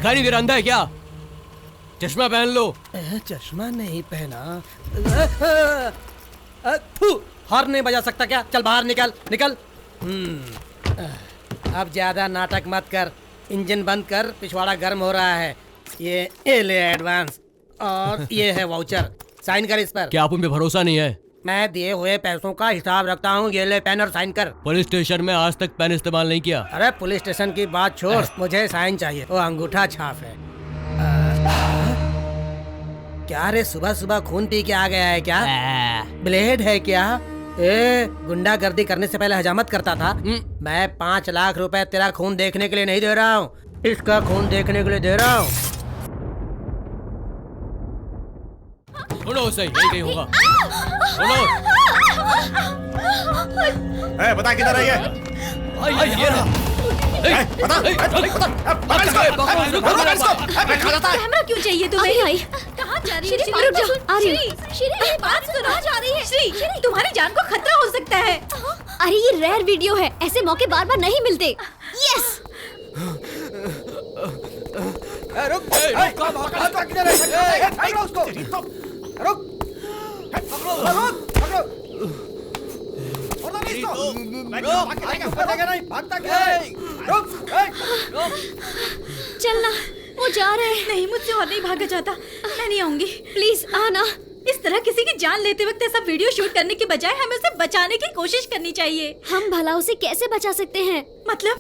दिखाई नहीं दे रहा, अंधा है क्या? चश्मा पहन लो। चश्मा नहीं पहना। हॉर्न नहीं बजा सकता क्या? चल बाहर निकल निकल। अब ज्यादा नाटक मत कर, इंजन बंद कर, पिछवाड़ा गर्म हो रहा है। ये ले एडवांस, और ये है वाउचर, साइन कर इस पर। क्या आप उन पे भरोसा नहीं है? मैं दिए हुए पैसों का हिसाब रखता हूँ, ये ले पेन और साइन कर। पुलिस स्टेशन में आज तक पेन इस्तेमाल नहीं किया। अरे पुलिस स्टेशन की बात छोड़, मुझे साइन चाहिए। वो अंगूठा छाप है। क्या रे, सुबह सुबह खून पी के आ गया है क्या? ब्लेड है क्या? गुंडागर्दी करने से पहले हजामत करता था। मैं 5 लाख रुपए तेरा खून देखने के लिए नहीं दे रहा हूँ, इसका खून देखने के लिए दे रहा हूँ। सुनो सही, यही कहीं होगा। सुनो। बता किधर है ये? ये रहा। कैमरा क्यों चाहिए तुम्हें? कहाँ जा रही है? रुक जाओ, आ रही हूँ। मेरी बात सुनो। कहाँ जा रही है? श्री, तुम्हारी जान को खतरा हो सकता है। अरे ये रेयर वीडियो है, ऐसे मौके बार बार नहीं मिलते। यस। रुक, चलना, वो जा रहे हैं। नहीं, मुझसे और नहीं भागा जाता। मैं नहीं आऊंगी। प्लीज आना। इस तरह किसी की जान लेते वक्त ऐसा वीडियो शूट करने के बजाय हमें उसे बचाने की कोशिश करनी चाहिए। हम भला उसे कैसे बचा सकते हैं? मतलब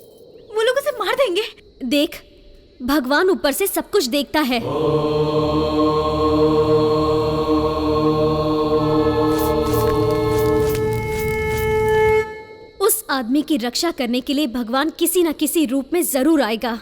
वो लोग उसे मार देंगे। देख, भगवान ऊपर से सब कुछ देखता है। उस आदमी की रक्षा करने के लिए भगवान किसी न किसी रूप में जरूर आएगा।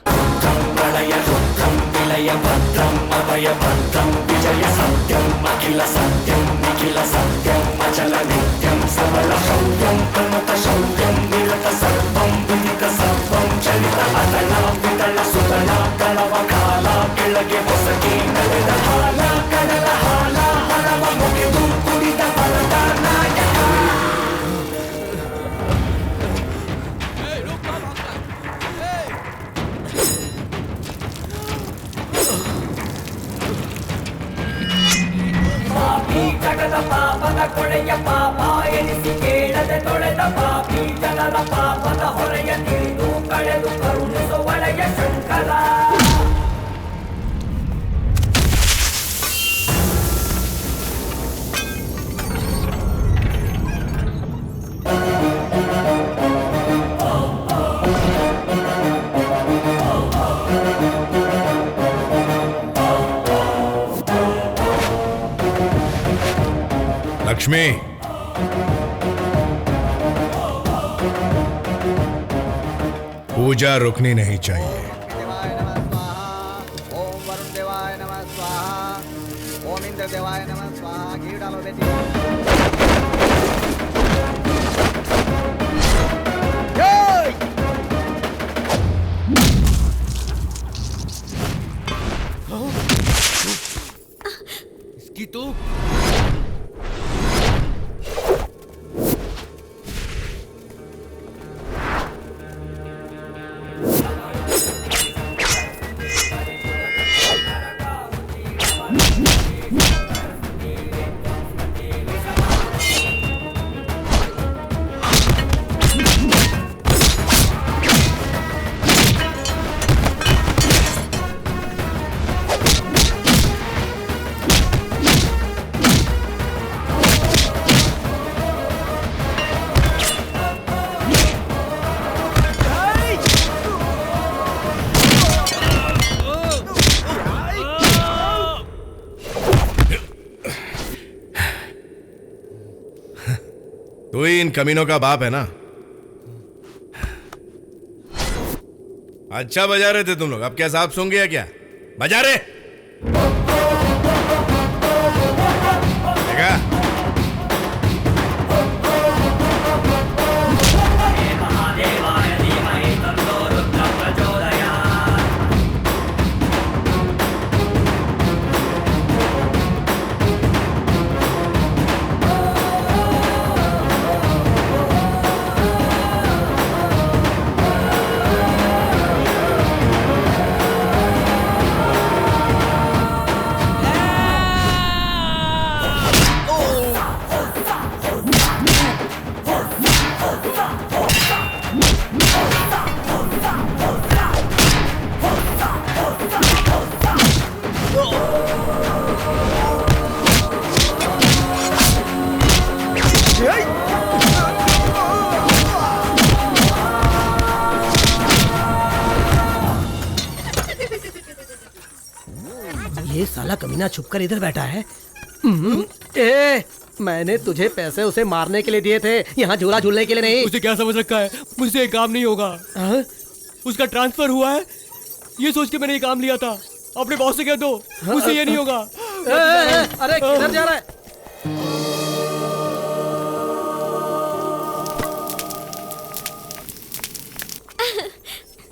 ಜಗದ ಪಾಪದ ಕೊಡೆಯ ಪಾಪ ಎನಿಸಿ ಕೇಳದೆ ತೊಳೆದ ಪಾಪಿ ಜನರ ಪಾಪದ ಹೊರೆಯ ತಿಳಿದು ಕಳೆದು ಕರುಣಿಸೋ ಒಳೆಯ ಶಂಕರ. लक्ष्मी, पूजा रुकनी नहीं चाहिए। देवाय नमः स्वाहा। ओम वरुण देवाय नमः स्वाहा। ओम इंद्र देवाय नमः स्वाहा। घी डालो बेटी। इसकी तो तू ही इन कमीनों का बाप है ना? अच्छा बजा रहे थे तुम लोग, अब क्या साहब सुन गया क्या? बजा रहे देखा? साला कमीना छुपकर इधर बैठा है। ए, मैंने तुझे पैसे उसे मारने के लिए दिए थे, यहाँ झूला झूलने के लिए नहीं। उसे क्या समझ रखा है? मुझसे ये काम नहीं होगा। हाँ? उसका ट्रांसफर हुआ है, ये सोच के मैंने ये काम लिया था। अपने बॉस से कह दो, मुझसे ये नहीं होगा। अरे किधर जा रहा है?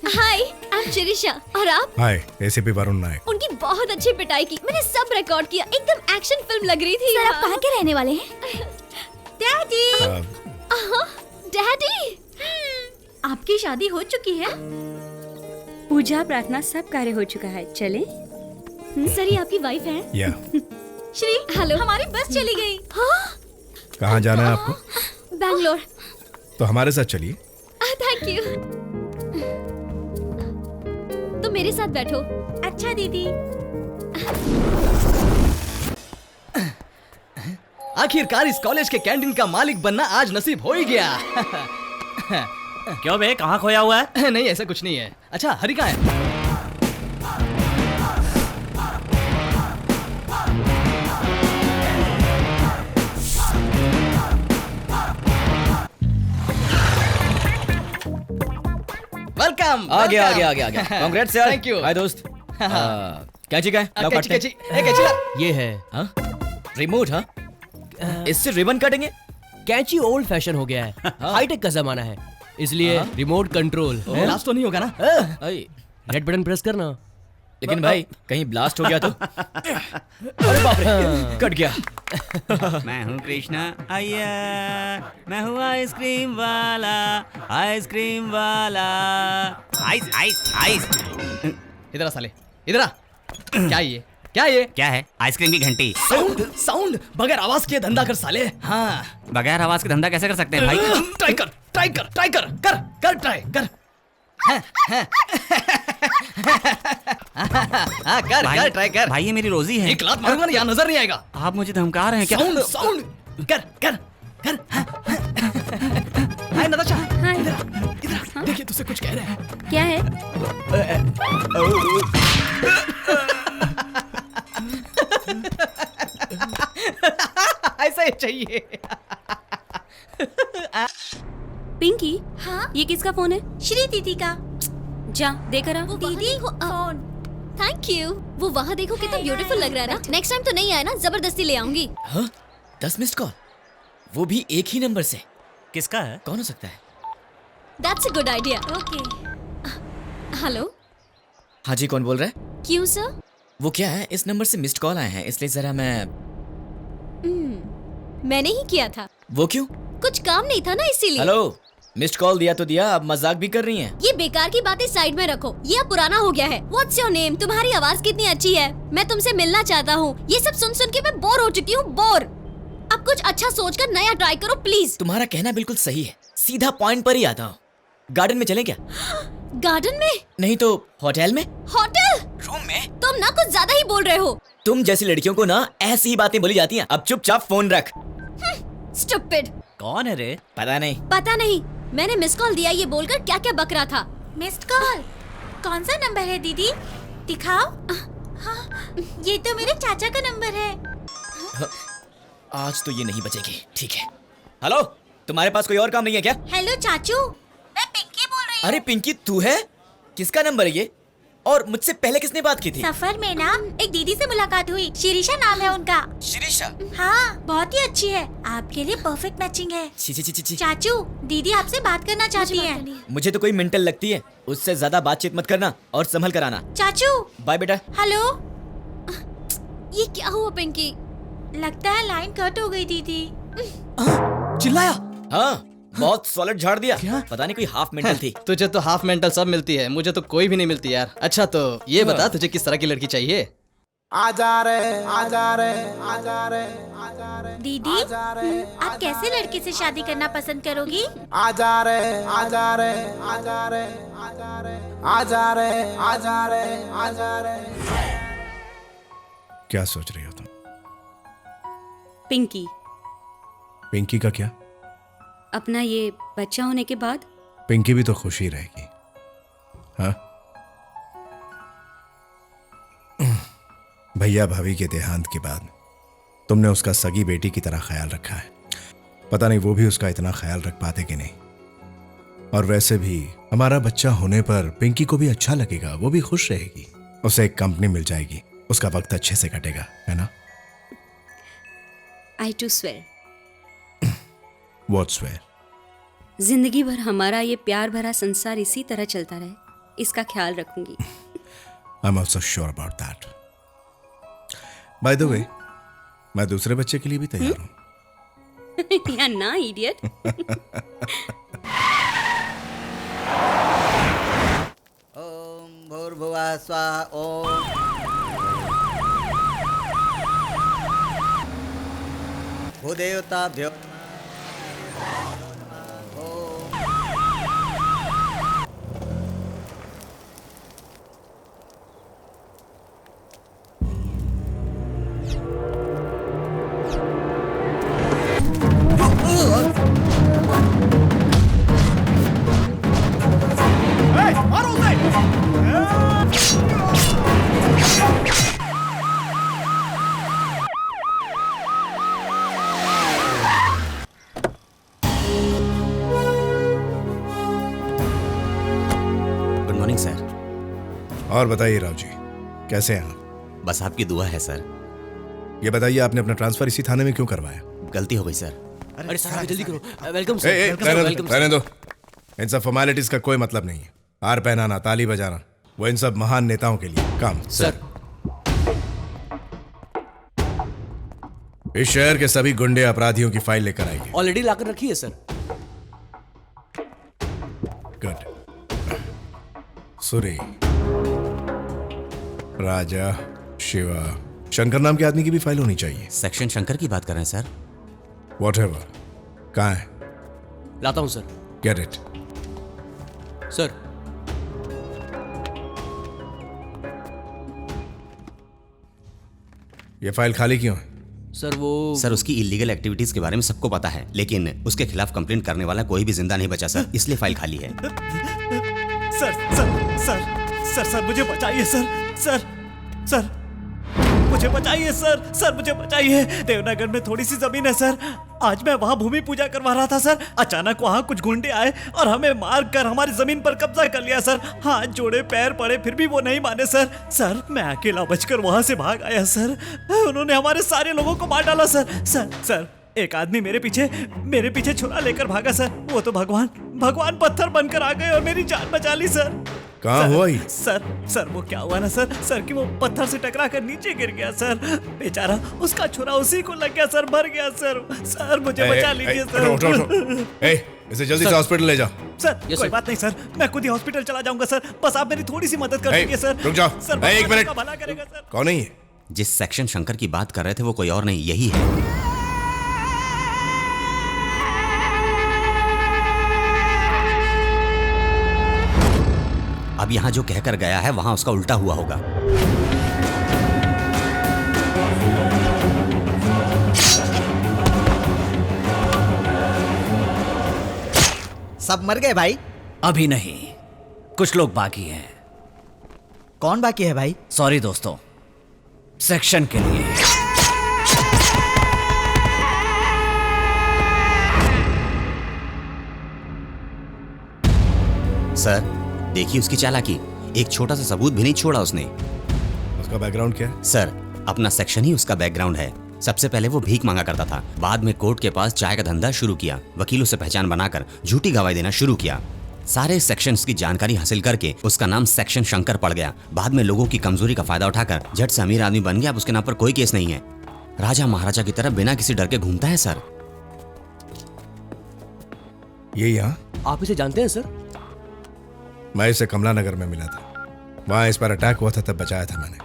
हाय, आई एम शिरीषा। और आप? हाय, एसीपी वरुण नायक। उनकी बहुत अच्छी पिटाई की, मैंने सब रिकॉर्ड किया। एकदम एक्शन फिल्म लग रही थी। सर आप कहाँ के रहने वाले हैं? डैडी। डैडी, आपकी शादी हो चुकी है? पूजा प्रार्थना सब कार्य हो चुका है। चले? सर ये आपकी वाइफ है? या श्री, हेलो। हमारी बस चली गई। हाँ, कहाँ जाना है आपको? बैंगलोर। तो हमारे साथ चलिए। Thank you. तो मेरे साथ बैठो। अच्छा दीदी। आखिरकार इस कॉलेज के कैंटीन का मालिक बनना आज नसीब हो ही गया। क्यों बे, कहाँ खोया हुआ है? नहीं ऐसा कुछ नहीं है। अच्छा हरी कहाँ है? वेलकम। आ गया। कांग्रेट्स यार। Thank you. हाय दोस्त। कैंची का है? लाओ काटते हैं। कैची ला। ये है हाँ? रिमोट? हाँ, इससे रिबन काटेंगे? कैंची। ओल्ड फैशन हो गया है, हाईटेक का जमाना है, इसलिए रिमोट कंट्रोल। ब्लास्ट तो नहीं होगा ना? रेड बटन प्रेस करना। लेकिन भाई कहीं ब्लास्ट हो गया तो? अरे बाप रे, कट गया। मैं हूँ कृष्णा आइया, मैं हूँ आइसक्रीम वाला, आइसक्रीम वाला। Ice ice ice. इधर आ साले, इधर आ। क्या ये? क्या ये? क्या है? आइसक्रीम की घंटी। साउंड बगैर आवाज के धंधा कर साले। हाँ, बगैर आवाज के धंधा कैसे कर सकते हैं भाई? ट्राई कर ट्राई कर। हाँ, कर ट्राई कर। भाई ये मेरी रोजी है। एक लात मारूंगा ना, यहाँ नजर नहीं आएगा। आप मुझे धमका रहे हैं क्या? साउंड कर। हाय नताशा। हाय। इधर देखिए, तुझसे कुछ कह रहे हैं। क्या है? ऐसा ही चाहिए। पिंकी, हाँ? ये किसका फोन है? श्री दीदी का। जा देकर आ। दीदी फोन। Thank you. वो वहाँ देखो कितना ब्यूटीफुल लग रहा है ना। नेक्स्ट टाइम तो नहीं आए ना, जबरदस्ती ले आऊंगी। हाँ? 10 मिस्ड कॉल, वो भी एक ही नंबर से। किसका है? कौन हो सकता है? That's a good idea. Okay. Hello. हाँ जी, कौन बोल रहा है? क्यों सर? वो क्या है, इस नंबर से मिस्ड कॉल आए हैं, इसलिए जरा मैंने ही किया था। वो क्यों? कुछ काम नहीं था ना, इसीलिए। हेलो, मिस्ड कॉल दिया तो दिया, अब मजाक भी कर रही हैं। ये बेकार की बातें साइड में रखो, ये अब पुराना हो गया है। What's your name? तुम्हारी आवाज कितनी अच्छी है, मैं तुमसे मिलना चाहता हूँ। ये सब सुन सुन के मैं बोर हो चुकी हूँ, बोर। अब कुछ अच्छा सोचकर नया ट्राई करो प्लीज। तुम्हारा कहना बिल्कुल सही है, सीधा पॉइंट पर ही आता हूँ। गार्डन में चलें क्या? गार्डन में? नहीं तो होटल में? होटल? रूम में? तुम ना कुछ ज्यादा ही बोल रहे हो। तुम जैसी लड़कियों को ना ऐसी ही बातें बोली जाती हैं। अब चुपचाप फोन रख। स्टूपिड। कौन है रे? पता नहीं। पता नहीं, मैंने मिस कॉल दिया ये बोलकर क्या क्या बक रहा था। Missed call? कौन सा नंबर है दीदी? दिखाओ। हाँ, ये तो मेरे चाचा का नंबर है। आज तो ये नहीं बचेगी। ठीक है। हेलो, तुम्हारे पास कोई और काम नहीं है क्या? हेलो चाचू, मैं पिंकी बोल रही हूँ। अरे पिंकी, तू है? किसका नंबर है ये? और मुझसे पहले किसने बात की थी? सफर में ना एक दीदी से मुलाकात हुई, शिरीषा नाम है उनका। शिरीषा? हाँ, बहुत ही अच्छी है, आपके लिए परफेक्ट मैचिंग है। छी छी छी छी छी। चाचू, दीदी आपसे बात करना चाहती है। मुझे तो कोई मेंटल लगती है, उससे ज्यादा बातचीत मत करना और संभल कर आना। चाचू। बाय बेटा। हेलो। ये क्या हुआ पिंकी? लगता है लाइन कट हो गई दीदी। चिल्लाया? हाँ, बहुत सॉलिड झाड़ दिया। पता नहीं कोई हाफ मेंटल थी। तुझे तो हाफ मेंटल सब मिलती है, मुझे तो कोई भी नहीं मिलती यार। अच्छा तो ये बता, तुझे किस तरह की लड़की चाहिए? दीदी, आप कैसे लड़के से शादी करना पसंद करोगी? क्या सोच रही हो तुम? पिंकी, पिंकी का क्या? अपना ये बच्चा होने के बाद पिंकी भी तो खुश ही रहेगी। हाँ, भैया भाभी के देहांत के बाद तुमने उसका सगी बेटी की तरह ख्याल रखा है। पता नहीं वो भी उसका इतना ख्याल रख पाते कि नहीं। और वैसे भी हमारा बच्चा होने पर पिंकी को भी अच्छा लगेगा, वो भी खुश रहेगी, उसे एक कंपनी मिल जाएगी, उसका वक्त अच्छे से कटेगा, है ना? आई टू स्वेयर। What swear? जिंदगी भर हमारा ये प्यार भरा संसार इसी तरह चलता रहे, इसका ख्याल रखूंगी। I am also sure about that. By the way, मैं दूसरे बच्चे के लिए भी तैयार हूं। या ना इडियट। ओम भूर्भुवः स्वाहा। ओम भूदेवताभ्यो गुड मॉर्निंग सर। और बताइए राव जी, कैसे हैं आप? बस आपकी दुआ है सर। ये बताइए, आपने अपना ट्रांसफर इसी थाने में क्यों करवाया? गलती हो गई सर। अरे सर जल्दी करो। वेलकम ए, सर। ए, वेलकम रहने सर, दो, वेलकम रहने दो। इन सब फॉर्मेलिटीज का कोई मतलब नहीं है। हार पहनाना, ताली बजाना, वो इन सब महान नेताओं के लिए काम। सर। इस शहर के सभी गुंडे अपराधियों की फाइल लेकर आइए। ऑलरेडी लाकर रखी है सर। गुड। सुरी, राजा, शिवा, शंकर नाम के आदमी की भी फाइल होनी चाहिए। सेक्शन शंकर की बात कर रहे हैं सर? व्हाटएवर, कहाँ है? लाता हूं सर। Get it. सर ये फाइल खाली क्यों है? सर वो सर उसकी इलीगल एक्टिविटीज के बारे में सबको पता है, लेकिन उसके खिलाफ कंप्लेंट करने वाला कोई भी जिंदा नहीं बचा सर, इसलिए फाइल खाली है। Sir sir sir sir sir मुझे बचाइए सर। सर सर मुझे बचाइए सर। सर मुझे बचाइए। देवनगर में थोड़ी सी जमीन है सर। आज मैं वहाँ भूमि पूजा करवा रहा था सर। अचानक वहाँ कुछ गुंडे आए और हमें मार कर हमारी जमीन पर कब्जा कर लिया सर। हाथ जोड़े, पैर पड़े, फिर भी वो नहीं माने सर। सर मैं अकेला बचकर वहाँ से भाग आया सर। उन्होंने हमारे सारे लोगों को मार डाला सर। सर सर एक आदमी मेरे पीछे छुरा लेकर भागा सर। वो तो भगवान पत्थर बनकर आ गए और मेरी जान बचा ली सर। कहाँ हुआ ये? सर वो क्या हुआ ना सर कि वो पत्थर से टकरा कर नीचे गिर गया सर। बेचारा, उसका छुरा उसी को लग गया सर, मर गया सर। सर मुझे बचा लीजिए सर। उठो। इसे जल्दी से हॉस्पिटल ले जाओ। सर कोई बात नहीं सर, मैं खुद ही हॉस्पिटल चला जाऊंगा सर। बस आप मेरी थोड़ी सी मदद कर दीजिए सर। रुक जाओ। सर एक मिनट। भला करेगा सर। कौन है ये? जिस सेक्शन शंकर की बात कर रहे थे वो कोई और नहीं, यही है। अब यहाँ जो कहकर गया है वहां उसका उल्टा हुआ होगा। सब मर गए भाई? अभी नहीं, कुछ लोग बाकी हैं। कौन बाकी है भाई? सॉरी दोस्तों, सेक्शन के लिए। सर देखिए उसकी चालाकी, एक छोटा सा सबूत भी नहीं छोड़ा उसने। उसका बैकग्राउंड क्या है? सर अपना सेक्शन ही उसका बैकग्राउंड है। सबसे पहले वो भीख मांगा करता था, बाद में कोर्ट के पास चाय का धंधा शुरू किया, वकीलों से पहचान बनाकर झूठी गवाही देना शुरू किया। सारे सेक्शंस की जानकारी हासिल करके उसका नाम सेक्शन शंकर पड़ गया। बाद में लोगों की कमजोरी का फायदा उठाकर झट से अमीर आदमी बन गया। अब उसके नाम पर कोई केस नहीं है। राजा महाराजा की तरह बिना किसी डर के घूमता है सर। ये यहाँ? आप इसे जानते हैं सर? मैं इसे कमला नगर में मिला था, वहां इस पर अटैक हुआ था, तब बचाया था मैंने।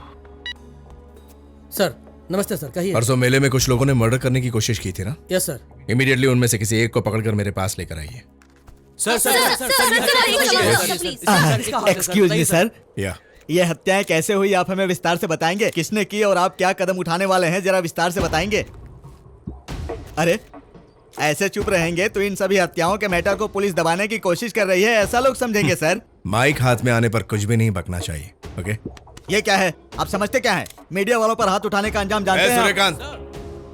सर नमस्ते सर, कहिए। परसों मेले में कुछ लोगों ने मर्डर करने की कोशिश की थी ना? Yes sir. इमीडिएटली उनमें से किसी एक को पकड़कर मेरे पास लेकर आइए। एक्सक्यूज मी सर, या ये हत्याएं कैसे हुई आप हमें विस्तार से बताएंगे? किसने की और आप क्या कदम उठाने वाले हैं, जरा विस्तार से बताएंगे? अरे ऐसे चुप रहेंगे तो इन सभी हत्याओं के मैटर को पुलिस दबाने की कोशिश कर रही है, ऐसा लोग समझेंगे सर। माइक हाथ में आने पर कुछ भी नहीं बकना चाहिए, ओके? ये क्या है? आप समझते क्या है? मीडिया वालों पर हाथ उठाने का अंजाम जानते हैं? सूर्यकांत,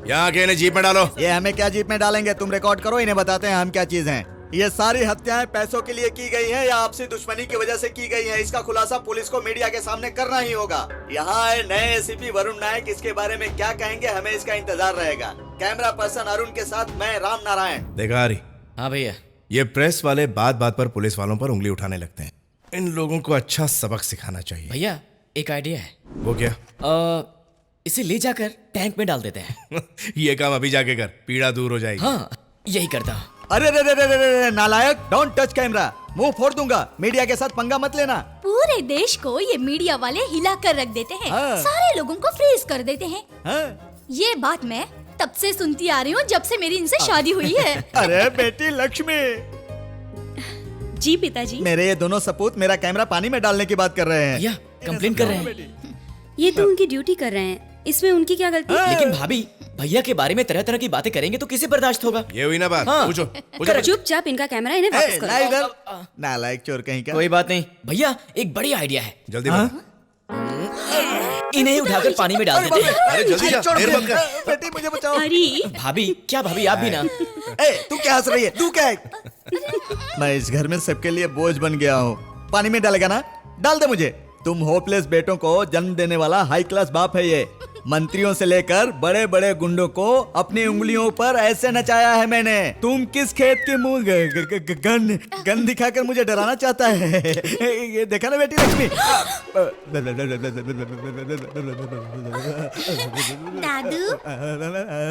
यहाँ आके इन्हें जीप में डालो। ये हमें क्या जीप में डालेंगे? तुम रिकॉर्ड करो, इन्हें बताते हैं हम क्या चीज हैं। ये सारी हत्याएं पैसों के लिए की गई हैं या आपसी दुश्मनी की वजह से की गई हैं? इसका खुलासा पुलिस को मीडिया के सामने करना ही होगा। यहाँ है नए एसीपी वरुण नायक, इसके बारे में क्या कहेंगे हमें इसका इंतजार रहेगा। कैमरा पर्सन अरुण के साथ मैं राम नारायण। देखा रही? हाँ भैया। ये प्रेस वाले बात बात पर पुलिस वालों पर उंगली उठाने लगते हैं। इन लोगों को अच्छा सबक सिखाना चाहिए। भैया एक आइडिया है। वो क्या? इसे ले जाकर टैंक में डाल देते हैं। ये काम अभी जाके कर, पीड़ा दूर हो जाएगी। हाँ यही करता हूँ। अरे रे रे रे रे रे नालायक, डोंट टच कैमरा, मुंह फोड़ दूंगा। मीडिया के साथ पंगा मत लेना। पूरे देश को ये मीडिया वाले हिला कर रख देते हैं। हाँ। सारे लोगों को फ्रीज कर देते हैं। हाँ? ये बात मैं तब से सुनती आ रही हूँ जब से मेरी इनसे शादी हुई है। अरे बेटी लक्ष्मी। जी पिताजी। मेरे ये दोनों सपूत मेरा कैमरा पानी में डालने की बात कर रहे हैं। भैया कंप्लेन कर रहे हैं। ये तो उनकी ड्यूटी कर रहे हैं, इसमें उनकी क्या गलती? लेकिन भाभी, भैया के बारे में तरह तरह की बातें करेंगे तो किसे बर्दाश्त होगा? ये हुई ना बात। हाँ। पूछो। चुपचाप इनका कैमरा इन्हें वापस करो। नालायक चोर कहीं का। कोई बात नहीं भैया, एक बड़ी आइडिया है। जल्दी बता। इन्हें उठाकर पानी में डाल देते हैं। अरे जल्दी जा, देर मत कर। बेटी मुझे बचाओ। भाभी, क्या भाभी आप भी ना? तू क्या हंस रही है? तू क्या है? मैं इस घर में सबके लिए बोझ बन गया हूँ। पानी में डालेगा ना? डाल दे मुझे। तुम होपलेस बेटों को जन्म देने वाला हाई क्लास बाप है ये। मंत्रियों से लेकर बड़े बड़े गुंडों को अपनी उंगलियों पर ऐसे नचाया है मैंने। तुम किस खेत के मुंह गन दिखाकर मुझे डराना चाहता है? ये देखा ना बेटी लक्ष्मी। दादू,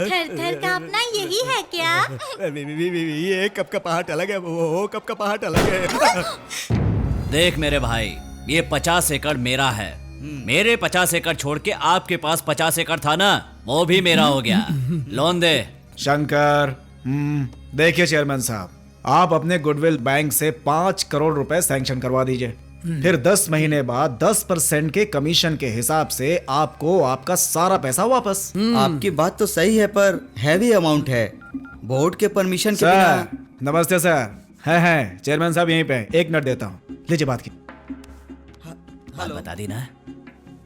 थर-थर कांपना यही है क्या? ये कब का पहाड़ अलग है, वो कब का पहाड़ अलग है। देख मेरे भाई, ये 50 एकड़ मेरा है। मेरे 50 एकड़ छोड़ के आपके पास 50 एकड़ था ना, वो भी मेरा हो गया। लोन दे। शंकर, देखिए चेयरमैन साहब, आप अपने गुडविल बैंक से 5 करोड़ रुपए सैंक्शन करवा दीजिए। फिर 10 महीने बाद 10% के कमीशन के हिसाब से आपको आपका सारा पैसा वापस। आपकी बात तो सही है, पर हैवी अमाउंट है। बोर्ड के परमिशन के बिना। नमस्ते सर। है चेयरमैन साहब यहीं पे, 1 मिनट देता हूँ, लीजिए बात की। बात बता दी ना?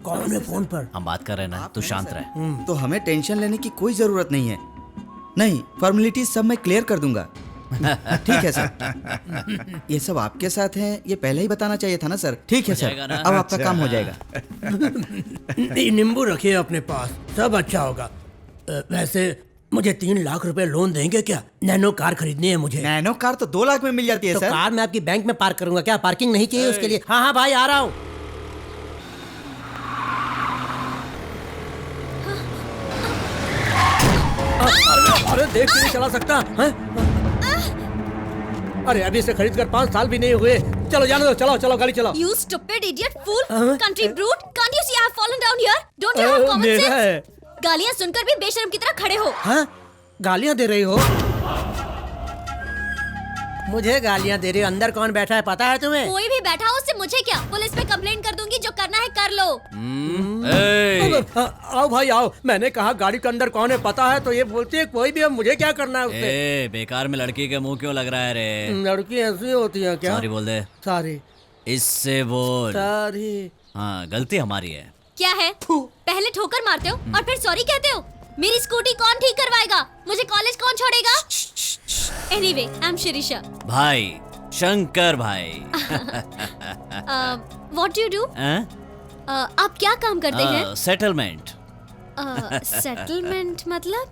कौन है फोन पर? हम बात कर रहे हैं ना, तू शांत रह। तो हमें टेंशन लेने की कोई जरूरत नहीं है। नहीं, फॉर्मेलिटीज सब मैं क्लियर कर दूंगा। ठीक है सर। ये सब आपके साथ है, ये पहले ही बताना चाहिए था ना सर। ठीक है सर, अब आपका काम हो जाएगा। नींबू रखिए अपने पास, सब अच्छा होगा। वैसे मुझे 3 लाख रुपए लोन देंगे क्या? नैनो कार खरीदनी है मुझे। नैनो कार तो 2 लाख में मिल जाती है तो सर। कार मैं आपकी बैंक में पार्क करूंगा क्या? पार्किंग नहीं चाहिए उसके लिए? हाँ भाई आ रहा हूँ। अरे देख के नहीं चला सकता है? अरे अभी से खरीद कर 5 साल भी नहीं हुए। चलो जाने दो, चलो गाड़ी चलाओ। You stupid idiot fool, country brute, can't you see I have fallen down here? Don't you have common मेरा है। sense? गालियाँ सुनकर भी बेशर्म की तरह खड़े हो। हाँ? गालियाँ दे रही हो? मुझे गालियाँ दे रही हो? अंदर कौन बैठा है पता है तुम्हें? कोई भी बैठा हो, उससे मुझे क्या? पुलिस पे कंप्लेंट कर दूंगी, जो करना है कर लो। आओ भाई आओ। मैंने कहा गाड़ी के अंदर कौन है पता है, तो ये बोलती है कोई भी। अब मुझे क्या करना है उससे? बेकार में लड़की के मुंह क्यों लग रहा है रे? लड़की ऐसी होती है क्या? सॉरी बोल दे। सॉरी। इससे बोल। सॉरी। हाँ, गलती हमारी है। क्या है? पहले ठोकर मारते हो और फिर सॉरी कहते हो। मेरी स्कूटी कौन ठीक करवाएगा? मुझे कॉलेज कौन छोड़ेगा? Anyway, I'm Shirisha. भाई, शंकर भाई। What do you do? आप क्या काम करते हैं? सेटलमेंट। सेटलमेंट मतलब?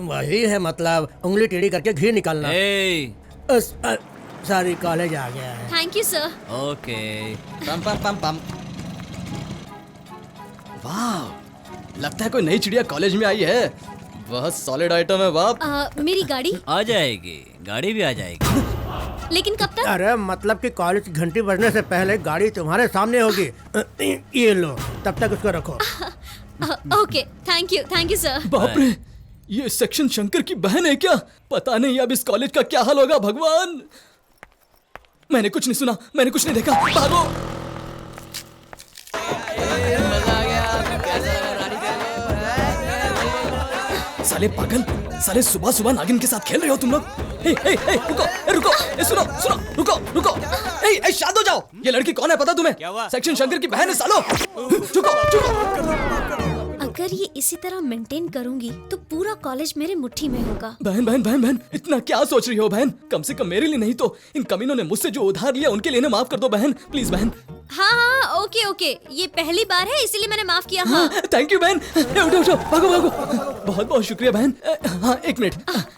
वही है मतलब, उंगली टेढ़ी करके घी निकालना। सॉरी, कॉलेज आ गया है। Thank you sir. ओके। पम पम पम पम। वाह, लगता है कोई नई चिड़िया कॉलेज में आई है। बहुत सॉलिड आइटम है बाप। मेरी गाड़ी आ जाएगी, गाड़ी भी आ जाएगी। लेकिन कब तक? अरे मतलब कि कॉलेज की घंटी बजने से पहले गाड़ी तुम्हारे सामने होगी। ये लो, तब तक उसको रखो। Okay, thank you sir. बाप रे, ये सेक्शन शंकर की बहन है क्या? पता नहीं अब इस कॉलेज का क्या हाल होगा भगवान। मैंने कुछ नहीं सुना, मैंने कुछ नहीं देखा। भागो। साले साले पागल, साले सुबह सुबह नागिन के साथ खेल रहे हो तुम लोग। हे हे हे रुको, रुको, सुनो सुनो, रुको रुको, ए शांत हो जाओ। ये लड़की कौन है पता तुम्हें? सेक्शन शंकर की बहन है सालो। अगर ये इसी तरह मेंटेन करूंगी तो पूरा कॉलेज मेरे मुट्ठी में होगा। बहन बहन बहन बहन, इतना क्या सोच रही हो बहन? कम से कम मेरे लिए नहीं तो इन कमीनों ने मुझसे जो उधार लिया उनके लिए माफ कर दो बहन, प्लीज बहन। हाँ, ओके ओके, ये पहली बार है इसीलिए मैंने माफ किया। हाँ थैंक यू बहन। उठो उठो, भागो भागो। बहुत बहुत शुक्रिया बहन। हाँ 1 मिनट,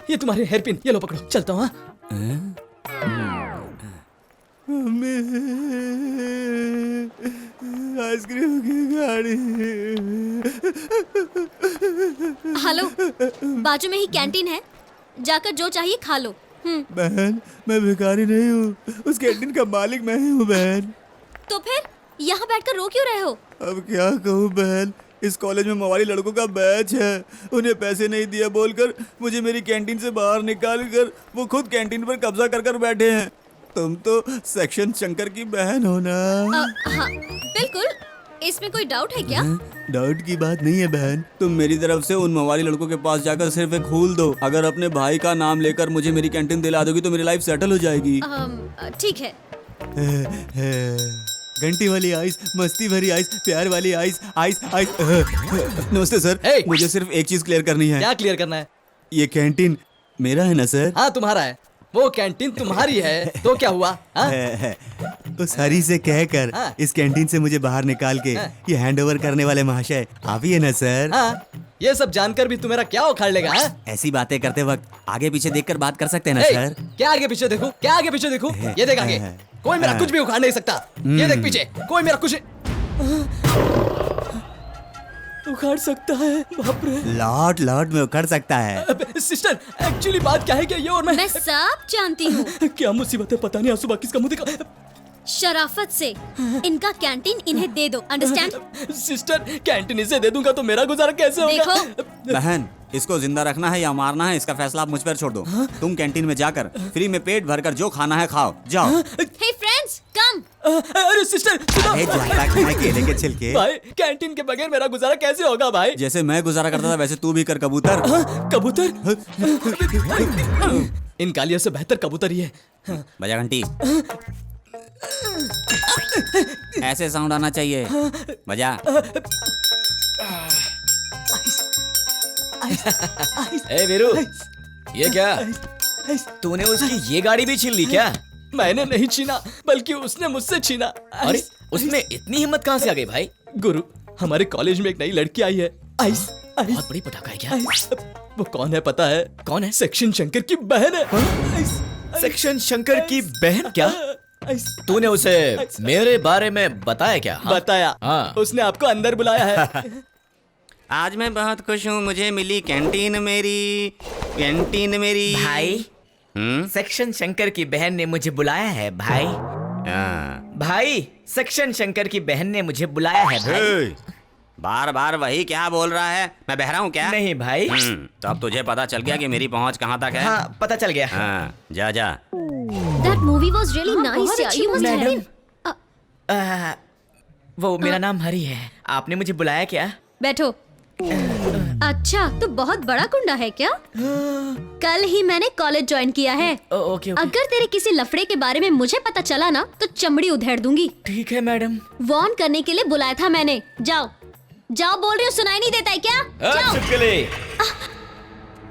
ये तुम्हारे हेयर पिन, ये लो पकड़ो, चलता हूँ। आइसक्रीम की गाड़ी। हेलो, बाजू में ही कैंटीन है, जाकर जो चाहिए खा लो। बहन मैं भिखारी नहीं हूँ, उस कैंटीन का मालिक मैं ही हूँ बहन। तो फिर यहाँ बैठकर रो क्यों रहे हो? अब क्या कहूँ बहन, इस कॉलेज में मवाली लड़कों का बैच है, उन्हें पैसे नहीं दिया बोलकर मुझे मेरी कैंटीन से बाहर निकाल कर वो खुद कैंटीन पर कब्जा कर कर बैठे हैं। तुम तो सेक्शन शंकर की बहन हो ना? हाँ बिल्कुल, इसमें कोई डाउट है क्या? डाउट की बात नहीं है बहन, तुम मेरी तरफ से उन मवाली लड़कों के पास जाकर सिर्फ एक फूल दो। अगर अपने भाई का नाम लेकर मुझे मेरी कैंटीन दिला दोगी तो मेरी लाइफ सेटल हो जाएगी। ठीक है। घंटी वाली आइस, मस्ती भरी आइस, प्यार वाली आइस, आइस आइस। नमस्ते सर, मुझे सिर्फ एक चीज क्लियर करनी है। क्या क्लियर करना है? ये कैंटीन मेरा है ना सर? हाँ तुम्हारा है। वो कैंटीन तुम्हारी है तो क्या हुआ? उस हरी से कहकर इस कैंटीन से मुझे बाहर निकाल के ये हैंडओवर करने वाले महाशय आप ही है ना सर? ये सब जानकर भी तुम्हारा क्या उखाड़ लेगा? ऐसी बातें करते वक्त आगे पीछे देखकर बात कर सकते हैं ना सर? क्या आगे पीछे देखूं? क्या आगे पीछे देखूं? ये देख आगे, कोई मेरा कुछ भी उखाड़ नहीं सकता। ये देख पीछे, कोई मेरा कुछ उखाड़ सकता है। बाप रे, लॉट लॉट में उखाड़ सकता है। सिस्टर एक्चुअली बात क्या है कि ये और मैं सब जानती हूँ। क्या मुसीबत है पता नहीं, आंसू बाकी इसका मुंह दिखा। शराफत से इनका कैंटीन इन्हें दे दो, अंडरस्टैंड? सिस्टर कैंटीन इसे दे दूंगा तो मेरा गुजारा कैसे होगा? बहन इसको जिंदा रखना है या मारना है इसका फैसला आप मुझ पर छोड़ दो। तुम कैंटीन में जाकर फ्री में पेट भरकर जो खाना है खाओ, जाओ। हे फ्रेंड्स कम। अरे सिस्टर केले के छिलके। भाई कैंटीन के बगैर मेरा गुजारा कैसे होगा भाई? जैसे मैं गुजारा करता था वैसे तू भी कर कबूतर। कबूतर? इन गालियों से बेहतर कबूतर ही है। बजा घंटी। ऐसे साउंड आना चाहिए, बजा। ए वीरू, ये क्या? तूने उसकी ये गाड़ी भी छीन ली क्या? मैंने नहीं छीना बल्कि उसने मुझसे छीना। अरे उसमें इतनी हिम्मत कहाँ से आ गई भाई? गुरु, हमारे कॉलेज में एक नई लड़की आई है, आइस। बहुत बड़ी पटाखा है क्या? वो कौन है पता है? कौन है? सेक्शन शंकर की बहन है। सेक्शन शंकर की बहन? क्या तूने उसे मेरे बारे में बताया क्या? बताया। हाँ। उसने आपको अंदर बुलाया है। आज मैं बहुत खुश हूँ, मुझे मिली कैंटीन मेरी, कैंटीन मेरी। भाई सेक्शन शंकर की बहन ने मुझे बुलाया है भाई। भाई सेक्शन शंकर की बहन ने मुझे बुलाया है भाई। बार बार वही क्या बोल रहा है? मैं बहरा हूँ क्या? नहीं भाई। तो अब तुझे पता चल गया कि मेरी पहुँच कहाँ तक है? हाँ पता चल गया। हाँ जा जा। That movie was really nice, yeah. You must have been. वो मेरा नाम हरी है, आपने मुझे बुलाया क्या? बैठो। अच्छा तो बहुत बड़ा गुंडा है क्या? कल ही मैंने कॉलेज ज्वाइन किया है। ओके। अगर तेरे किसी लफड़े के बारे में मुझे पता चला ना तो चमड़ी उधेड़ दूंगी। ठीक है मैडम। वार्न करने के लिए बुलाया था मैंने। जाओ जाओ, बोल रही हूँ, सुनाई नहीं देता है क्या? जाओ। चुपकली,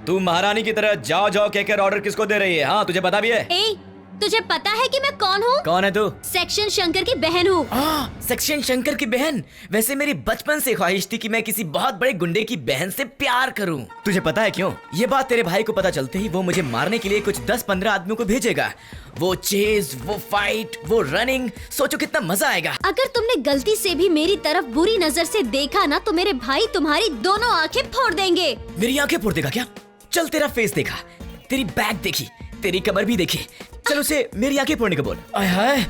तू महारानी की तरह जाओ जाओ कहकर ऑर्डर किसको दे रही है? हाँ तुझे पता भी है? तुझे पता है कि मैं कौन हूँ? कौन है तू? सेक्शन शंकर की बहन हूँ। सेक्शन शंकर की बहन? वैसे मेरी बचपन से ख्वाहिश थी कि मैं किसी बहुत बड़े गुंडे की बहन से प्यार करूं। तुझे पता है क्यों? ये बात तेरे भाई को पता चलते ही वो मुझे मारने के लिए कुछ 10-15 आदमियों को भेजेगा। वो चेज, वो फाइट, वो रनिंग, सोचो कितना मजा आएगा। अगर तुमने गलती से भी मेरी तरफ बुरी नजर से देखा ना तो मेरे भाई तुम्हारी दोनों आंखें फोड़ देंगे। मेरी आंखें फोड़ देगा क्या? चल तेरा फेस देखा, तेरी बैक देखी, तेरी कमर भी देखी, चल उसे मेरी आंखें फोड़ने को बोल। आय हाय,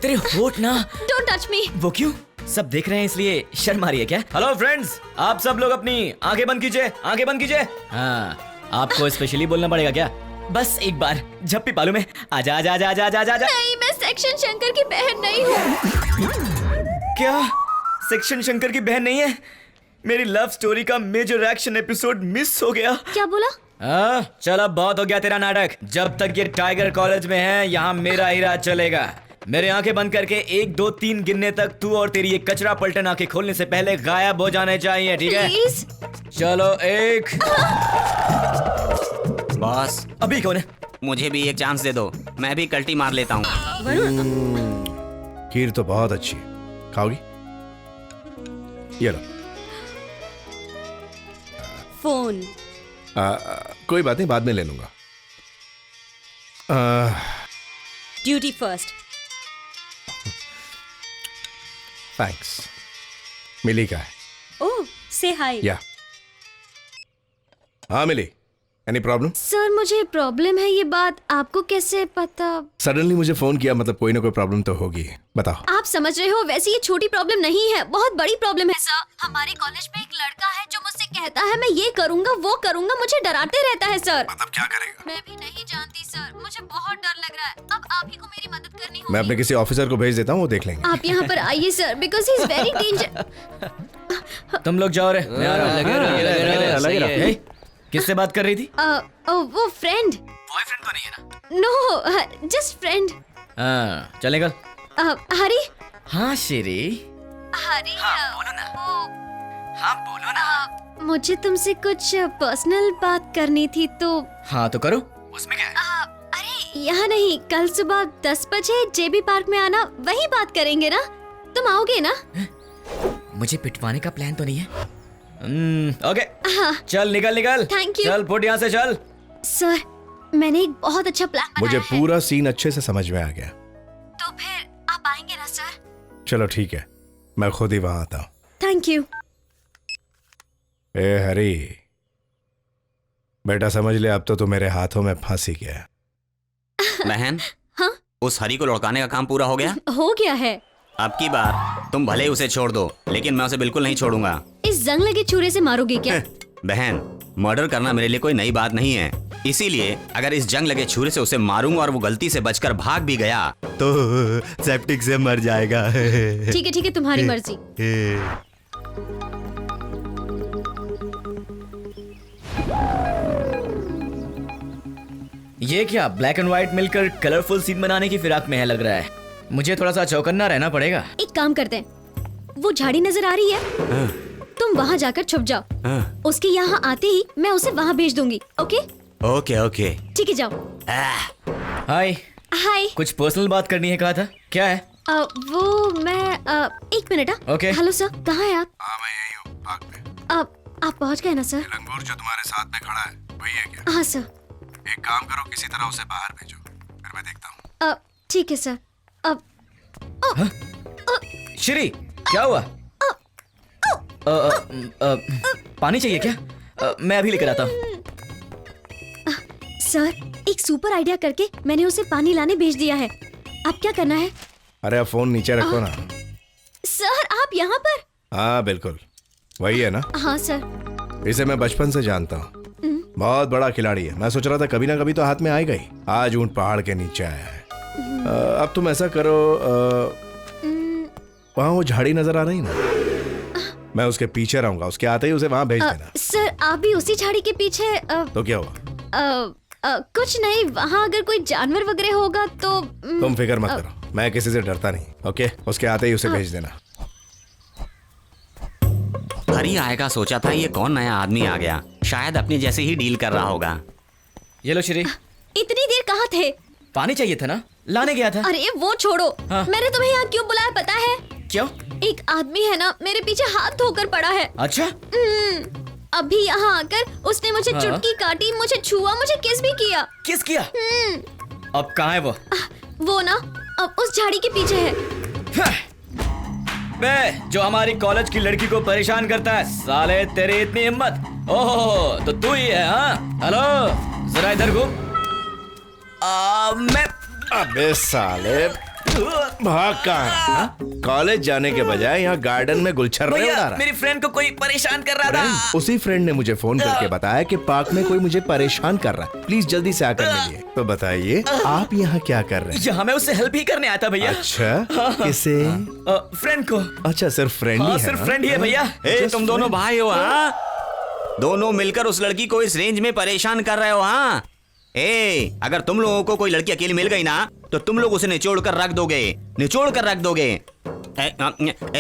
तेरे होठ ना। Don't touch me। वो क्यों? सब देख रहे हैं इसलिए शर्म आ रही है क्या? हेलो फ्रेंड्स, आप सब लोग अपनी आंखें बंद कीजिए, आंखें बंद कीजिए। हाँ, आपको स्पेशली बोलना पड़ेगा क्या? बस एक बार झप्पी पालू में आजा आजा आजा आजा आजा आजा। नहीं, मैं सेक्शन शंकर की बहन नहीं हूँ। क्या? सेक्शन शंकर की बहन नहीं है? मेरी लव स्टोरी का मेजर एक्शन एपिसोड मिस हो गया। क्या बोला? चल अब बहुत हो गया तेरा नाटक। जब तक ये टाइगर कॉलेज में है यहाँ मेरा ही राज चलेगा। मेरे आंखें बंद करके 1 2 3 गिनने तक तू और तेरी ये कचरा पलटन आंखें खोलने से पहले गायब हो जाने चाहिए, ठीक है? चलो 1। बॉस अभी कौन है? मुझे भी एक चांस दे दो, मैं भी कल्टी मार लेता हूँ। खीर तो बहुत अच्छी है, खाओगी? ये लो। फोन। कोई बात नहीं, बाद में ले लूंगा। Duty first. थैंक्स। मिली का है? ओह, से हाय। या हाँ मिली। Any problem? सर मुझे प्रॉब्लम है, ये बात आपको कैसे पता? सडनली मुझे फोन किया, मतलब कोई ना कोई प्रॉब्लम तो होगी। बताओ। आप समझ रहे हो, वैसे ये छोटी प्रॉब्लम नहीं है, बहुत बड़ी प्रॉब्लम है सर। हमारे कॉलेज में एक लड़का है जो मुझसे कहता है मैं ये करूंगा वो करूंगा, मुझे डराते रहता है सर। मतलब क्या करेगा? मैं भी नहीं जानती सर, मुझे बहुत डर लग रहा है। अब आप ही को मेरी मदद करनी होगी। मैं अपने किसी ऑफिसर को भेज देता हूँ, वो देख लेंगे। आप यहाँ पर आइए sir, because he is very danger. तुम लोग जाओ रे, मैं आ रहा हूँ। किससे बात कर रही थी? वो फ्रेंड। बॉयफ्रेंड तो नहीं है ना? No, just friend. चलेगा? हरी। हाँ शेरी। हरी। बोलो ना। हाँ बोलो ना। मुझे तुमसे कुछ पर्सनल बात करनी थी तो। हाँ तो करो। उसमें क्या है? अरे यहाँ नहीं, कल सुबह 10 बजे जेबी पार्क में आना, वही बात करेंगे ना? तुम आओगे ना? मुझे पिटवाने का प्लान तो नहीं है? ओके। हाँ। चल निकल। Thank you. चल फुट यहाँ से चल। सर मैंने एक बहुत अच्छा प्लान बनाया मुझे है। पूरा सीन अच्छे से समझ में आ गया। तो फिर आप आएंगे ना सर? चलो ठीक है, मैं खुद ही वहां आता हूँ। Thank you. ए हरी, बेटा समझ ले, अब तो तू मेरे हाथों में फांसी गया। बहन। हाँ? उस हरी को लौटाने का काम पूरा हो गया? हो गया है। अब की बार तुम भले ही उसे छोड़ दो, लेकिन मैं उसे बिल्कुल नहीं छोड़ूंगा। इस जंग लगे छुरे से मारोगे क्या? बहन, मर्डर करना मेरे लिए कोई नई बात नहीं है, इसीलिए अगर इस जंग लगे छुरे से उसे मारूंगा और वो गलती से बचकर भाग भी गया तो सेप्टिक से मर जाएगा। ठीक है, तुम्हारी मर्जी। ये क्या ब्लैक एंड व्हाइट मिलकर कलरफुल सीन बनाने की फिराक में है लग रहा है। मुझे थोड़ा सा चौकन्ना रहना पड़ेगा। एक काम करते हैं, वो झाड़ी नजर आ रही है, तुम वहाँ जाकर छुप जाओ। उसके यहाँ आते ही मैं उसे वहाँ भेज दूंगी। ओके? ओके। ठीक है, जाओ। हाय। हाय। कुछ पर्सनल बात करनी है, कहा था? क्या है? वो मैं 1 मिनट। ओके। हेलो सर, कहाँ है आप? मैं यही हूँ, पार्क में। आप पहुँच गए ना सर? लंगूर जो तुम्हारे साथ में खड़ा है वही है क्या? हाँ सर। एक काम करो, किसी तरह उसे बाहर भेजो, फिर मैं देखता हूँ। ठीक है सर। श्री, क्या हुआ? पानी चाहिए क्या? मैं अभी लेकर आता हूँ। सर, एक सुपर आइडिया करके मैंने उसे पानी लाने भेज दिया है। अब क्या करना है? अरे अब फोन नीचे रखो ना। सर, आप यहाँ पर? हाँ बिल्कुल, वही है ना? हाँ सर। इसे मैं बचपन से जानता हूँ, बहुत बड़ा खिलाड़ी है। मैं सोच रहा था कभी ना कभी तो हाथ में आएगा ही। आज ऊंट पहाड़ के नीचे आया है। अब तुम ऐसा करो, वहाँ वो झाड़ी नजर आ रही ना, मैं उसके पीछे रहूंगा, उसके आते ही उसे वहाँ भेज देना। सर, आप भी उसी झाड़ी के पीछे? तो क्या हुआ? कुछ नहीं, वहाँ अगर कोई जानवर वगैरह होगा तो। तुम फिक्र मत करो, मैं किसी से डरता नहीं। ओके, उसके आते ही उसे भेज देना। हरी आएगा सोचा था, ये कौन नया आदमी आ गया, शायद अपनी जैसे ही डील कर रहा होगा। ये लो श्री। इतनी देर कहाँ थे? पानी चाहिए था ना, लाने गया था। अरे वो छोड़ो। हाँ? मैंने तुम्हें यहाँ क्यों बुलाया पता है? क्यों? एक आदमी है ना, मेरे पीछे हाथ धोकर पड़ा है। अच्छा? अभी यहाँ आकर उसने मुझे चुटकी काटी, मुझे छुआ, मुझे किस भी किया। किस किया? अब कहाँ है वो? वो ना अब उस झाड़ी के पीछे है। बे, जो हमारी कॉलेज की लड़की को परेशान करता है, साले तेरी इतनी हिम्मत? ओहो, तो तू ही है? हाँ, हेलो, जरा इधर घूम। मैं अबे साले, भाग कहाँ है? कॉलेज जाने के बजाय यहाँ गार्डन में गुलछर्रे उड़ा रहा है। मेरी फ्रेंड को कोई परेशान कर रहा था। उसी फ्रेंड ने मुझे फोन करके बताया कि पार्क में कोई मुझे परेशान कर रहा है, प्लीज जल्दी से आकर मिलिए। तो बताइए आप यहाँ क्या कर रहे हैं? यहाँ मैं उससे हेल्प ही करने आया था भैया। अच्छा, किसे? फ्रेंड को। अच्छा, सिर्फ फ्रेंड ही है? सिर्फ फ्रेंड ही है भैया। तुम दोनों भाई हो? हाँ, दोनों मिलकर उस लड़की को इस रेंज में परेशान कर रहे हो? हाँ, अगर तुम लोगों को कोई लड़की अकेली मिल गई ना तो तुम लोग उसे निचोड़ कर रख दोगे, निचोड़ कर रख दोगे।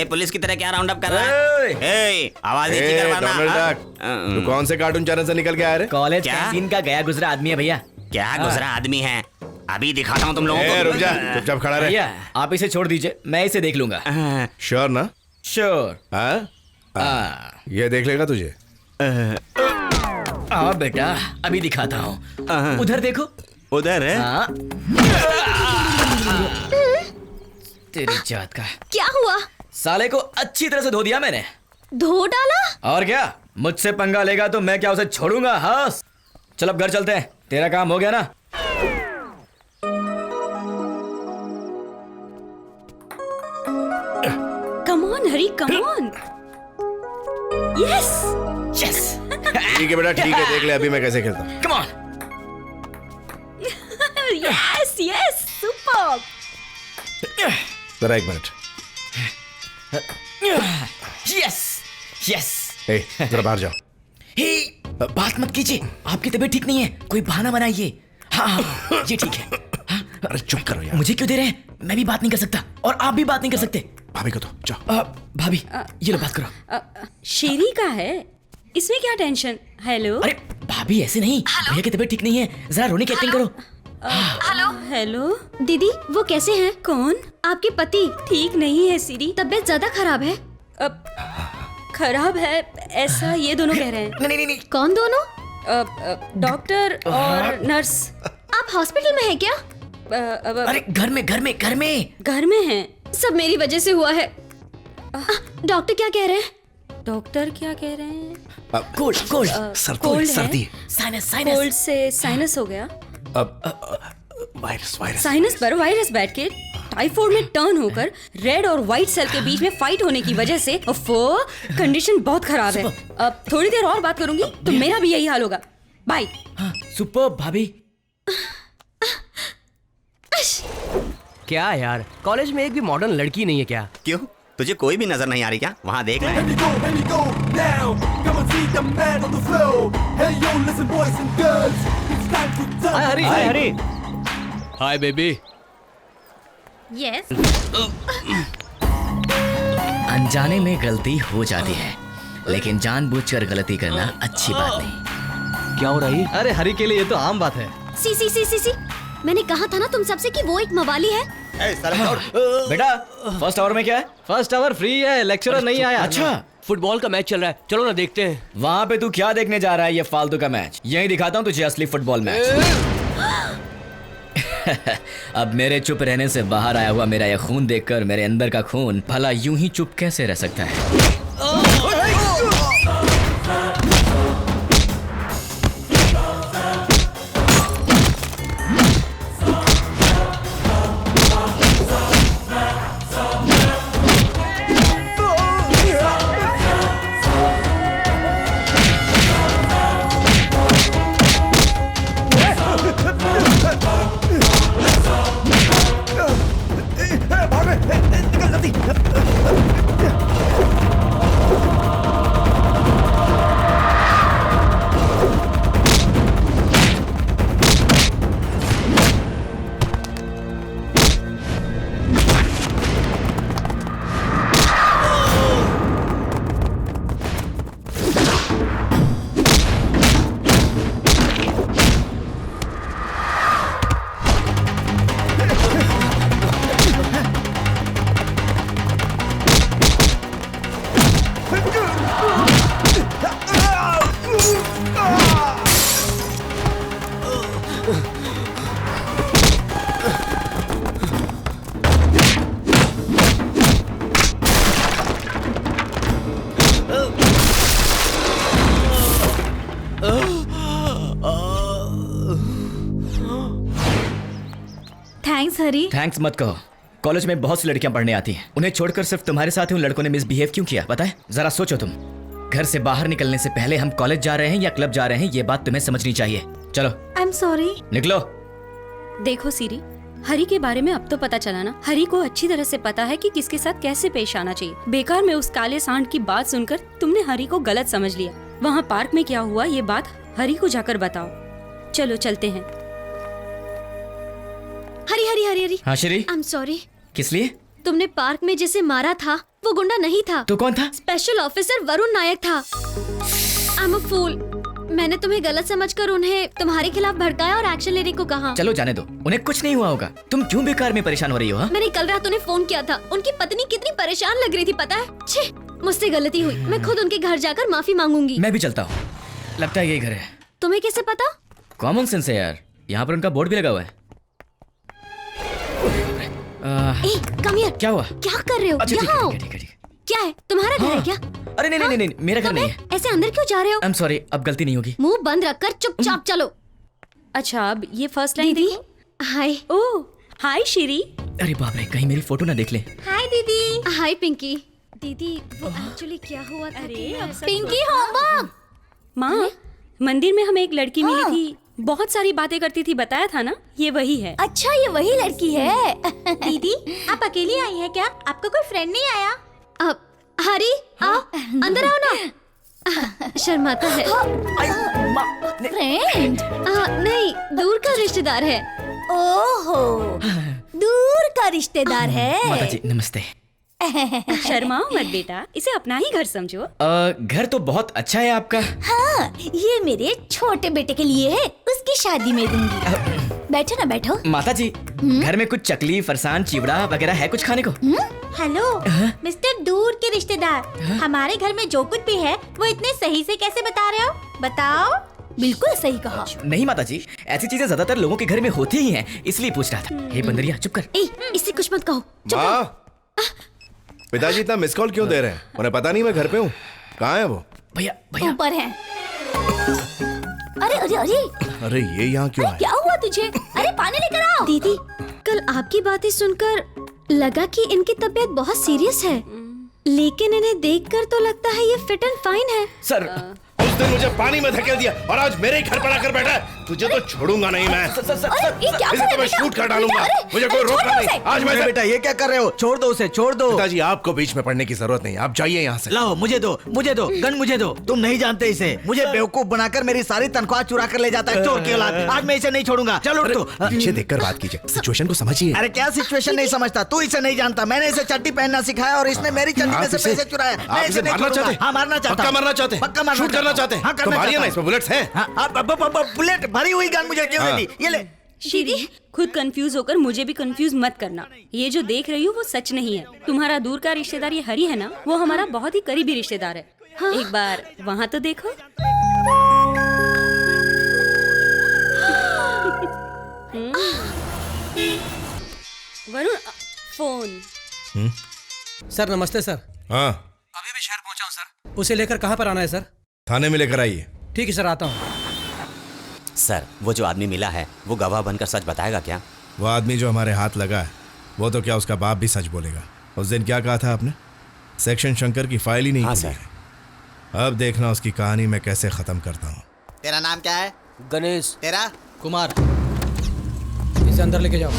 पुलिस की तरह क्या राउंड अप कर रहा है? आवाज नीचे करवाना। तू कौन से कार्टून चैनल से निकल के आया रे? कॉलेज कैंटीन का गया गुजरा आदमी है भैया। क्या गुजरा आदमी है? अभी दिखाता हूँ तुम लोगों को। रुक जा, चुपचाप खड़ा रह। भैया आप इसे छोड़ दीजिए, मैं इसे देख लूंगा। श्योर ना? श्योर। ये देख लेगा तुझे? बेटा अभी दिखाता हूँ। उधर देखो। उधर है? तेरी जात का। क्या हुआ? साले को अच्छी तरह से धो दिया मैंने। धो डाला? और क्या, मुझसे पंगा लेगा तो मैं क्या उसे छोड़ूंगा? हाँ चल अब घर चलते हैं, तेरा काम हो गया ना। Come on Hari, come on. Yes yes. ठीक है बेटा, ठीक है, देख ले अभी मैं कैसे खेलता हूँ। Come on. Yes yes, super. जरा एक मिनट। Yes yes. जरा बाहर जाओ। बात मत कीजिए, आपकी तबीयत ठीक नहीं है, कोई बहाना बनाइए। हाँ ये ठीक है। अरे चुप करो यार। मुझे क्यों दे रहे हैं? मैं भी बात नहीं कर सकता और आप भी बात नहीं कर सकते। भाभी को तो जाओ। भाभी ये लो बात करो। शेरी का है, इसमें क्या टेंशन? हेलो। अरे भाभी ऐसे नहीं, भैया की तबीयत ठीक नहीं है, जरा रोने की एक्टिंग करो। Hello hello. दीदी वो कैसे हैं? कौन? आपके पति। ठीक नहीं है सिरी, तबीयत ज्यादा खराब है। खराब है ऐसा ये दोनों कह रहे हैं। नहीं। कौन दोनों? डॉक्टर और नर्स। आप हॉस्पिटल में हैं क्या? अरे घर में हैं। सब मेरी वजह से हुआ है। डॉक्टर क्या कह रहे हैं? डॉक्टर क्या कह रहे हैं? कोल्ड सर्दी, साइनस। कोल्ड से साइनस हो गया। वायरस साइनस पर वायरस बैठ के टाइफाइड में टर्न होकर रेड और व्हाइट सेल के बीच में फाइट होने की वजह से कंडीशन बहुत खराब है। अब थोड़ी देर और बात करूंगी तो मेरा भी यही हाल होगा। बाय। सुपर भाभी। क्या यार, कॉलेज में एक भी मॉडर्न लड़की नहीं है क्या? क्यों, तुझे कोई भी नजर नहीं आ रही क्या? वहाँ देख ले। Hi Hari. Hi baby. Yes. अनजाने में गलती हो जाती है, लेकिन जानबूझकर गलती करना अच्छी बात नहीं। क्या हो रही? अरे हरी के लिए ये तो आम बात है। सी मैंने कहा था ना तुम सबसे कि वो एक मवाली है। बेटा फर्स्ट आवर में क्या है? फर्स्ट आवर फ्री है, लेक्चरर नहीं आया। अच्छा, फुटबॉल का मैच चल रहा है, चलो ना देखते हैं। वहाँ पे तू क्या देखने जा रहा है? ये फालतू का मैच। यही दिखाता हूँ तुझे असली फुटबॉल मैच। अब मेरे चुप रहने से बाहर आया हुआ मेरा ये खून देखकर मेरे अंदर का खून भला यूं ही चुप कैसे रह सकता है? थैंक्स हरी। थैंक्स मत कहो, कॉलेज में बहुत सी लड़कियां पढ़ने आती हैं, उन्हें छोड़कर सिर्फ तुम्हारे साथ ही उन लड़कों ने मिसबिहेव क्यों किया पता है? जरा सोचो तुम। घर से बाहर निकलने से पहले हम कॉलेज जा रहे हैं या क्लब जा रहे हैं, ये बात तुम्हें समझनी चाहिए। चलो आई एम सॉरी। निकलो। देखो सीरी, हरी के बारे में अब तो पता चला ना। हरी को अच्छी तरह से पता है कि किसके साथ कैसे पेश आना चाहिए। बेकार में उस काले सांड की बात सुनकर तुमने हरी को गलत समझ लिया। वहाँ पार्क में क्या हुआ ये बात हरी को जाकर बताओ। चलो चलते हैं। हरी हरी हरी हरी। हाँ श्री। I am sorry. किस लिए? तुमने पार्क में जिसे मारा था वो गुंडा नहीं था। तो कौन था? स्पेशल ऑफिसर वरुण नायक था। आई एम अ फूल। मैंने तुम्हें गलत समझकर उन्हें तुम्हारे खिलाफ भड़काया और एक्शन लेने को कहा। चलो जाने दो, उन्हें कुछ नहीं हुआ होगा। तुम क्यों बेकार में परेशान हो रही हो? हा? मैंने कल रात उन्हें फोन किया था। उनकी पत्नी कितनी परेशान लग रही थी पता है? छी, मुझसे गलती हुई। मैं खुद उनके घर जाकर माफी मांगूंगी। मैं भी चलता हूँ, लगता है यही घर है। तुम्हें कैसे पता? कॉमन सेंस है यार, यहाँ पर उनका बोर्ड भी लगा हुआ है। Come here. क्या हुआ? क्या कर रहे हो? अच्छा, ठीक है, यहाँ आओ। ठीक है, ठीक है। क्या है? तुम्हारा घर है क्या? अरे नहीं नहीं नहीं, मेरा घर नहीं है। ऐसे अंदर क्यों जा रहे हो? आई एम सॉरी, अब गलती नहीं होगी। मुंह बंद रखकर चुपचाप चलो। अच्छा अब ये फर्स्ट लाइन देखो। हाय। ओह हाय श्री। अरे बाप रे, कहीं मेरी फोटो ना देख ले। हाय दीदी। हाय पिंकी। दीदी वो एक्चुअली क्या हुआ था? पिंकी होमवर्क। माँ, मंदिर में हमें एक लड़की मिली थी, बहुत सारी बातें करती थी, बताया था ना? ये वही है। अच्छा ये वही लड़की है। दीदी आप अकेली आई हैं क्या? आपका कोई फ्रेंड नहीं आया? हरी आओ, अंदर आओ ना। शर्माता है। फ्रेंड? नहीं, दूर का रिश्तेदार है। ओहो, दूर का रिश्तेदार है। माता जी नमस्ते। शर्माओ मत बेटा, इसे अपना ही घर समझो। घर तो बहुत अच्छा है आपका। हाँ, ये मेरे छोटे बेटे के लिए है, उसकी शादी में दूंगी। बैठो ना बैठो। माता जी घर में कुछ चकली, फरसान, चिवड़ा वगैरह है कुछ खाने को? हेलो मिस्टर दूर के रिश्तेदार, हमारे घर में जो कुछ भी है वो इतने सही से कैसे बता रहे हो? बताओ। बिल्कुल सही कहा। नहीं माता जी, ऐसी चीजें ज्यादातर लोगों के घर में होती ही हैं, इसलिए पूछ रहा था। हे बंदरिया चुप कर। इससे कुछ मत कहो। माँ, पिताजी इतना मिस कॉल क्यों दे रहे हैं? उन्हें पता नहीं मैं घर पे हूँ। कहाँ है वो? भैया भैया ऊपर है। अरे अरे अरे अरे ये यहाँ क्यों आए? क्या हुआ तुझे? अरे पानी लेकर आओ। दीदी कल आपकी बातें सुनकर लगा कि इनकी तबीयत बहुत सीरियस है, लेकिन इन्हें देखकर तो लगता है ये फिट एंड फाइन है। सर उस दिन मुझे पानी में धकेल दिया और आज मेरे ही घर पड़ा कर बैठा है। तुझे तो छोड़ूंगा नहीं मैं। इसे तो मैं शूट कर डालूंगा। मुझे कोई रोकना नहीं। आज मैं बेटा ये क्या कर रहे हो? छोड़ दो उसे, छोड़ दो। पिताजी आपको बीच में पड़ने की जरूरत नहीं, आप जाइए यहाँ से। लाओ मुझे दो, मुझे दो, गन मुझे दो। तुम नहीं जानते इसे, मुझे बेवकूफ बनाकर मेरी सारी तनख्वाह चुरा कर ले जाता है, चोर की औलाद। आज मैं इसे नहीं छोड़ूंगा। चलो उठ तो। पीछे देखकर बात कीजिए, सिचुएशन को समझिए। अरे क्या सिचुएशन नहीं समझता? तू इसे नहीं जानता। मैंने इसे चड्डी पहनना सिखाया और इसने मेरी चड्डी में से पैसे चुराए। मैं इसे नहीं छोड़ूंगा। हाँ मारना चाहता हूँ। पक्का मारना चाहते हैं? पक्का मारना शूट करना चाहते हैं? हाँ करना मारिए ना, चाहता इसमें बुलेट्स हैं। हूँ। बुलेट भरी हुई गन मुझे क्यों दे दी? ये ले। दीदी खुद कंफ्यूज होकर मुझे भी कंफ्यूज मत करना। ये जो देख रही हो वो सच नहीं है। तुम्हारा दूर का रिश्तेदार ये हरी है ना, वो हमारा बहुत ही करीबी रिश्तेदार है। हाँ? एक बार वहाँ तो देखो। वरुण फोन। सर नमस्ते सर। हाँ अभी भी शहर पहुंचा हूं सर। उसे लेकर कहाँ पर आना है सर? थाने में लेकर आइए। ठीक है सर, आता हूँ। सर वो जो आदमी मिला है वो गवाह बनकर सच बताएगा क्या? वो आदमी जो हमारे हाथ लगा है वो तो क्या उसका बाप भी सच बोलेगा। उस दिन क्या कहा था आपने? सेक्शन शंकर की फाइल ही नहीं खुली है। अब देखना उसकी कहानी मैं कैसे खत्म करता हूँ। तेरा नाम क्या है? गणेश। तेरा? कुमार। इसे अंदर लेके जाओ।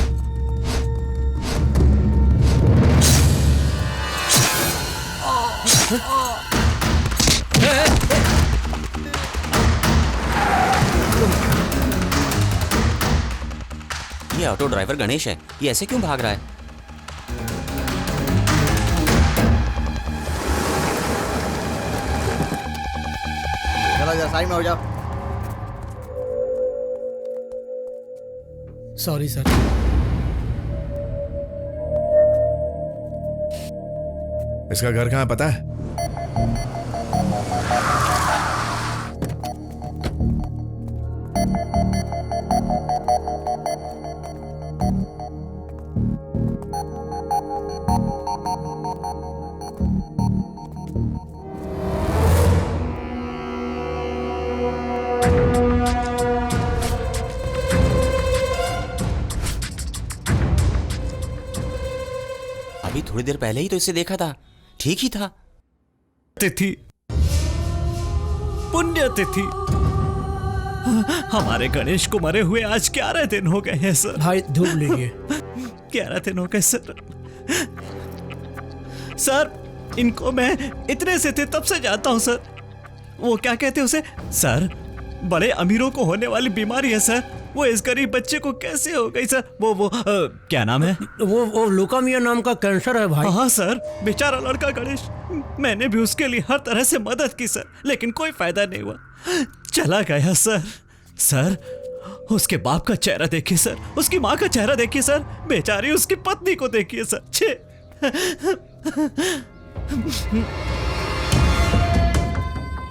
ये ऑटो ड्राइवर गणेश है, ये ऐसे क्यों भाग रहा है? चलो जरा साइड में हो जाओ। Sorry sir. इसका घर कहाँ पता है? थोड़ी देर पहले ही तो इसे देखा था, ठीक ही था। तिथि, पुण्य तिथि। हमारे गणेश को मरे हुए आज 11 दिन हो गए हैं सर। भाई धूप लीजिए। 11 दिन हो गए सर। सर इनको मैं इतने से थे तब से जानता हूं सर। वो क्या कहते हैं उसे सर, बड़े अमीरों को होने वाली बीमारी है सर, वो इस गरीब बच्चे को कैसे हो गई सर? वो क्या नाम है? वो लुकामिया नाम का कैंसर है भाई। हाँ सर, बेचारा लड़का गणेश। मैंने भी उसके लिए हर तरह से मदद की सर, लेकिन कोई फायदा नहीं हुआ, चला गया सर। सर उसके बाप का चेहरा देखिए सर, उसकी माँ का चेहरा देखिए सर, बेचारी उसकी पत्नी को देखिए सर। छे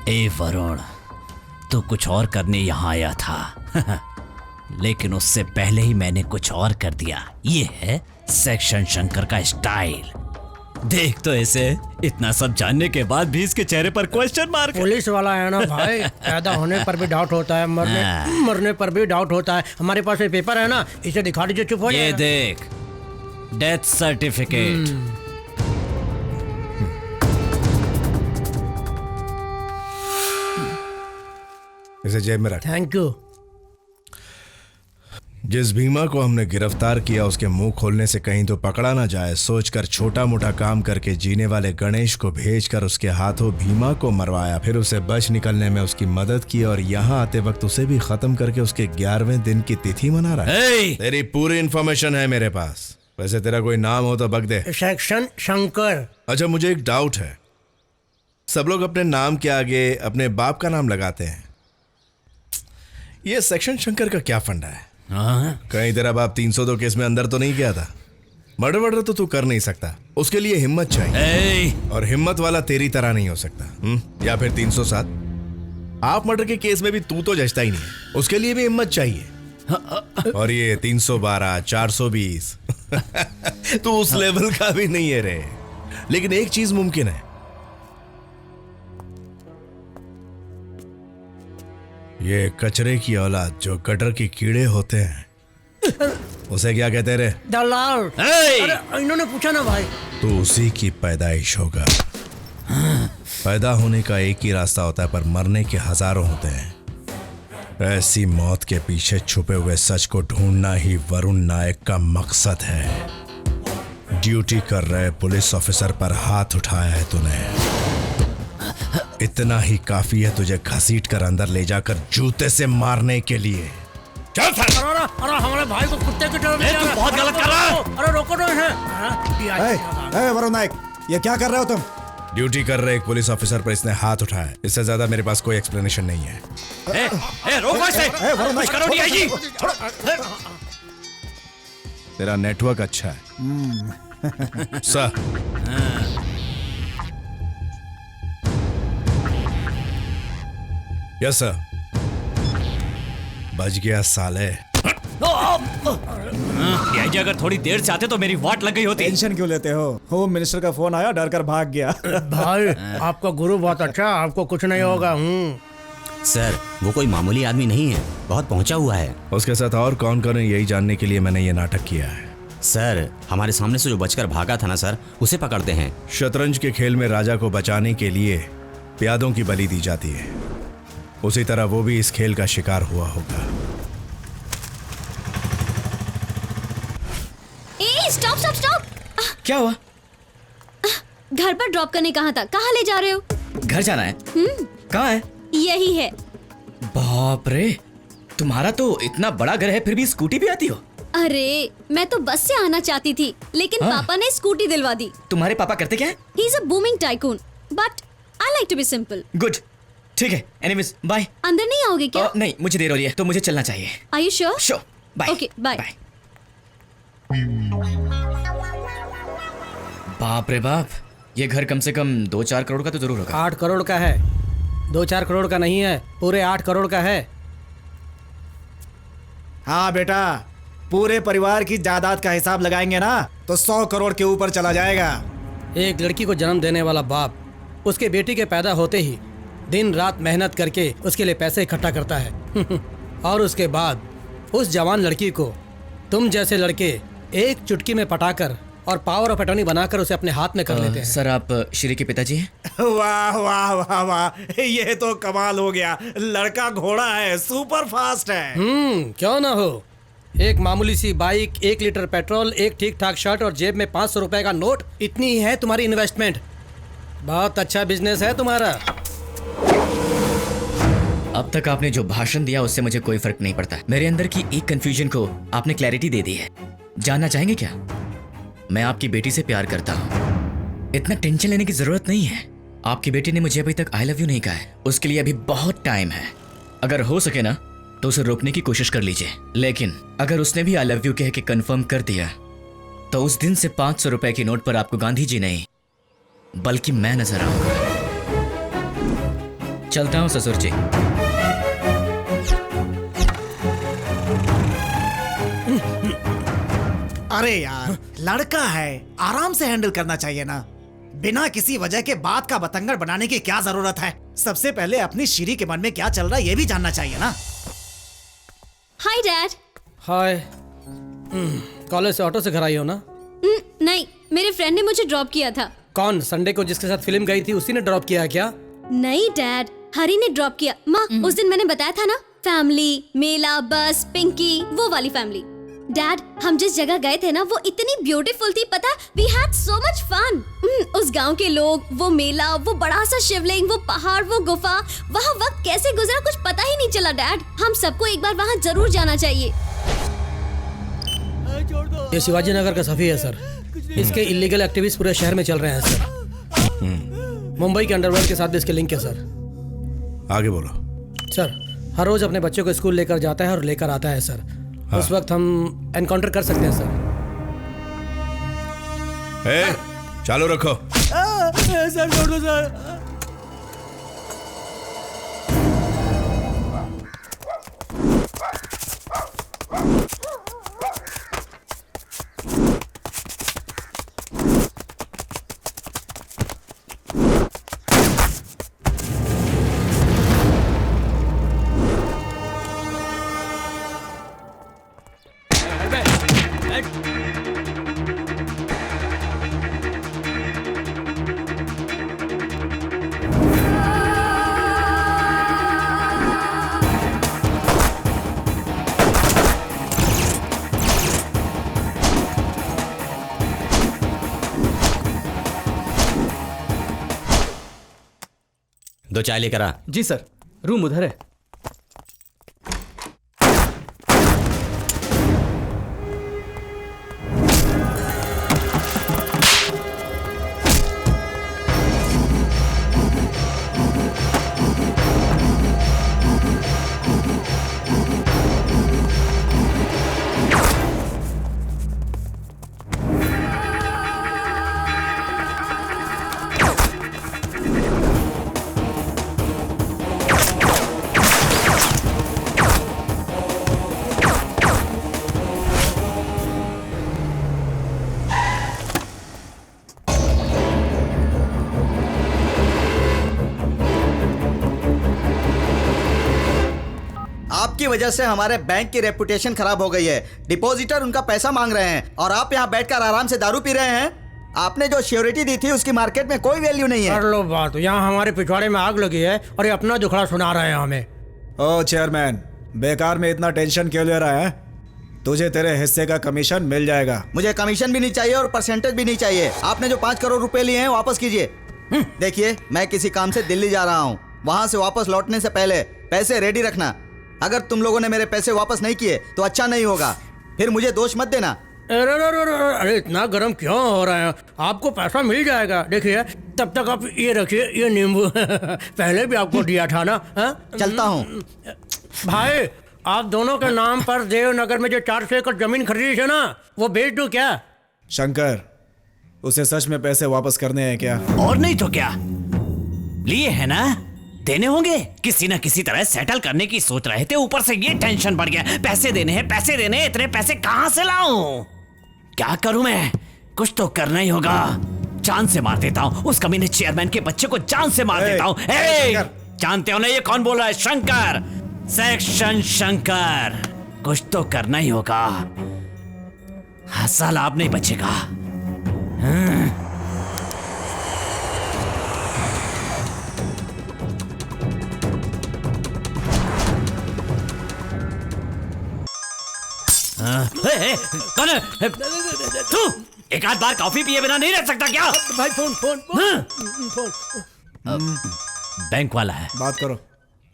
ए वरुण, तू कुछ और करने यहाँ आया था लेकिन उससे पहले ही मैंने कुछ और कर दिया। ये है सेक्शन शंकर का स्टाइल। देख तो इसे, इतना सब जानने के बाद भी इसके चेहरे पर क्वेश्चन मार्क। पुलिस वाला है ना भाई, पैदा होने पर भी डाउट होता है, मरने पर भी डाउट होता है। हमारे पास ये पेपर है ना, इसे दिखा दीजिए, चुप हो जाएगा। ये देख, डेथ सर्टिफिकेट। इसे जेब में रख। Thank you. जिस भीमा को हमने गिरफ्तार किया उसके मुंह खोलने से कहीं तो पकड़ा ना जाए, सोचकर छोटा मोटा काम करके जीने वाले गणेश को भेजकर उसके हाथों भीमा को मरवाया, फिर उसे बच निकलने में उसकी मदद की और यहाँ आते वक्त उसे भी खत्म करके उसके 11वें दिन की तिथि मना रहा है। तेरी पूरी इंफॉर्मेशन है मेरे पास। वैसे तेरा कोई नाम हो तो बक दे। सेक्शन शंकर। अच्छा, मुझे एक डाउट है, सब लोग अपने नाम के आगे अपने बाप का नाम लगाते हैं, ये सेक्शन शंकर का क्या फंडा है? कहीं तेरा बाप 302 केस में अंदर तो नहीं गया था? मर्डर तो तू कर नहीं सकता, उसके लिए हिम्मत चाहिए, और हिम्मत वाला तेरी तरह नहीं हो सकता। या फिर 307 आप मर्डर के केस में भी तू तो जचता ही नहीं, उसके लिए भी हिम्मत चाहिए। और ये 312 420 तू उस लेवल का भी नहीं है रे। लेकिन एक चीज मुमकिन है, ये कचरे की औलाद जो गटर के कीड़े होते हैं उसे क्या कहते रे? दलाल। अरे इन्होंने पूछा ना भाई। तो उसी की पैदाइश होगा। पैदा होने का एक ही रास्ता होता है, पर मरने के हजारों होते हैं। ऐसी मौत के पीछे छुपे हुए सच को ढूंढना ही वरुण नायक का मकसद है। ड्यूटी कर रहे पुलिस ऑफिसर पर हाथ उठाया है तूने, इतना ही काफी है तुझे घसीट कर अंदर ले जाकर जूते से मारने के लिए। चल अरे हमारे भाई को कुत्ते की तरह तू बहुत गलत कर रहा है। अरे रोको तो इसे। वरुण नायक, ये क्या कर रहे हो तुम? ड्यूटी कर रहे एक पुलिस ऑफिसर पर इसने हाथ उठाया, इससे ज्यादा मेरे पास कोई एक्सप्लेनेशन नहीं है। रोको इसे। कुछ करो डीआईजी। तेरा नेटवर्क अच्छा है सर। Yes sir. बच गया साले। डीआईजी अगर थोड़ी देर से आते तो मेरी वाट लग गई होती। टेंशन क्यों लेते हो? होम मिनिस्टर का फोन आया, डर कर भाग गया। भाई आपका गुरु बहुत अच्छा, आपको कुछ नहीं होगा। सर वो कोई मामूली आदमी नहीं है, बहुत पहुंचा हुआ है। उसके साथ और कौन कौन है यही जानने के लिए मैंने ये नाटक किया है। सर हमारे सामने से जो बचकर भागा था ना सर, उसे पकड़ते हैं। शतरंज के खेल में राजा को बचाने के लिए प्यादों की बलि दी जाती है, उसी तरह वो भी इस खेल का शिकार हुआ होगा। Stop stop stop. क्या हुआ? घर पर ड्रॉप करने कहा था, कहाँ ले जा रहे हो? घर जाना है? कहाँ है? यही है। बाप रे, तुम्हारा तो इतना बड़ा घर है फिर भी स्कूटी भी आती हो? अरे मैं तो बस से आना चाहती थी, लेकिन पापा ने स्कूटी दिलवा दी। तुम्हारे पापा करते क्या है? He is a booming tycoon, but I like to be simple. Good, ठीक है। Anyways bye. अंदर नहीं आओगे क्या? नहीं, मुझे देर हो रही है तो मुझे चलना चाहिए। Are you sure? Sure, bye. Okay bye. बाप रे बाप, ये घर कम से कम 2-4 करोड़ का तो जरूर होगा। 8 करोड़ का है, 2-4 करोड़ का नहीं है, पूरे 8 करोड़ का है। हाँ बेटा, पूरे परिवार की जायदाद का हिसाब लगाएंगे ना तो 100 करोड़ के ऊपर चला जाएगा। एक लड़की को जन्म देने वाला बाप उसके बेटी के पैदा होते ही दिन रात मेहनत करके उसके लिए पैसे इकट्ठा करता है और उसके बाद उस जवान लड़की को तुम जैसे लड़के एक चुटकी में पटाकर और पावर ऑफ अटॉर्नी बनाकर उसे अपने हाथ में कर लेते हैं। सर आप श्री के पिताजी हैं? वाह वाह वाह वाह, ये तो कमाल हो गया। लड़का घोड़ा है, सुपर फास्ट है। क्यों ना हो। एक मामूली सी बाइक, 1 लीटर पेट्रोल, एक ठीक ठाक शर्ट और जेब में 500 रुपए का नोट, इतनी ही है तुम्हारी इन्वेस्टमेंट। बहुत अच्छा बिजनेस है तुम्हारा। अब तक आपने जो भाषण दिया उससे मुझे कोई फर्क नहीं पड़ता। मेरे अंदर की एक कंफ्यूजन को आपने क्लैरिटी दे दी है। जानना चाहेंगे क्या? मैं आपकी बेटी से प्यार करता हूँ। इतना टेंशन लेने की जरूरत नहीं है। आपकी बेटी ने मुझे अभी तक आई लव यू नहीं कहा है। उसके लिए अभी बहुत टाइम है। अगर हो सके ना तो उसे रोकने की कोशिश कर लीजिए। लेकिन अगर उसने भी आई लव यू कह के कंफर्म कर दिया तो उस दिन से 500 रुपए की नोट पर आपको गांधी जी नहीं बल्कि मैं नजर आऊंगा। चलता हूं ससुर जी। अरे यार, लड़का है, आराम से हैंडल करना चाहिए ना। बिना किसी वजह के बात का बतंगड़ बनाने की क्या जरूरत है? सबसे पहले अपनी श्री के मन में क्या चल रहा है ये भी जानना चाहिए ना। Hi dad. हाय। कॉलेज से ऑटो से घर आई हो ना? नहीं, मेरे फ्रेंड ने मुझे ड्रॉप किया था। कौन? संडे को जिसके साथ फिल्म गई थी उसी ने ड्रॉप किया क्या? नहीं डैड, हरी ने ड्रॉप किया। माँ, उस दिन मैंने बताया था ना, फैमिली, मेला, बस, पिंकी, वो वाली फैमिली। डैड, हम जिस जगह गए थे ना वो इतनी ब्यूटीफुल थी, पता? We had so much fun. उस गांव के लोग, वो मेला, वो बड़ा सा शिवलिंग, वो पहाड़, वो गुफा, वहाँ वक्त कैसे गुजरा कुछ पता ही नहीं चला। डैड, हम सबको एक बार वहाँ जरूर जाना चाहिए। ये शिवाजी नगर का सफी है सर। इसके इलीगल एक्टिविटीज पूरे शहर में चल रहे हैं सर। मुंबई के अंडरवर्ल्ड के साथ भी इसके लिंक है सर। आगे बोलो। सर, हर रोज अपने बच्चों को स्कूल लेकर जाता है और लेकर आता है सर। हाँ। उस वक्त हम एनकाउंटर कर सकते हैं सर। चालू रखो। सर छोड़ दो सर। दो चाय लेकर आ। जी सर, रूम उधर है। आपकी वजह से हमारे बैंक की रेपुटेशन खराब हो गई है। डिपॉजिटर उनका पैसा मांग रहे हैं और आप यहाँ बैठकर आराम से दारू पी रहे हैं। आपने जो श्योरिटी दी थी उसकी मार्केट में कोई वैल्यू नहीं है। कर लो बात। यहाँ हमारे पिछवाड़े में आग लगी है और ये अपना दुखड़ा सुना रहे हैं हमें। ओ चेयरमैन, बेकार में इतना टेंशन क्यों ले रहा है? तुझे तेरे हिस्से का कमीशन मिल जाएगा। मुझे कमीशन भी नहीं चाहिए और परसेंटेज भी नहीं चाहिए। आपने जो 5 करोड़ रुपए लिए हैं वापस कीजिए। देखिए, मैं किसी काम से दिल्ली जा रहा हूँ। वहाँ से वापस लौटने से पहले पैसे रेडी रखना। अगर तुम लोगों ने मेरे पैसे वापस नहीं किए तो अच्छा नहीं होगा। फिर मुझे दोष मत देना। अरे इतना गर्म क्यों हो रहा है? आपको पैसा मिल जाएगा। देखिए, तब तक आप ये रखिए, ये नींबू पहले भी आपको दिया था ना। चलता हूँ भाई। आप दोनों के नाम पर देवनगर में जो 400 एकड़ जमीन खरीदी है ना, वो बेच दूं क्या? शंकर, उसे सच में पैसे वापस करने हैं क्या? और नहीं तो क्या, लिए है ना, देने होंगे। किसी ना किसी तरह सेटल करने की सोच रहे थे, ऊपर से ये टेंशन बढ़ गया। पैसे देने हैं, पैसे देने हैं। इतने पैसे कहां से लाऊं? क्या करूं मैं? कुछ तो करना ही होगा। जान से मार देता हूं उस कमीने चेयरमैन के बच्चे को, जान से मार देता हूं। जानते हो ना ये कौन बोल रहा है? शंकर, सेक्शन शंकर। कुछ तो करना ही होगा। साला अब नहीं बचेगा। कौन है तू? एक आध बार कॉफी पिए बिना नहीं रह सकता क्या? भाई फोन फोन फोन। बैंक वाला है, बात करो।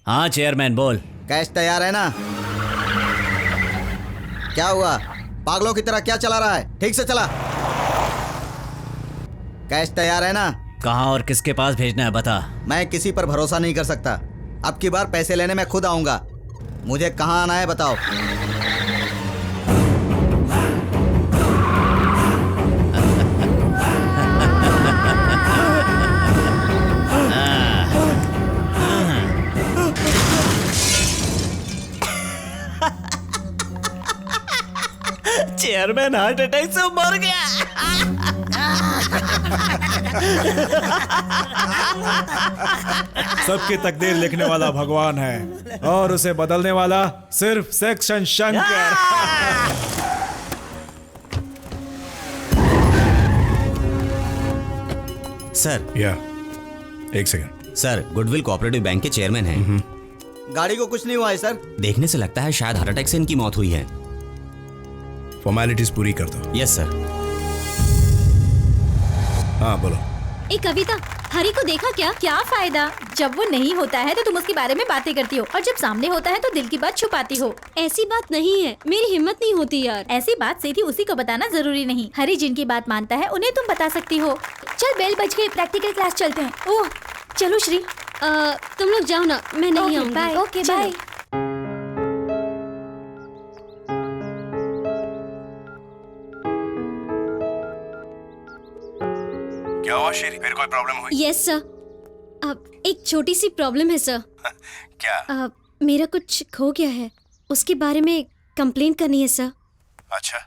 हाँ चेयरमैन बोल। कैश तैयार है ना? क्या हुआ, पागलों की तरह क्या चला रहा है? ठीक से चला। कैश तैयार है ना? कहाँ और किसके पास भेजना है बता। मैं किसी पर भरोसा नहीं कर सकता। अब की बार पैसे लेने मैं खुद आऊंगा। मुझे कहाँ आना है बताओ। चेयरमैन हार्ट अटैक से मर गया। सबकी तकदीर लिखने वाला भगवान है और उसे बदलने वाला सिर्फ सेक्शन शंकर। सर या एक second. Sir goodwill cooperative bank के चेयरमैन हैं। गाड़ी को कुछ नहीं हुआ है सर? देखने से लगता है शायद हार्ट अटैक से इनकी मौत हुई है। फॉर्मेलिटीज पूरी कर दो। Yes sir. हाँ बोलो। एक कविता, हरी को देखा क्या? क्या फायदा, जब वो नहीं होता है तो तुम उसके बारे में बातें करती हो और जब सामने होता है तो दिल की बात छुपाती हो। ऐसी बात नहीं है, मेरी हिम्मत नहीं होती यार। ऐसी बात सीधी उसी को बताना जरूरी नहीं। हरी जिनकी बात मानता है उन्हें तुम बता सकती हो। चल बेल बज गई, प्रैक्टिकल क्लास चलते हैं। ओह चलो श्री। तुम लोग जाओ ना, मैं नहीं आऊंगी। बाय। Okay bye. क्या हुआ शेरी, फिर कोई प्रॉब्लम हुई? यस सर, एक छोटी सी प्रॉब्लम है सर। क्या? मेरा कुछ खो गया है, उसके बारे में कंप्लेन करनी है सर। अच्छा,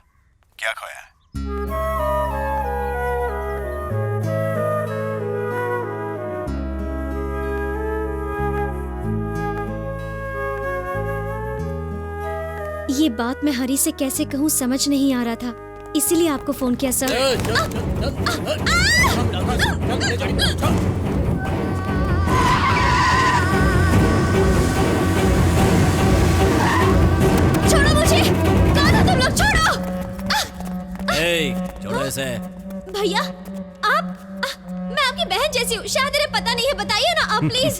क्या खोया है? ये बात मैं हरी से कैसे कहूँ समझ नहीं आ रहा था, इसीलिए आपको फोन किया सर। छोड़ो मुझे, कहाँ था तुम लोग? छोड़ो। छोड़ो इसे। भैया आप, मैं आपकी बहन जैसी हूँ, शायद इन्हें पता नहीं है, बताइए ना आप प्लीज।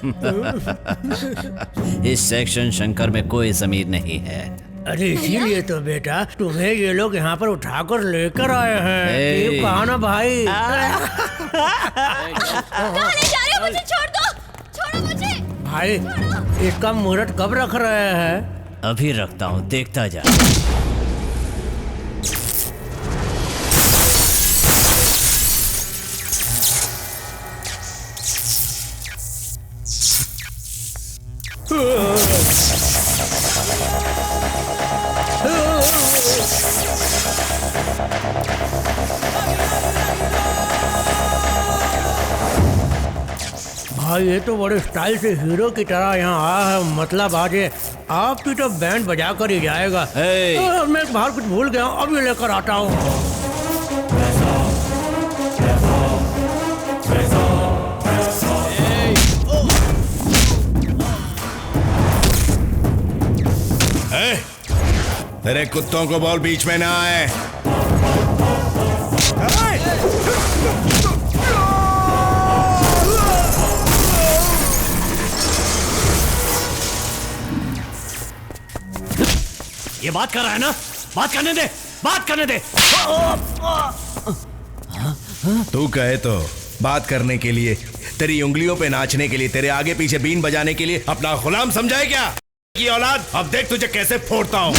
इस सेक्शन शंकर में कोई जमीर नहीं है। अरे इसीलिए तो बेटा तुम्हें ये लोग यहाँ पर उठाकर लेकर आए हैं। ये कहा ना भाई। कहाँ ले जा रहे हो? मुझे छोड़ दो, छोड़ो मुझे। भाई इसका मुहूर्त कब रख रहे हैं? अभी रखता हूँ, देखता जा। भाई ये तो बड़े स्टाइल से हीरो की तरह यहाँ आया है। मतलब आज ये आपकी तो बैंड बजा कर ही जाएगा। मैं बाहर कुछ भूल गया हूँ, अभी लेकर आता हूँ। तेरे कुत्तों को बोल बीच में ना आए। ये बात कर रहा है ना, बात करने दे, बात करने दे। तू कहे तो बात करने के लिए, तेरी उंगलियों पे नाचने के लिए, तेरे आगे पीछे बीन बजाने के लिए अपना गुलाम समझाए क्या? की औलाद, अब देख तुझे कैसे फोड़ता हूं।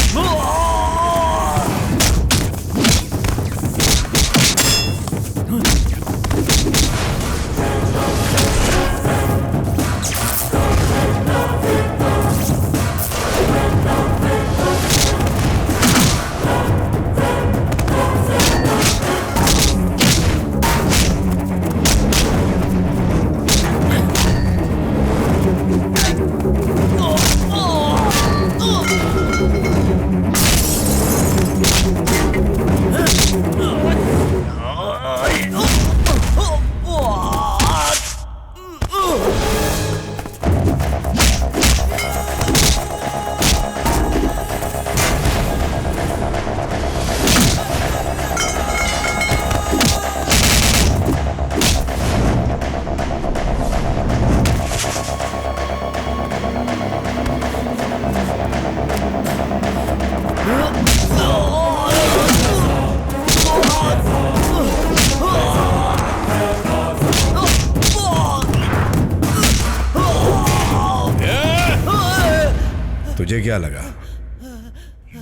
तुझे क्या लगा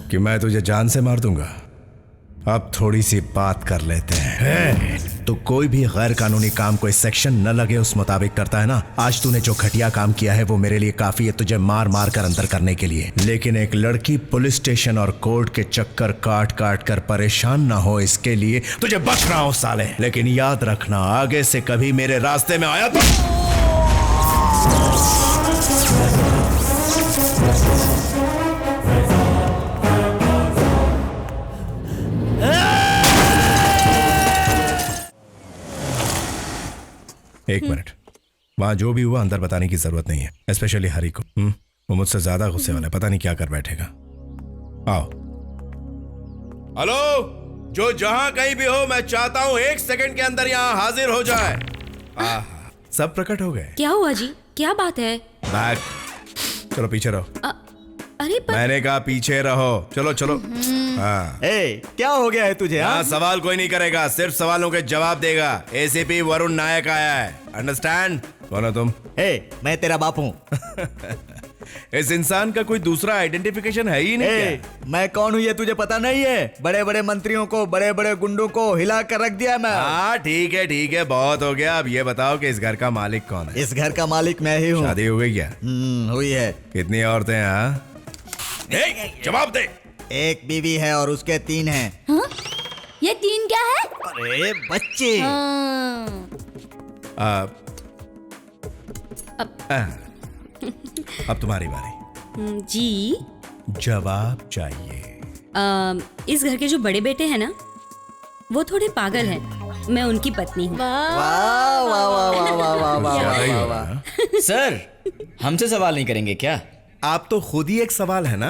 कि मैं तुझे जान से मार दूंगा? अब थोड़ी सी बात कर लेते हैं। तो कोई भी गैर कानूनी काम कोई सेक्शन न लगे उस मुताबिक करता है ना। आज तूने जो घटिया काम किया है वो मेरे लिए काफी है तुझे मार मार कर अंदर करने के लिए, लेकिन एक लड़की पुलिस स्टेशन और कोर्ट के चक्कर काट काट कर परेशान ना हो इसके लिए तुझे बच रहा हूं साले। लेकिन याद रखना आगे से कभी मेरे रास्ते में आया तो एक मिनट, वहां जो भी हुआ अंदर बताने की जरूरत नहीं है, स्पेशली हरी को। वो मुझसे ज्यादा गुस्से वाला है, पता नहीं क्या कर बैठेगा। आओ। हेलो, जो जहां कहीं भी हो, मैं चाहता हूं 1 सेकंड के अंदर यहां हाजिर हो जाए। सब प्रकट हो गए। क्या हुआ जी? क्या बात है? बैक, चलो पीछे रहो। अरे मैंने कहा पीछे रहो, चलो चलो। हाँ। क्या हो गया है तुझे? यहाँ सवाल कोई नहीं करेगा, सिर्फ सवालों के जवाब देगा। एसीपी वरुण नायक आया है, अंडरस्टैंड? कौन हो तुम? मैं तेरा बाप हूँ। इस इंसान का कोई दूसरा आइडेंटिफिकेशन है ही नहीं क्या? मैं कौन हूँ ये तुझे पता नहीं है? बड़े बड़े मंत्रियों को, बड़े बड़े गुंडों को हिला कर रख दिया मैं। हाँ ठीक है, बहुत हो गया। अब ये बताओ कि इस घर का मालिक कौन है? इस घर का मालिक मैं ही हूँ। शादी हो गई क्या? हुई है। कितनी औरतें हैं? हाँ? जवाब दे। 1 बीवी है और उसके 3 हैं। हाँ? ये 3 क्या है? अरे बच्चे। अब तुम्हारी बारी। जी जवाब चाहिए। इस घर के जो बड़े बेटे हैं ना, वो थोड़े पागल हैं। मैं उनकी पत्नी हूँ। वाह वाह वाह वाह वाह वाह वाह वाह। सर, हमसे सवाल नहीं करेंगे क्या? आप तो खुद ही एक सवाल है ना।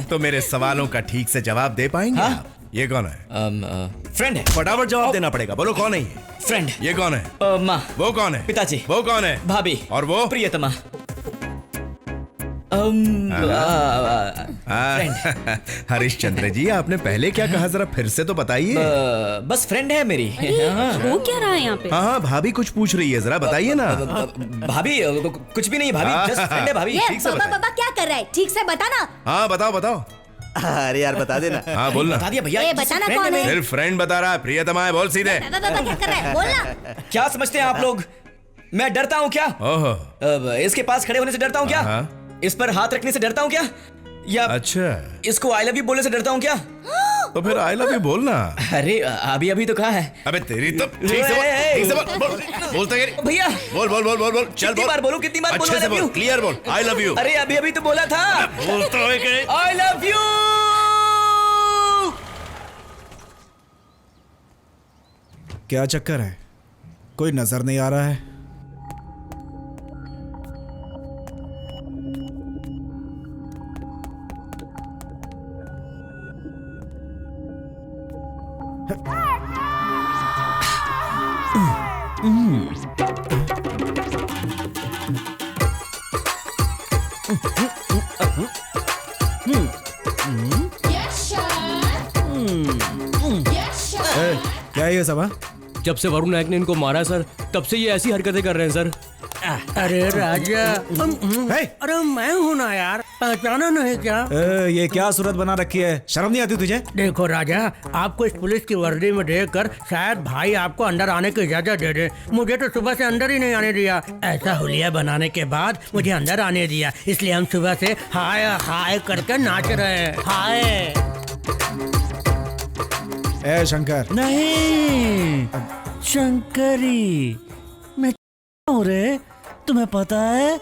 तो मेरे सवालों का ठीक से जवाब दे पाएंगे आप? ये कौन है? फ्रेंड है। फटाफट जवाब देना पड़ेगा, बोलो कौन है ये? फ्रेंड। ये कौन है? माँ। वो कौन है? पिताजी। वो कौन है? भाभी। और वो? प्रियतमा। हरिश्चंद्र जी, आपने पहले क्या कहा, जरा फिर से तो बताइए। बस फ्रेंड है मेरी। वो क्या रहा है यहाँ पे? हाँ, भाभी कुछ पूछ रही है, जरा बताइए ना। भाभी कुछ भी नहीं, भाभी जस्ट फ्रेंड है भाभी। ठीक से बाबा क्या कर रहा है? ठीक से बताना। हाँ बताओ। अरे यार बता देना। हाँ बोलना। बता दिया भैया। बताना कौन है? सिर्फ फ्रेंड बता रहा है, प्रियतमा है, बोल सीधे। बाबा क्या कर रहा है? बोलना। क्या समझते हैं आप लोग? मैं डरता हूँ क्या? ओहो। इसके पास खड़े होने से डरता हूँ क्या? इस पर हाथ रखने से डरता हूँ क्या? या अच्छा, इसको आई लव यू बोलने से डरता हूँ क्या? तो फिर आई लव यू बोलना। अरे अभी तो कहा है। अबे तेरी तो ठीक से बोल। बोलता क्या भैया? बोल। चल कितनी बार बोलूं? कितनी बार बोलूं? अच्छे से बोल, क्लियर बोल। I love you. अरे अभी तो बोला था। बोलता है कि आई लव यू। क्या चक्कर है? कोई नजर नहीं आ रहा है। क्या है ये सब? जब से वरुण नायक ने इनको मारा सर, तब से ये ऐसी हरकतें कर रहे हैं सर। अरे राजा, अरे मैं हूँ ना यार, पहचाना नहीं क्या? ये क्या सूरत बना रखी है? शर्म नहीं आती तुझे? देखो राजा, आपको इस पुलिस की वर्दी में देखकर शायद भाई आपको अंदर आने की इजाजत दे दे। मुझे तो सुबह से अंदर ही नहीं आने दिया। ऐसा हुलिया बनाने के बाद मुझे अंदर आने दिया, इसलिए हम सुबह से हाय हाय करके नाच रहे हैं। हाय। ए शंकर। नहीं शंकरी, मैं हूँ रे। तुम्हें पता है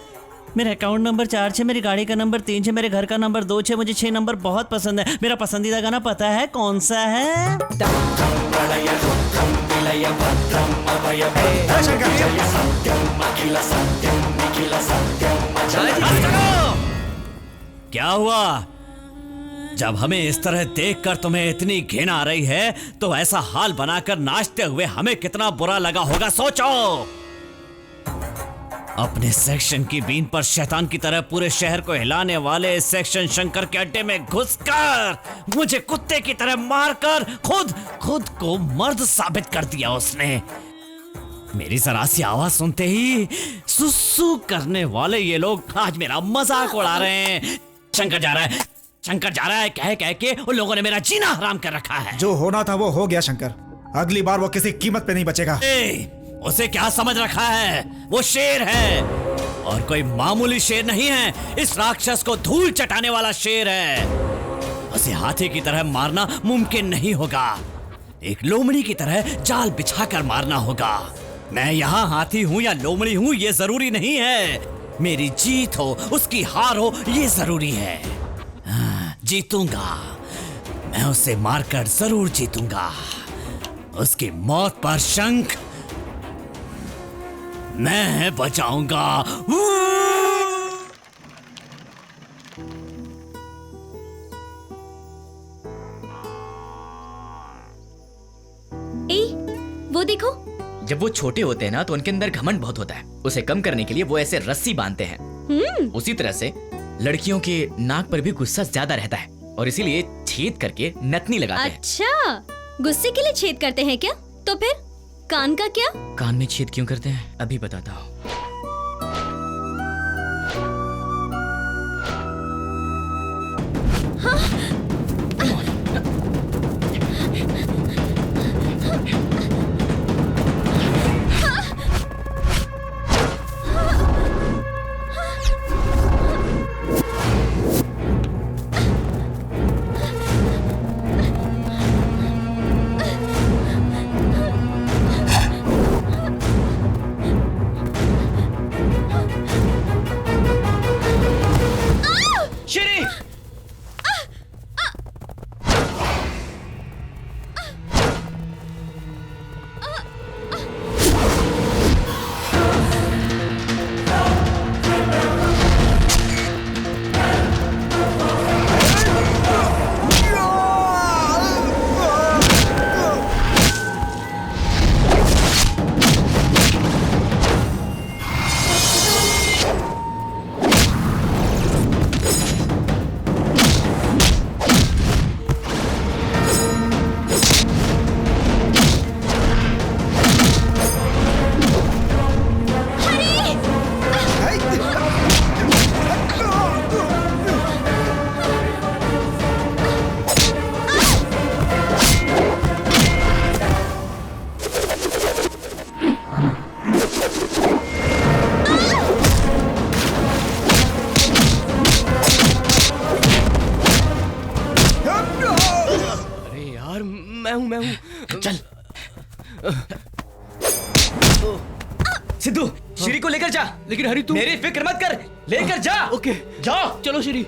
मेरा अकाउंट नंबर 46, मेरी गाड़ी का नंबर 36, मेरे घर का नंबर 26, मुझे 6 नंबर बहुत पसंद है। मेरा पसंदीदा गाना पता है कौन सा है? क्या हुआ? जब हमें इस तरह देखकर तुम्हें इतनी घिन आ रही है तो ऐसा हाल बनाकर नाचते हुए हमें कितना बुरा लगा होगा, सोचो। अपने सेक्शन की बीन पर शैतान की तरह पूरे शहर को हिलाने वाले इस सेक्शन शंकर के अड्डे में घुसकर मुझे कुत्ते की तरह मारकर खुद को मर्द साबित कर दिया उसने। मेरी जरा सी आवाज सुनते ही सुसु करने वाले ये लोग आज मेरा मजाक उड़ा रहे हैं। शंकर जा रहा है, शंकर जा रहा है, कह के उन लोगों ने मेरा जीना हराम कर रखा है। जो होना था वो हो गया शंकर, अगली बार वो किसी कीमत पे नहीं बचेगा। उसे क्या समझ रखा है, वो शेर है और कोई मामूली शेर नहीं है। इस राक्षस को धूल चटाने वाला शेर है। उसे हाथी की तरह मारना मुमकिन नहीं होगा, एक लोमड़ी की तरह जाल बिछाकर मारना होगा। मैं यहाँ हाथी हूँ या लोमड़ी हूँ ये जरूरी नहीं है, मेरी जीत हो उसकी हार हो ये जरूरी है। जीतूंगा, मैं उसे मारकर जरूर जीतूंगा। उसकी मौत पर शंख मैं बजाऊंगा। वो देखो, जब वो छोटे होते हैं ना तो उनके अंदर घमंड बहुत होता है। उसे कम करने के लिए वो ऐसे रस्सी बांधते हैं। उसी तरह से लड़कियों के नाक पर भी गुस्सा ज्यादा रहता है और इसीलिए छेद करके नथनी लगाते हैं। अच्छा, गुस्से के लिए छेद करते हैं क्या? तो फिर कान का क्या? कान में छेद क्यों करते हैं अभी बताता हूँ। सिद्धू, श्री को लेकर जा। लेकिन हरी तू मेरी फिक्र मत कर, लेकर जा। ओके जाओ। चलो श्री।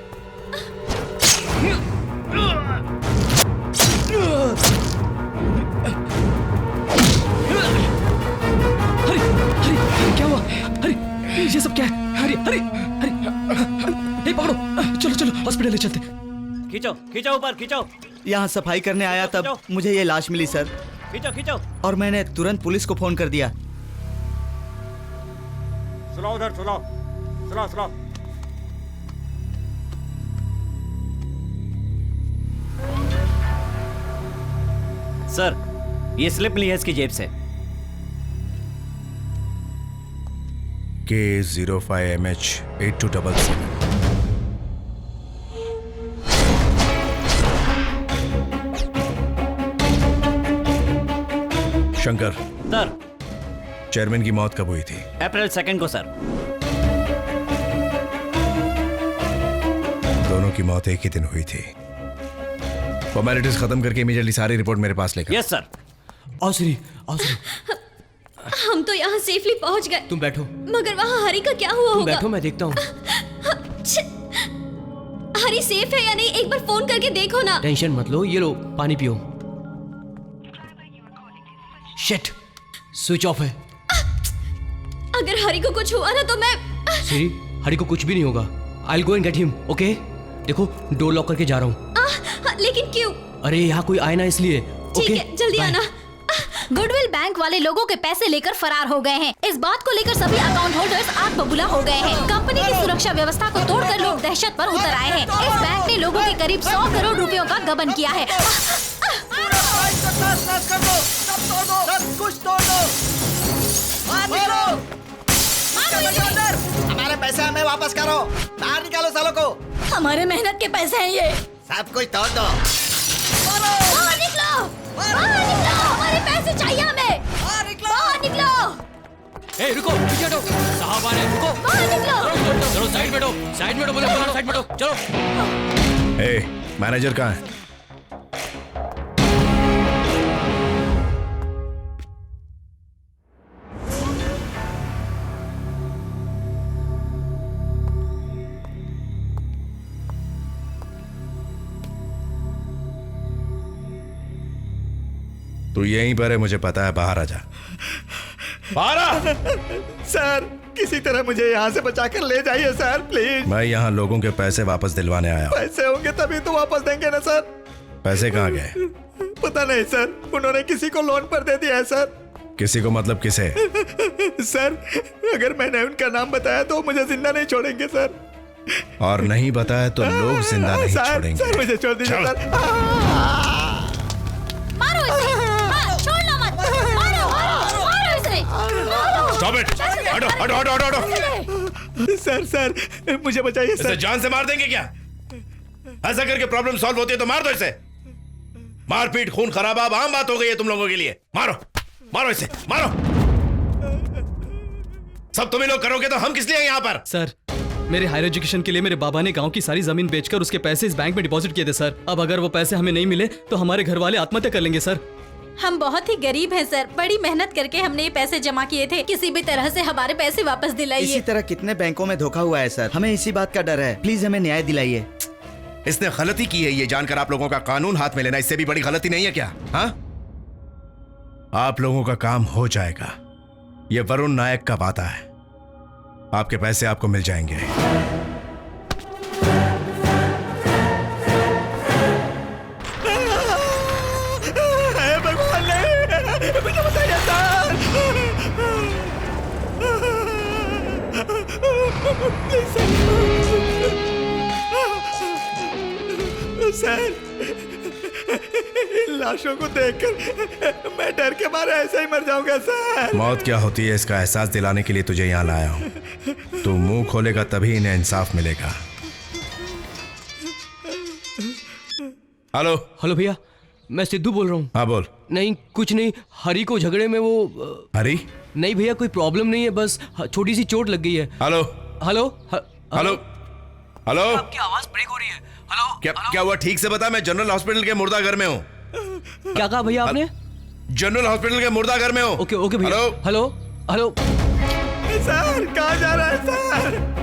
हरी हरी हरी क्या हुआ? हरी ये सब क्या है? हरी हरी हरी पकड़ो, चलो चलो हॉस्पिटल ले चलते। खींचो खींचो ऊपर खींचो। यहाँ सफाई करने आया तब मुझे ये लाश मिली सर। खींचो खींचो। और मैंने तुरंत पुलिस को फोन कर दिया। सुलाओ उधर, सुलाओ सुलाओ सुलाओ। सर, ये स्लिप मिली है इसकी जेब से। K05MH8277। शंकर सर, चेयरमैन की मौत कब हुई थी? अप्रैल 2 को सर। दोनों की मौत एक ही दिन हुई थी। फॉर्मेलिटीज खत्म करके इमीडिएटली सारी रिपोर्ट मेरे पास लेकर। Yes sir. आओ श्री, आओ श्री। हम तो यहाँ सेफली पहुँच गए। तुम बैठो। मगर वहाँ हरी का क्या हुआ होगा? बैठो, मैं देखता हूँ। हरी सेफ है या नहीं एक बार फोन करके देखो ना। टेंशन मत लो, ये लो पानी पियो। शिट, स्विच ऑफ है। अगर हरी को कुछ हुआ ना तो मैं। श्री, हरी को कुछ भी नहीं होगा। I'll go and get him, okay? देखो डोर लॉक करके जा रहा हूँ। लेकिन क्यों? अरे यहाँ कोई आए ना इसलिए। ठीक है, जल्दी आना। गुडविल बैंक वाले लोगों के पैसे लेकर फरार हो गए हैं। इस बात को लेकर सभी अकाउंट होल्डर्स आग बबूला हो गए हैं। कंपनी की सुरक्षा व्यवस्था को तोड़कर लोग दहशत पर उतर आए हैं। इस बैंक ने लोगों के करीब 100 करोड़ रुपयों का गबन किया है। कुछ तोड़ दो। हमारे पैसे हमें वापस करो, बाहर निकालो सालों को। हमारे मेहनत के पैसे हैं ये। सब कुछ तोड़ दो। बाहर निकलो, बाहर निकलो, हमारे पैसे चाहिए हमें। बाहर निकलो। ए रुको, पीछे हटो, साहब आ रहे हैं, रुको। बाहर निकलो। चलो साइड में बैठो, साइड में बैठो, बोले साइड में बैठो, चलो। ए, मैनेजर कहाँ है? तू यहीं पर है, मुझे पता है, बाहर आ जा। बाहर आ! सर किसी तरह मुझे यहाँ से बचाकर ले जाइए सर, प्लीज। मैं यहाँ लोगों के पैसे वापस दिलवाने आया हूँ। पैसे होंगे तभी तो वापस देंगे ना सर। पैसे कहाँ गए? पता नहीं सर, उन्होंने किसी को लोन पर दे दिया है सर। किसी को मतलब किसे? सर अगर मैंने उनका नाम बताया तो मुझे जिंदा नहीं छोड़ेंगे सर। और नहीं बताया तो लोग जिंदा नहीं छोड़ेंगे। सर मुझे छोड़ दीजिए सर। मारो इसे, हाँ, छोड़ना मत। मारो, मारो, मारो इसे। Stop it! हटो, हटो, हटो, हटो, हटो। सर मुझे बचाइए इसे सर। जान से मार देंगे क्या? ऐसा करके प्रॉब्लम सॉल्व होती है तो मार दो इसे। मारपीट, खून खराबा अब आम बात हो गई है तुम लोगों के लिए। मारो, मारो इसे, मारो। सब तुम ही लोग करोगे तो हम किस लिए हैं यहाँ पर? सर, मेरे हायर एजुकेशन के लिए मेरे बाबा ने गांव की सारी जमीन बेचकर उसके पैसे इस बैंक में डिपॉजिट किए थे सर। अब अगर वो पैसे हमें नहीं मिले तो हमारे घर वाले आत्महत्या कर लेंगे सर। हम बहुत ही गरीब हैं सर, बड़ी मेहनत करके हमने ये पैसे जमा किए थे, किसी भी तरह से हमारे पैसे वापस दिलाइए। इसी तरह कितने बैंकों में धोखा हुआ है सर, हमें इसी बात का डर है, प्लीज हमें न्याय दिलाइए। इसने गलती की है ये जानकर आप लोगों का कानून हाथ में लेना इससे भी बड़ी गलती नहीं है क्या? हाँ, आप लोगों का काम हो जाएगा, ये वरुण नायक का वादा है। आपके पैसे आपको मिल जाएंगे। भगवान ने मुझे बताया सर। इन लाशों को देखकर मैं डर के मारे ऐसे ही मर जाऊंगा सर। मौत क्या होती है इसका एहसास दिलाने के लिए तुझे यहाँ लाया हूँ। तू मुंह खोलेगा तभी इन्हें इंसाफ मिलेगा। हेलो। हेलो भैया, मैं सिद्धू बोल रहा हूँ। हाँ बोल। नहीं कुछ नहीं, हरी को झगड़े में वो हरी? नहीं भैया, कोई प्रॉब्लम नहीं है, बस छोटी सी चोट लग गई है। हेलो हेलो हेलो हेलो, आपकी आवाज ब्रेक हो रही है। हेलो क्या हुआ ठीक से बता। मैं जनरल हॉस्पिटल के मुर्दा घर में हूँ। क्या कहा भैया आपने? जनरल हॉस्पिटल के मुर्दा घर में हूँ। ओके ओके भैया। हेलो हेलो सर कहाँ जा रहा है सर?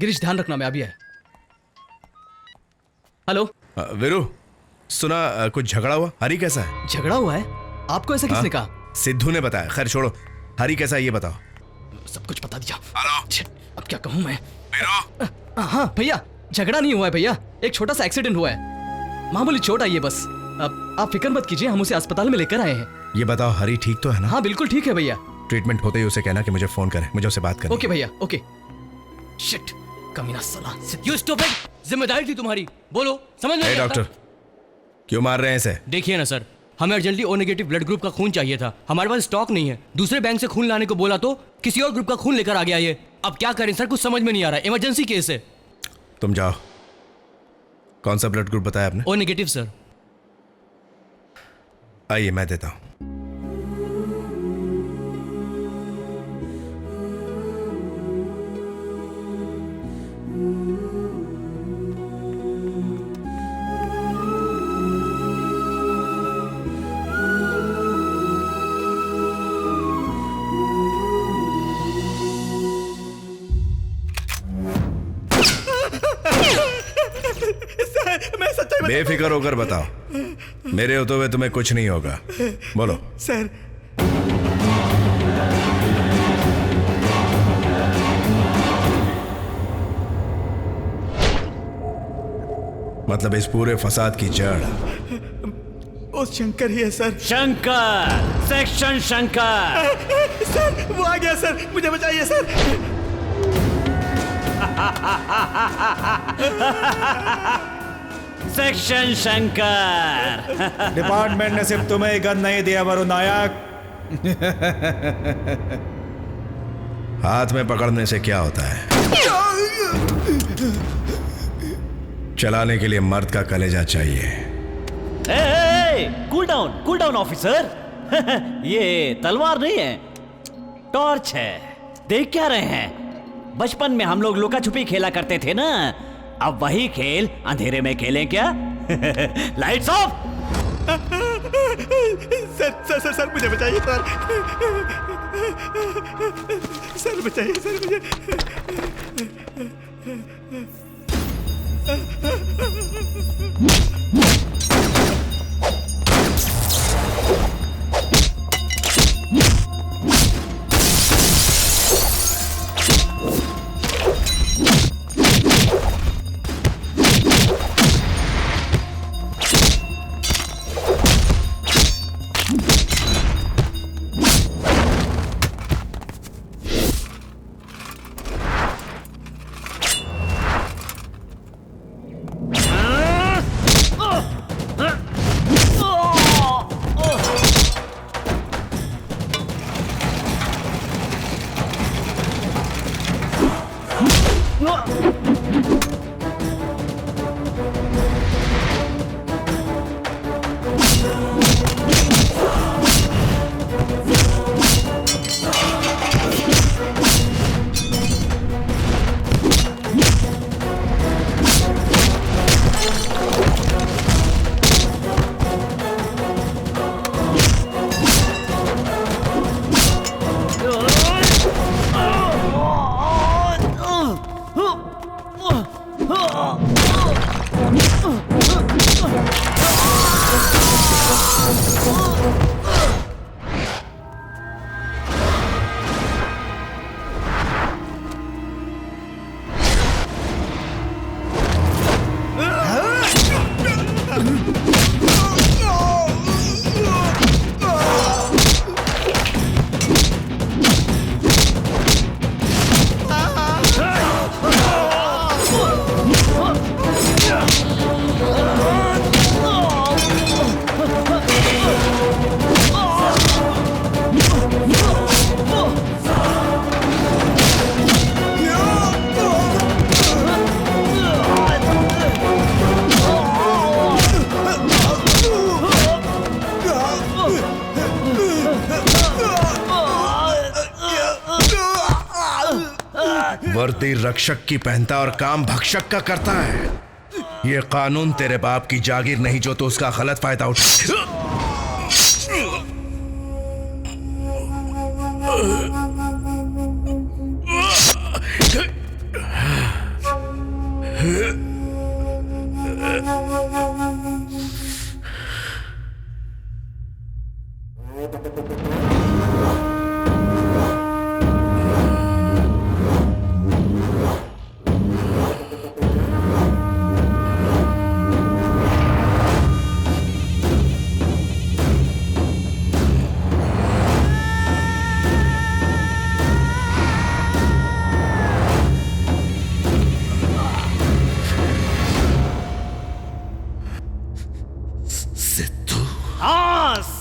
गिरीश ध्यान रखना, मैं अभी है। हेलो वीरू, सुना कुछ झगड़ा हुआ? हरी कैसा है? झगड़ा हुआ है? आपको ऐसा किसने कहा? सिद्धू ने बताया। खैर छोड़ो, हरी कैसा है ये बताओ। सब कुछ बता दिया। अब क्या कहूँ मैं? हाँ भैया, झगड़ा नहीं हुआ है भैया, एक छोटा सा एक्सीडेंट हुआ है, मामूली चोट आई है बस। अब आप फिक्र मत कीजिए, हम उसे अस्पताल में लेकर आए हैं। ये बताओ हरी ठीक तो है ना? हाँ बिल्कुल ठीक है भैया। ट्रीटमेंट होते ही उसे कहना कि मुझे फोन करे, मुझे उससे बात करनी। ओके भैया ओके। शिट, कमीना साला। यू स्टॉप इट, जिम्मेदारी थी तुम्हारी, बोलो समझ में? डॉक्टर क्यों मार रहे हैं इसे? देखिए ना सर, हमें urgently O negative blood group का खून चाहिए था, हमारे पास स्टॉक नहीं है। दूसरे बैंक से खून लाने को बोला तो किसी और ग्रुप का खून लेकर आ गया ये। अब क्या करें सर, कुछ समझ में नहीं आ रहा है, इमरजेंसी केस है। तुम जाओ। कौन सा ब्लड ग्रुप बताया आपने? O negative sir. आइए मैं देता हूं। मैं सच्चाई बेफिक्र होकर बताओ, मेरे होते हुए तुम्हें कुछ नहीं होगा। बोलो। सर मतलब इस पूरे फसाद की जड़ ओ शंकर ही है sir. Shankar, section Shankar. Sir वो आ गया सर, मुझे बचाइए सर। सेक्शन शंकर। डिपार्टमेंट ने सिर्फ तुम्हें ही गन नहीं दिया वरुण नायक। हाथ में पकड़ने से क्या होता है? चलाने के लिए मर्द का कलेजा चाहिए। Cool down officer. ये तलवार नहीं है, टॉर्च है। देख क्या रहे हैं? बचपन में हम लोग लुका छुपी खेला करते थे ना, अब वही खेल अंधेरे में खेलें क्या? Lights off. सर मुझे बचाइए सर। सर बचाइए सर मुझे। वर्दी रक्षक की पहनता और काम भक्षक का करता है। ये कानून तेरे बाप की जागीर नहीं जो तो उसका गलत फायदा उठा।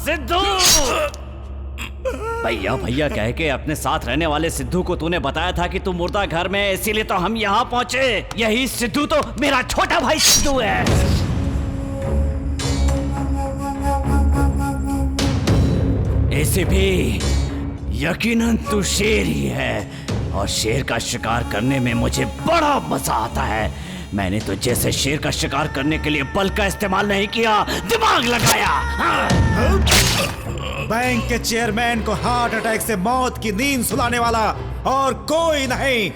सिद्धू। भैया भैया कह के अपने साथ रहने वाले सिद्धू को तूने बताया था कि तू मुर्दा घर में है, इसीलिए तो हम यहाँ पहुंचे। यही सिद्धू तो मेरा छोटा भाई सिद्धू है। ऐसे भी यकीनन तू शेर ही है और शेर का शिकार करने में मुझे बड़ा मजा आता है। मैंने तो जैसे शेर का शिकार करने के लिए बल का इस्तेमाल नहीं किया, दिमाग लगाया। बैंक के चेयरमैन को हार्ट अटैक से मौत की नींद सुलाने वाला और कोई नहीं,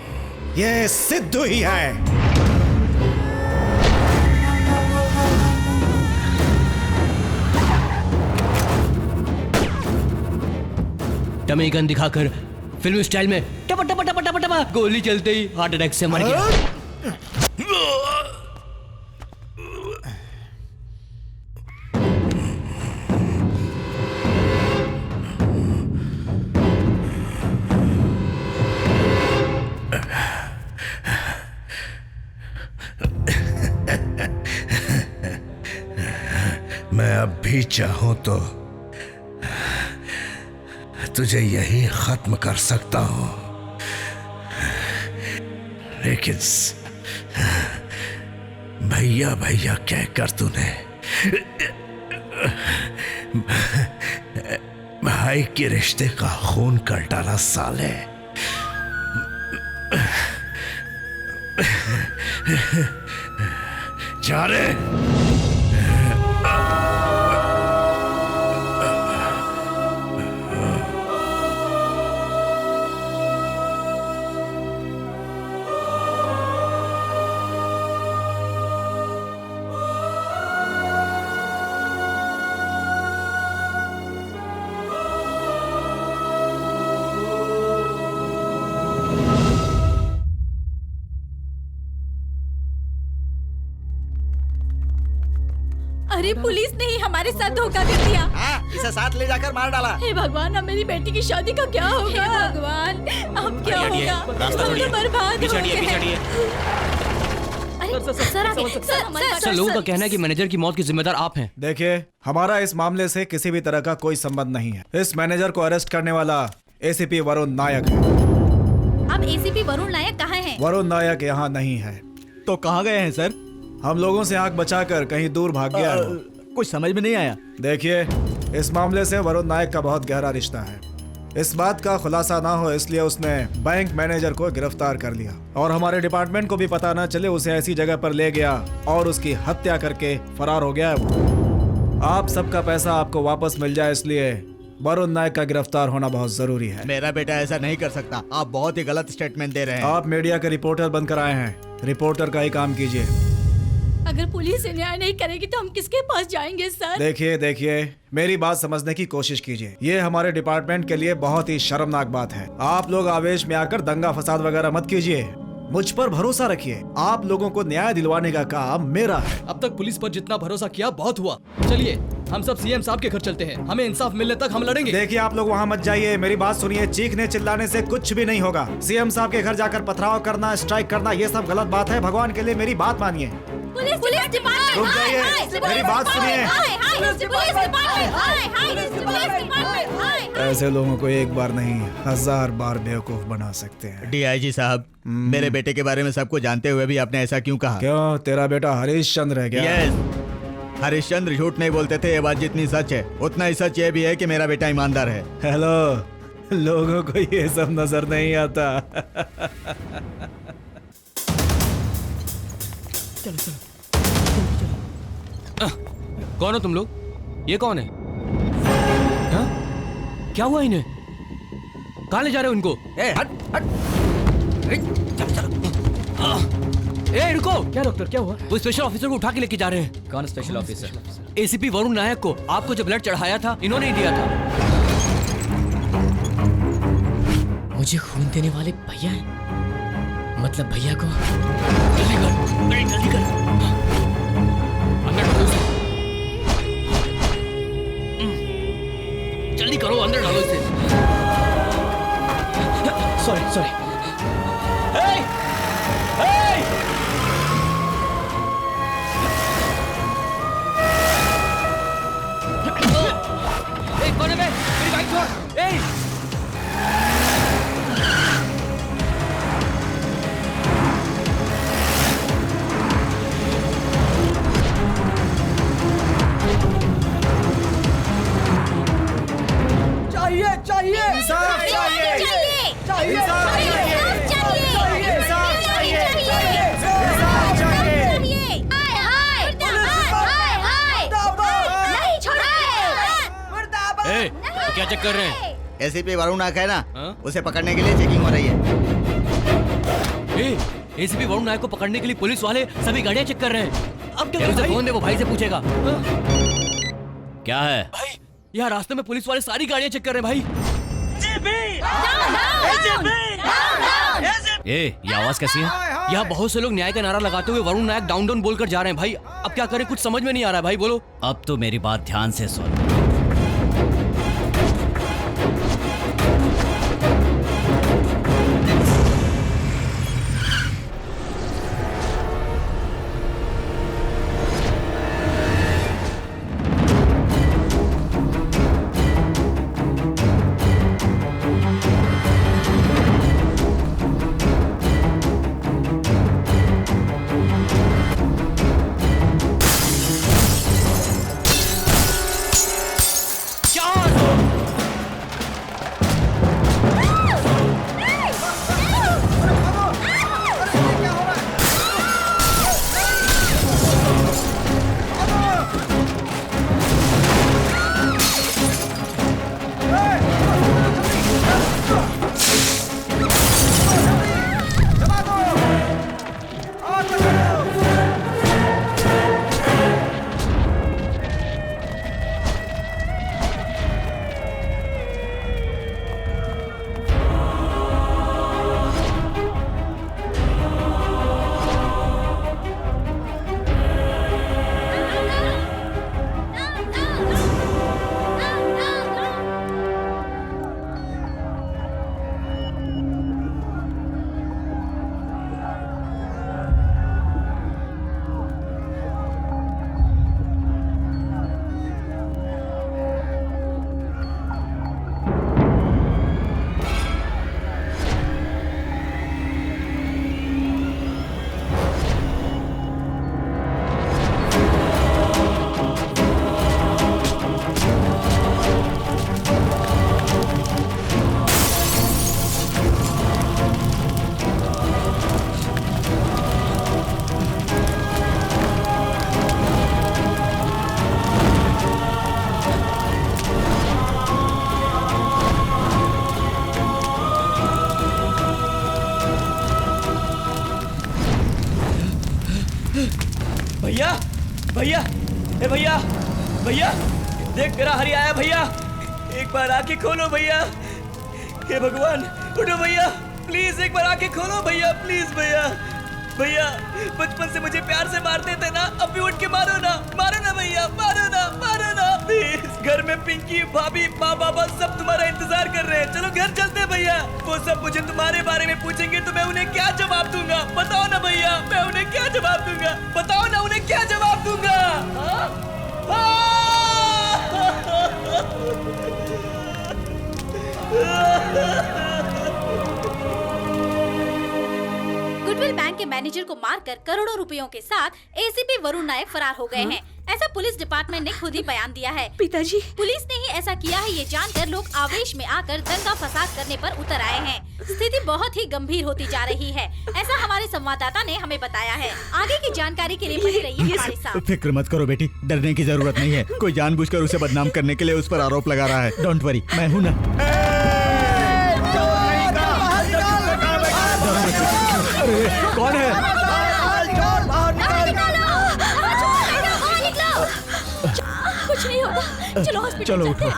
ये सिद्धू ही है। टमी गन दिखाकर फिल्म स्टाइल में टपा टपा टपा टपा टपा गोली चलते ही हार्ट अटैक से मर गया। अभी चाहूं तो तुझे यही खत्म कर सकता हूं, लेकिन भैया भैया कहकर तूने भाई के रिश्ते का खून कर डाला साले। जा रे। अरे पुलिस ने ही हमारे साथ धोखा कर दिया। इसे साथ ले जाकर मार डाला। हे भगवान, अब मेरी बेटी की शादी का क्या होगा? हे भगवान, अब क्या होगा? हम तो बर्बाद हो गए। सर, लोगों का कहना है कि मैनेजर की मौत के जिम्मेदार आप हैं। देखिए, हमारा इस मामले से किसी भी तरह का कोई संबंध नहीं है। इस मैनेजर को अरेस्ट करने वाला एसीपी वरुण नायक है। अब एसीपी वरुण नायक कहाँ हैं? वरुण नायक यहाँ नहीं है। तो कहाँ गए हैं सर? हम लोगों से आंख बचाकर कहीं दूर भाग गया है। कुछ समझ में नहीं आया। देखिए, इस मामले से वरुण नायक का बहुत गहरा रिश्ता है। इस बात का खुलासा ना हो इसलिए उसने बैंक मैनेजर को गिरफ्तार कर लिया और हमारे डिपार्टमेंट को भी पता ना चले उसे ऐसी जगह पर ले गया और उसकी हत्या करके फरार हो गया है वो। आप सबका पैसा आपको वापस मिल जाए इसलिए वरुण नायक का गिरफ्तार होना बहुत जरूरी है। मेरा बेटा ऐसा नहीं कर सकता। आप बहुत ही गलत स्टेटमेंट दे रहे हैं। आप मीडिया के रिपोर्टर बनकर आए हैं, रिपोर्टर का ही काम कीजिए। अगर पुलिस न्याय नहीं करेगी तो हम किसके पास जाएंगे सर? देखिए, मेरी बात समझने की कोशिश कीजिए। ये हमारे डिपार्टमेंट के लिए बहुत ही शर्मनाक बात है। आप लोग आवेश में आकर दंगा फसाद वगैरह मत कीजिए। मुझ पर भरोसा रखिए। आप लोगों को न्याय दिलवाने का काम मेरा है। अब तक पुलिस पर जितना भरोसा किया बहुत हुआ। चलिए, हम सब सीएम साहब के घर चलते हैं। हमें इंसाफ मिलने तक हम लड़ेंगे। देखिए, आप लोग वहाँ मत जाइए। मेरी बात सुनिए। चीखने चिल्लाने से कुछ भी नहीं होगा। सीएम साहब के घर जाकर पथराव करना, स्ट्राइक करना, ये सब गलत बात है। भगवान के लिए मेरी बात मानिए। पुलिस डिपार्टमेंट, रुक जाइए, मेरी बात सुनिए। ऐसे लोगों को एक बार नहीं 1000 बार बेवकूफ बना सकते हैं। डीआईजी साहब, मेरे बेटे के बारे में सब कुछ जानते हुए भी आपने ऐसा क्यों कहा? क्यों, तेरा बेटा हरीशचंद्र है क्या? यस, हरीशचंद्र झूठ नहीं बोलते थे। ये बात जितनी सच है उतना ही सच ये भी है कि मेरा बेटा ईमानदार है। हेलो, लोगों को ये सब नजर नहीं आता। कौन हो तुम लोग? ये कौन है? हा? क्या हुआ इन्हें? कहाँ ले जा रहे हो इनको? ए, रुको! क्या डॉक्टर, क्या हुआ? वो स्पेशल ऑफिसर को उठा के लेके जा रहे हैं। कौन स्पेशल ऑफिसर? एसीपी वरुण नायक को। आपको जो ब्लड चढ़ाया था इन्होंने ही दिया था। मुझे खून देने वाले भैया हैं? मतलब भैया को जल्दी कर। अंदर डालो इसे। जल्दी करो, अंदर डालो इसे। सॉरी। कोने में मेरी बाइक छोड़। चाहिए इंसाफ चाहिए। ए, तो क्या चेक कर रहे हैं? एसीपी वरुण नायक है ना, उसे पकड़ने के लिए चेकिंग हो रही है। एसीपी वरुण नायक को पकड़ने के लिए पुलिस वाले सभी गाड़ियां चेक कर रहे हैं। अब क्या करें? फोन दे, वो भाई से पूछेगा। क्या है भाई? यहाँ रास्ते में पुलिस वाले सारी गाड़ियां चेक कर रहे हैं भाई। ये आवाज कैसी है? यहाँ बहुत से लोग न्याय का नारा लगाते हुए वरुण नायक डाउन डाउन बोलकर जा रहे हैं भाई। अब क्या करें, कुछ समझ में नहीं आ रहा है भाई, बोलो। अब तो मेरी बात ध्यान से सुन। भैया, ए भैया, भैया, देख मेरा हरी आया भैया, एक बार आके खोलो भैया, हे भगवान, उठो भैया, प्लीज एक बार आके खोलो भैया, प्लीज भैया, भैया, बचपन से मुझे प्यार से मारते थे ना, अब भी उठ के मारो ना भैया, मारो ना, प्लीज। घर में पिंकी, भाभी, माँ बाबा सब तुम्हारा इंतजार कर रहे हैं, चलो घर चलते भैया। वो सब मुझे तुम्हारे बारे में पूछेंगे तो मैं उन्हें क्या जवाब दूंगा, बताओ ना भैया, मैं उन्हें क्या जवाब दूंगा, बताओ ना उन्हें क्या जवाब दूंगा। गुडविल बैंक के मैनेजर को मारकर करोड़ों रुपयों के साथ एसीपी वरुण नायक फरार हो गए हैं। ऐसा पुलिस डिपार्टमेंट ने खुद ही बयान दिया है। पिताजी, पुलिस ने ही ऐसा किया है ये जानकर लोग आवेश में आकर दंगा फसाद करने पर उतर आए हैं। स्थिति बहुत ही गंभीर होती जा रही है, ऐसा हमारे संवाददाता ने हमें बताया है। आगे की जानकारी के लिए बने रहिए हमारे साथ। फिक्र मत करो बेटी, डरने की जरूरत नहीं है। कोई जानबूझकर उसे बदनाम करने के लिए उस पर आरोप लगा रहा है। डोंट वरी, मैं हूँ ना। कौन है? कुछ नहीं होगा, चलो हॉस्पिटल चलो चलते हैं।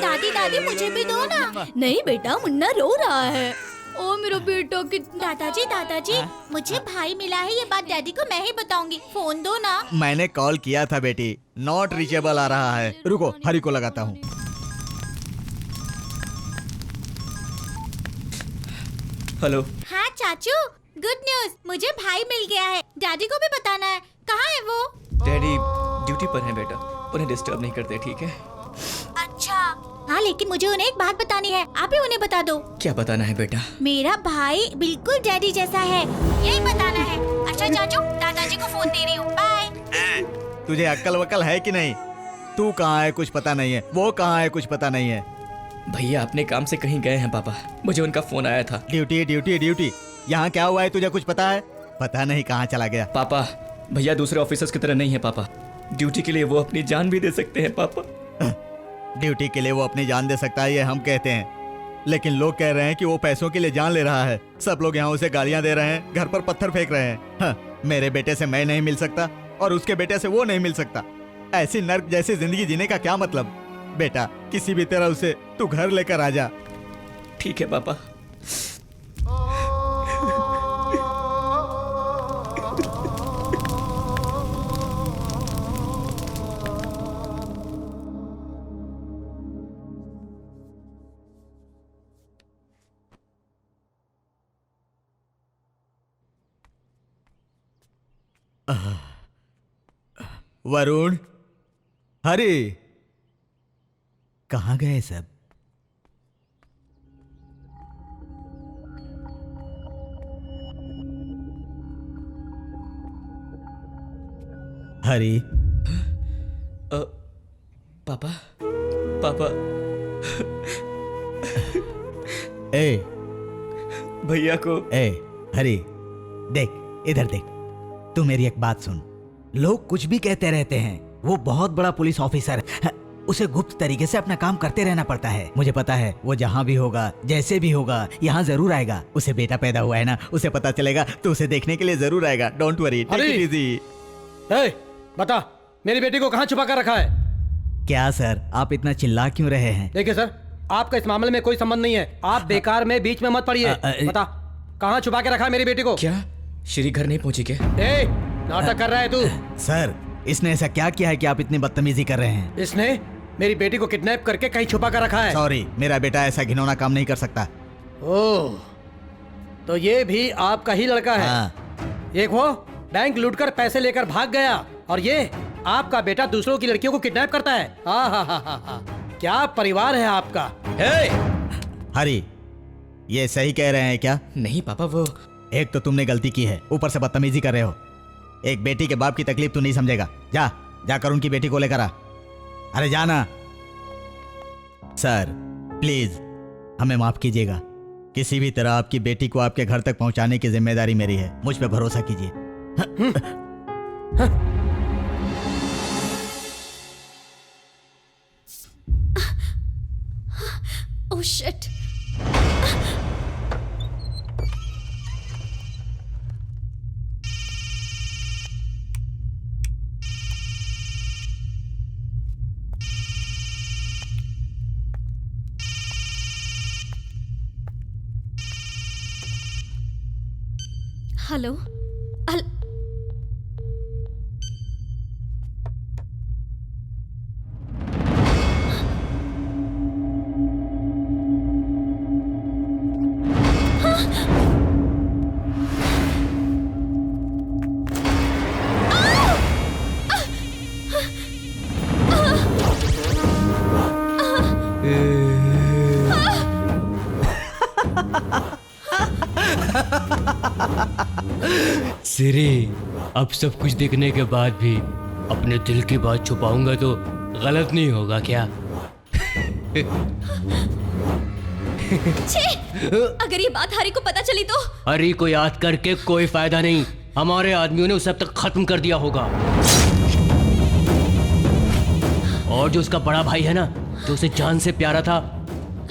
दादी दादी मुझे भी दो ना। नहीं बेटा, मुन्ना रो रहा है। ओ मेरा बेटा कितना। दादाजी मुझे भाई मिला है, ये बात डैडी को मैं ही बताऊंगी। फोन दो ना। मैंने कॉल किया था बेटी, नॉट रीचेबल आ रहा है। रुको, हरी को लगाता हूँ। हेलो। हाँ चाचू, गुड न्यूज, मुझे भाई मिल गया है। डैडी को भी बताना है। कहाँ है वो? डैडी ड्यूटी पर हैं बेटा, उन्हें डिस्टर्ब नहीं करते, ठीक है? अच्छा हाँ, लेकिन मुझे उन्हें एक बात बतानी है, आप ही उन्हें बता दो। क्या बताना है बेटा? मेरा भाई बिल्कुल डैडी जैसा है, यही बताना है। अच्छा चाचू, दादाजी को फोन दे रही हूँ, बाय। तुझे अक्ल वक्ल है कि नहीं? तू कहाँ है कुछ पता नहीं है, वो कहाँ है कुछ पता नहीं है। भैया अपने काम से कहीं गए हैं पापा, मुझे उनका फोन आया था। ड्यूटी ड्यूटी ड्यूटी, यहाँ क्या हुआ है तुझे कुछ पता है? पता नहीं कहाँ चला गया। पापा भैया दूसरे ऑफिसर्स की तरह नहीं है पापा, ड्यूटी के लिए वो अपनी जान भी दे सकते हैं पापा। ड्यूटी के लिए वो अपनी जान दे सकता है ये हम कहते हैं, लेकिन लोग कह रहे हैं कि वो पैसों के लिए जान ले रहा है। सब लोग यहाँ उसे गालियां दे रहे हैं, घर पर पत्थर फेंक रहे हैं। हाँ, मेरे बेटे से मैं नहीं मिल सकता और उसके बेटे से वो नहीं मिल सकता। ऐसी नर्क जैसी जिंदगी जीने का क्या मतलब? बेटा किसी भी तरह उसे तू घर लेकर आ जा। ठीक है पापा। वरुण, हरी, कहाँ गए सब? हरी, पापा पापा। ए भैया को। ए हरी, देख इधर देख, तू मेरी एक बात सुन। लोग कुछ भी कहते रहते हैं, वो बहुत बड़ा पुलिस ऑफिसर है, उसे गुप्त तरीके से अपना काम करते रहना पड़ता है। मुझे पता है वो जहाँ भी होगा, जैसे भी होगा, यहाँ जरूर आएगा। उसे बेटा पैदा हुआ है ना, उसे पता चलेगा तो उसे देखने के लिए जरूर आएगा। Don't worry, take it easy. बता, मेरी बेटी को कहाँ छुपा कर रखा है? क्या सर, आप इतना चिल्ला क्यों रहे हैं? देखिए सर, आपका इस मामले में कोई संबंध नहीं है। आप बेकार में बीच में मत पड़िए। बता, कहाँ छुपा के रखा है मेरी बेटी को? क्या श्री घर नहीं पहुंची क्या? नाटक कर रहा है तू? सर, इसने ऐसा क्या किया है कि आप इतनी बदतमीजी कर रहे हैं? इसने मेरी बेटी को किडनैप करके कहीं छुपा कर रखा है। सॉरी, मेरा बेटा ऐसा घिनौना काम नहीं कर सकता। ओह, तो ये भी आपका ही लड़का है। ये वो बैंक लूटकर पैसे लेकर भाग गया और ये आपका बेटा दूसरों की लड़कियों को किडनैप करता है। हा, क्या परिवार है आपका। हरी, ये सही कह रहे हैं क्या? नहीं पापा, वो एक तो तुमने गलती की है, ऊपर से बदतमीजी कर रहे हो। एक बेटी के बाप की तकलीफ तू नहीं समझेगा। जा जाकर उनकी बेटी को लेकर आ। अरे जाना। सर प्लीज हमें माफ कीजिएगा। किसी भी तरह आपकी बेटी को आपके घर तक पहुंचाने की जिम्मेदारी मेरी है। मुझ पे भरोसा कीजिए। Oh shit. हेलो। सिरी, अब सब कुछ देखने के बाद भी अपने दिल की बात छुपाऊंगा तो गलत नहीं होगा क्या? छे! अगर ये बात हरी को पता चली तो? हरी को याद करके कोई फायदा नहीं। हमारे आदमियों ने उसे अब तक खत्म कर दिया होगा। और जो उसका बड़ा भाई है ना, जो उसे जान से प्यारा था,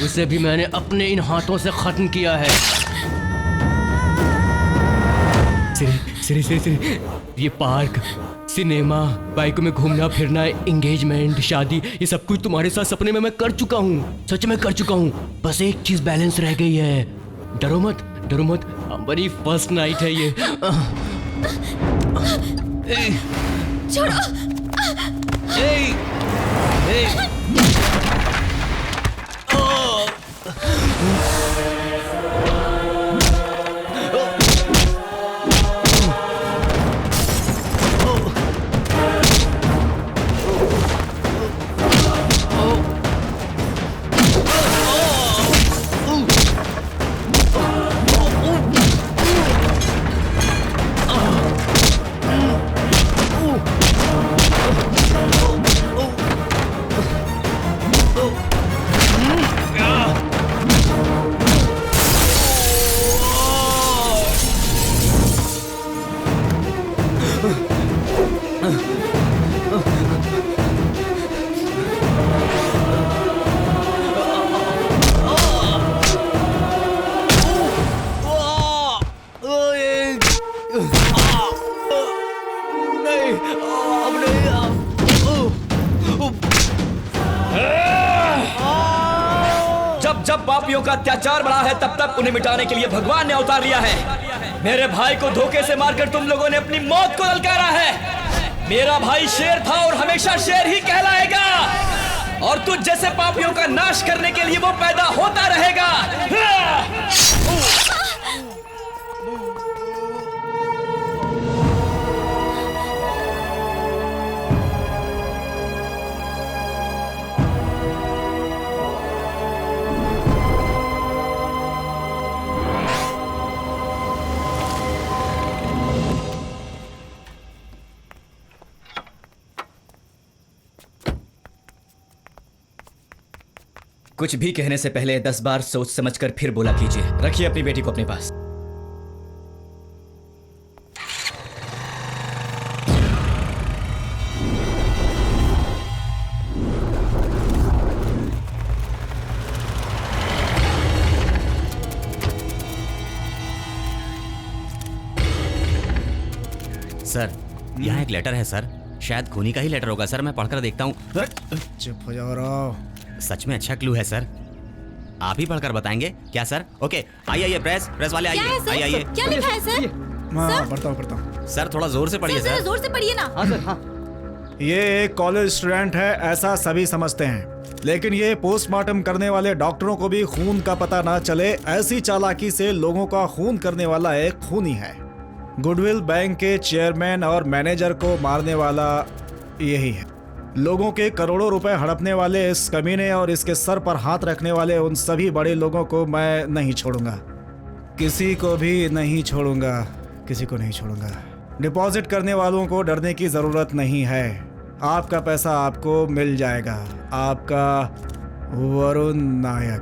उसे भी मैंने अपने इन हाथों से खत्म किया है। सिरी, ये पार्क, सिनेमा, बाइक में घूमना फिरना, एंगेजमेंट, शादी, ये सब कुछ तुम्हारे साथ सपने में मैं कर चुका हूँ। सच में कर चुका हूँ। बस एक चीज बैलेंस रह गई है। डरो मत, हमारी फर्स्ट नाइट है ये। छोड़ो। जब पापियों का अत्याचार बढ़ा है, तब तक उन्हें मिटाने के लिए भगवान ने अवतार लिया है। मेरे भाई को धोखे से मारकर तुम लोगों ने अपनी मौत को ललकारा है। मेरा भाई शेर था और हमेशा शेर ही कहलाएगा, और तुझ जैसे पापियों का नाश करने के लिए वो पैदा होता रहेगा। कुछ भी कहने से पहले 10 बार सोच समझकर फिर बोला कीजिए। रखिए अपनी बेटी को अपने पास। सर, यहाँ एक लेटर है सर। शायद खूनी का ही लेटर होगा सर। मैं पढ़कर देखता हूँ। चुप हो जाओ राव। सच में अच्छा क्लू है सर। आप ही पढ़कर बताएंगे क्या सर? ओके, आइए प्रेस वाले आइए, आइए। क्या लिखा है सर? मैं पढ़ता हूँ। सर थोड़ा जोर से पढ़िए सर। जोर से पढ़िए ना। हाँ सर, हाँ। ये एक कॉलेज स्टूडेंट है ऐसा सभी समझते हैं, लेकिन ये पोस्टमार्टम करने वाले डॉक्टरों को भी खून का पता ना चले ऐसी चालाकी से लोगों का खून करने वाला एक खूनी है। गुडविल बैंक के चेयरमैन और मैनेजर को मारने वाला यही है। लोगों के करोड़ों रुपए हड़पने वाले इस कमीने और इसके सर पर हाथ रखने वाले उन सभी बड़े लोगों को मैं नहीं छोड़ूंगा, किसी को भी नहीं छोड़ूंगा, किसी को नहीं छोड़ूंगा। डिपॉजिट करने वालों को डरने की जरूरत नहीं है, आपका पैसा आपको मिल जाएगा। आपका वरुण नायक।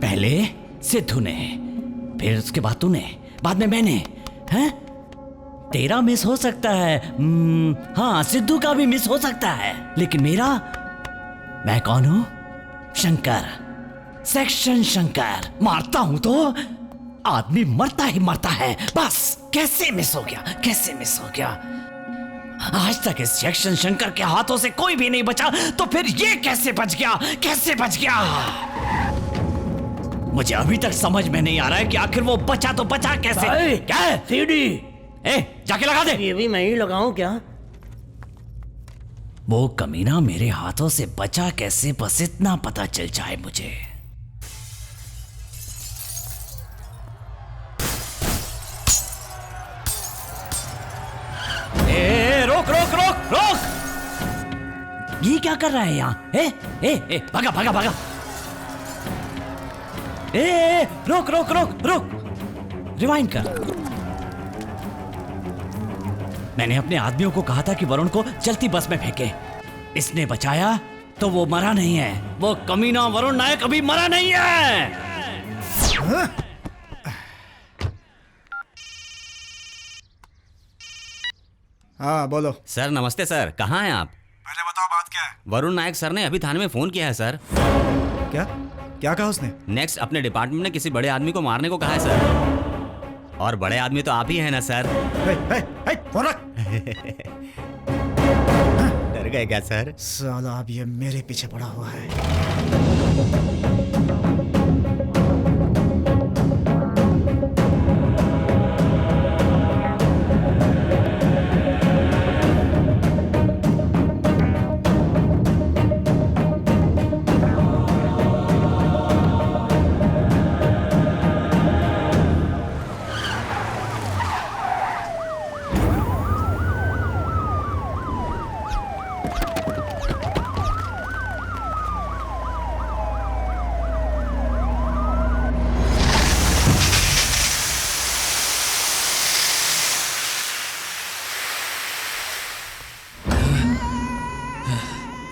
पहले सिद्धू ने, फिर उसके बाद तूने, बाद में मैंने। हैं? तेरा मिस हो सकता है, हाँ सिद्धू का भी मिस हो सकता है, लेकिन मेरा, मैं कौन हूं? शंकर, सेक्शन शंकर। मारता हूं तो आदमी मरता ही मरता है, बस। कैसे मिस हो गया, कैसे मिस हो गया? आज तक इस सेक्शन शंकर के हाथों से कोई भी नहीं बचा, तो फिर ये कैसे बच गया, कैसे बच गया? मुझे अभी तक समझ में नहीं आ रहा है कि आखिर वो बचा तो बचा कैसे? क्या सीडी? जाके लगा दे। ये भी मैं ही लगाऊं क्या? वो कमीना मेरे हाथों से बचा कैसे, बस इतना पता चल जाए मुझे। रोक रोक रोक रोक! ये क्या कर रहा है यहाँ? भागा भागा भागा! रोक रोक रोक रोक! रिवाइंड कर। मैंने अपने आदमियों को कहा था कि वरुण को चलती बस में फेंके। इसने बचाया तो वो मरा नहीं है। वो कमीना वरुण नायक अभी मरा नहीं है। हाँ बोलो। सर नमस्ते सर, कहाँ हैं आप? पहले बताओ बात क्या है? वरुण नायक सर ने अभी थाने में फोन किया है सर। क्या क्या कहा उसने? नेक्स्ट अपने डिपार्टमेंट ने किसी बड़े आदमी को मारने को कहा है सर। और बड़े आदमी तो आप ही हैं ना सर? फोन रख। डर गए क्या सर? साला अब ये मेरे पीछे पड़ा हुआ है।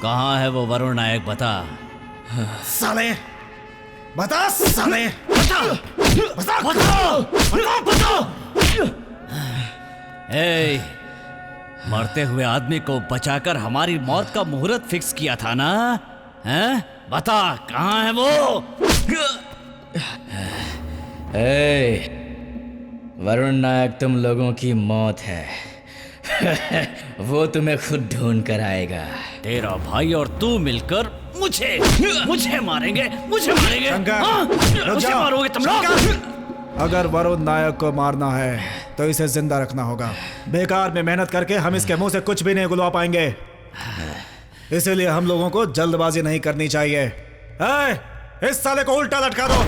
कहाँ है वो वरुण नायक, बता। साले बता, साले बता, बता, बता, बता। मरते हुए आदमी को बचाकर हमारी मौत का मुहूर्त फिक्स किया था ना? हैं? बता कहाँ है वो? वरुण नायक तुम लोगों की मौत है। वो तुम्हें खुद ढूंढ कर आएगा। तेरा भाई और तू मिलकर मुझे मारेंगे, मुझे मारेंगे। मुझे मारोगे तुम लोग। अगर वरुण नायक को मारना है तो इसे जिंदा रखना होगा। बेकार में मेहनत करके हम इसके मुंह से कुछ भी नहीं गुलवा पाएंगे। इसीलिए हम लोगों को जल्दबाजी नहीं करनी चाहिए। इस साले को उल्टा लटका दो।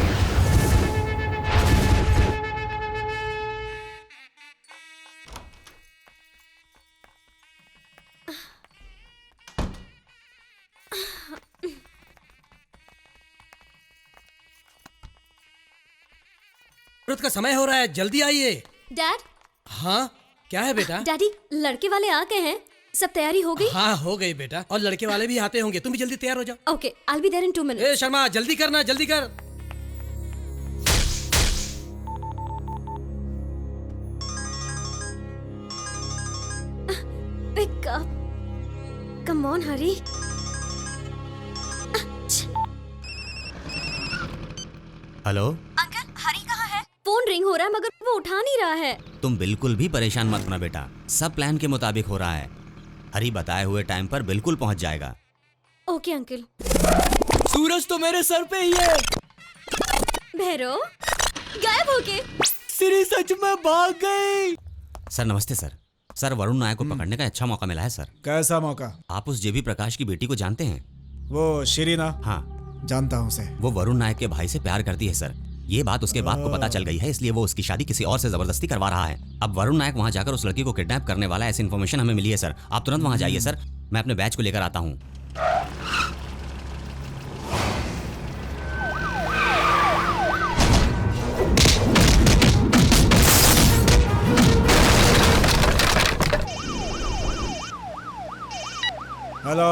का समय हो रहा है, जल्दी आइए। डैड। हाँ क्या है बेटा? डैडी लड़के वाले आ गए हैं, सब तैयारी हो गई? हाँ हो गई बेटा, और लड़के वाले भी आते होंगे। तुम भी जल्दी तैयार हो जाओ। Okay, I'll be there in 2 minutes। ए शर्मा जल्दी करना, जल्दी कर। Pick up। Come on, hurry। Hello uncle, Hari कहाँ है? फोन रिंग हो रहा है मगर वो उठा नहीं रहा है। तुम बिल्कुल भी परेशान मत होना बेटा, सब प्लान के मुताबिक हो रहा है। हरी बताए हुए टाइम पर बिल्कुल पहुंच जाएगा। Okay uncle. सूरज तो मेरे सर पे ही है। भैरो गायब हो गए। सिरी सच में भाग गई। सर नमस्ते सर। सर वरुण नायक को पकड़ने का अच्छा मौका मिला है सर। कैसा मौका? आप उस जेबी प्रकाश की बेटी को जानते हैं? वो शिरीना? हाँ जानता हूँ उसे। वो वरुण नायक के भाई से प्यार करती है सर। ये बात उसके बाप को पता चल गई है, इसलिए वो उसकी शादी किसी और से जबरदस्ती करवा रहा है। अब वरुण नायक वहाँ जाकर उस लड़की को किडनैप करने वाला है, ऐसी इन्फॉर्मेशन हमें मिली है सर। आप तुरंत वहाँ जाइए सर, मैं अपने बैच को लेकर आता हूँ। हेलो।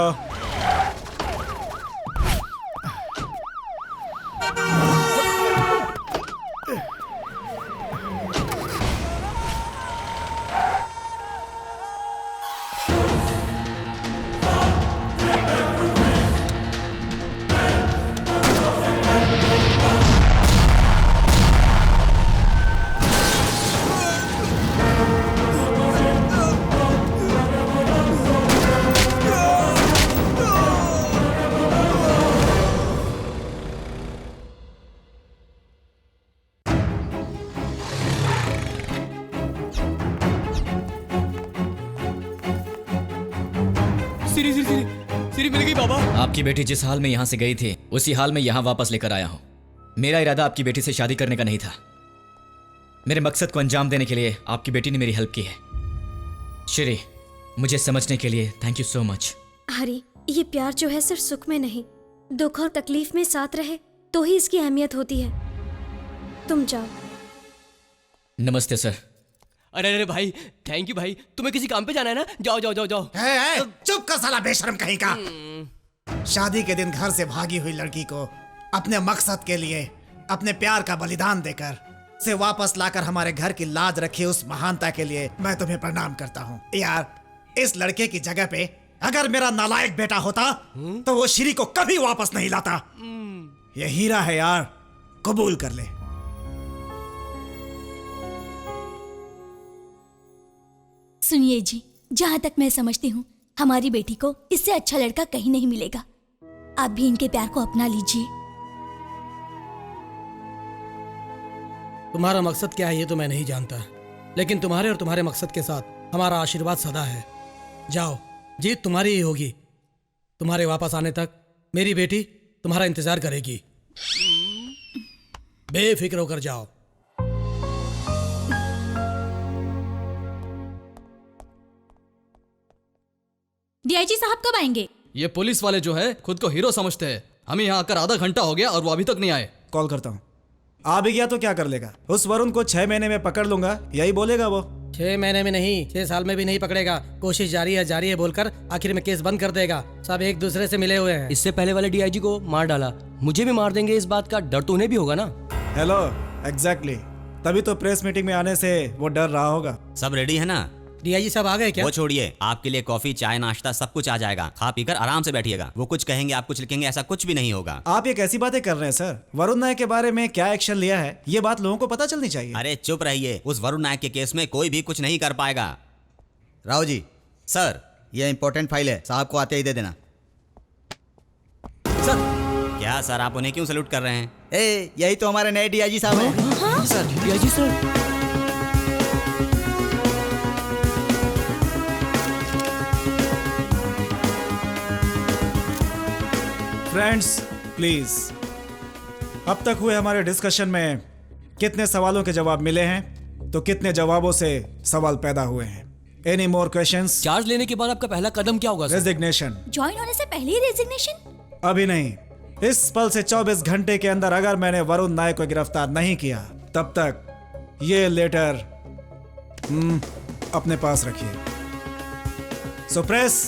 सिरी मिल गई बाबा। आपकी बेटी जिस हाल में यहाँ से गई थी उसी हाल में यहाँ वापस लेकर आया हूँ। मेरा इरादा आपकी बेटी से शादी करने का नहीं था। मेरे मकसद को अंजाम देने के लिए आपकी बेटी ने मेरी हेल्प की है। श्री, मुझे समझने के लिए थैंक यू सो मच। हरी, ये प्यार जो है सिर्फ सुख में नहीं, दुख और तकलीफ में साथ रहे तो ही इसकी अहमियत होती है। तुम जाओ। नमस्ते सर। अरे अरे भाई, थैंक यू भाई। तुम्हें किसी काम पे जाना है ना? जाओ जाओ जाओ जाओ। चुप कर साला बेशरम कहीं का। शादी के दिन घर से भागी हुई लड़की को अपने मकसद के लिए अपने प्यार का बलिदान देकर से वापस लाकर हमारे घर की लाज रखी उस महानता के लिए मैं तुम्हें प्रणाम करता हूँ। यार, इस लड़के की जगह पे अगर मेरा नालायक बेटा होता तो वो श्री को कभी वापस नहीं लाता। ये हीरा है यार, कबूल कर ले। सुनिए जी, जहाँ तक मैं समझती हूँ हमारी बेटी को इससे अच्छा लड़का कहीं नहीं मिलेगा। आप भी इनके प्यार को अपना लीजिए। तुम्हारा मकसद क्या है ये तो मैं नहीं जानता, लेकिन तुम्हारे और तुम्हारे मकसद के साथ हमारा आशीर्वाद सदा है। जाओ, जीत तुम्हारी ही होगी। तुम्हारे वापस आने तक मेरी बेटी तुम्हारा इंतजार करेगी। बेफिक्र होकर जाओ। डीआईजी साहब कब आएंगे? ये पुलिस वाले जो है खुद को हीरो समझते हैं। हमें यहाँ आकर आधा घंटा हो गया और वो अभी तक नहीं आए। कॉल करता हूँ। आ भी गया तो क्या कर लेगा? उस वरुण को 6 महीने में पकड़ लूंगा, यही बोलेगा वो। 6 महीने में नहीं, 6 साल में भी नहीं पकड़ेगा। कोशिश जारी है बोलकर आखिर में केस बंद कर देगा। सब एक दूसरे से मिले हुए हैं। इससे पहले वाले डीआईजी को मार डाला, मुझे भी मार देंगे, इस बात का डर तो उन्हें भी होगा ना। Hello, exactly. तभी तो प्रेस मीटिंग में आने से वो डर रहा होगा। सब रेडी है ना? डीआईजी साहब आ गए क्या? वो छोड़िए, आपके लिए कॉफी चाय नाश्ता सब कुछ आ जाएगा। खा पीकर आराम से बैठिएगा। वो कुछ कहेंगे आप कुछ लिखेंगे, ऐसा कुछ भी नहीं होगा। आप ये कैसी बातें कर रहे हैं सर? वरुण नायक के बारे में क्या एक्शन लिया है ये बात लोगों को पता चलनी चाहिए। अरे चुप रहिए, उस वरुण नायक के केस में कोई भी कुछ नहीं कर पाएगा। राव जी, सर ये इंपॉर्टेंट फाइल है, साहब को आते ही दे देना। सर। क्या सर, आप उन्हें क्यों सैल्यूट कर रहे हैं? यही तो हमारे नए डीआईजी साहब हैं। Sir, DIG sir. Friends please, अब तक हुए हमारे डिस्कशन में कितने सवालों के जवाब मिले हैं तो कितने जवाबों से सवाल पैदा हुए हैं? Any more questions? चार्ज लेने के बाद आपका पहला कदम क्या होगा? रेजिग्नेशन। ज्वाइन होने से पहले ही रेजिग्नेशन? अभी नहीं, इस पल से 24 घंटे के अंदर अगर मैंने वरुण नायक को गिरफ्तार नहीं किया तब तक ये लेटर अपने पास रखिए। सो प्रेस,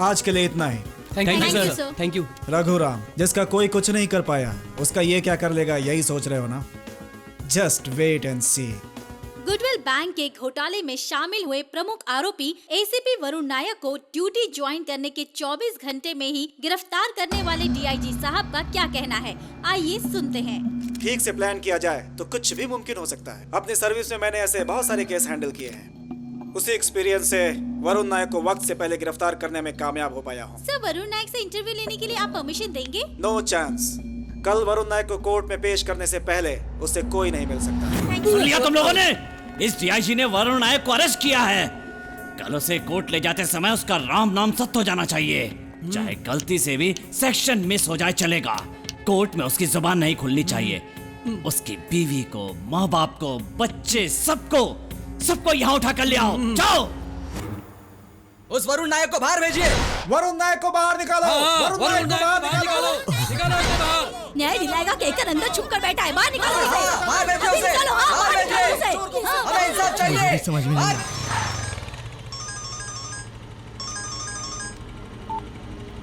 आज के लिए इतना ही। Thank you sir. Thank you. Raghuram, जिसका कोई कुछ नहीं कर पाया उसका ये क्या कर लेगा, यही सोच रहे हो ना? Just wait and see. Goodwill bank के घोटाले में शामिल हुए प्रमुख आरोपी एसीपी वरुण नायक को ड्यूटी ज्वाइन करने के 24 घंटे में ही गिरफ्तार करने वाले डीआईजी साहब का क्या कहना है, आइए सुनते हैं। ठीक से प्लान किया जाए तो कुछ भी मुमकिन हो सकता है। अपनी सर्विस में मैंने ऐसे बहुत सारे केस हैंडल किए हैं। उसी एक्सपीरियंस से वरुण नायक को वक्त से पहले गिरफ्तार करने में कामयाब हो पाया हूँ। सर, वरुण नायक से इंटरव्यू लेने के लिए आप परमिशन देंगे? No chance. कल वरुण नायक को कोर्ट में पेश करने से पहले उससे कोई नहीं मिल सकता। सुन लिया तुम लोगों ने? इस डीआईजी ने वरुण नायक को अरेस्ट किया है। कल उसे कोर्ट ले जाते समय उसका राम नाम सत्य हो जाना चाहिए। चाहे गलती से भी सेक्शन मिस हो जाए चलेगा, कोर्ट में उसकी जुबान नहीं खुलनी चाहिए। उसकी बीवी को, माँ बाप को, बच्चे, सबको यहाँ उठा कर ले आओ। जाओ। उस वरुण नायक को बाहर भेजिए। वरुण नायक को बाहर निकालो। वरुण नायक को बाहर निकालो। न्याय दिलाएगा कहकर अंदर छुप कर बैठा है, बाहर निकालो उसे। बाहर भेजिए अभी उसे। निकालो, हाँ, बाहर बाहर निकालो भेजिए। उसे। हमें इंसाफ चाहिए। समझ में नहीं आया।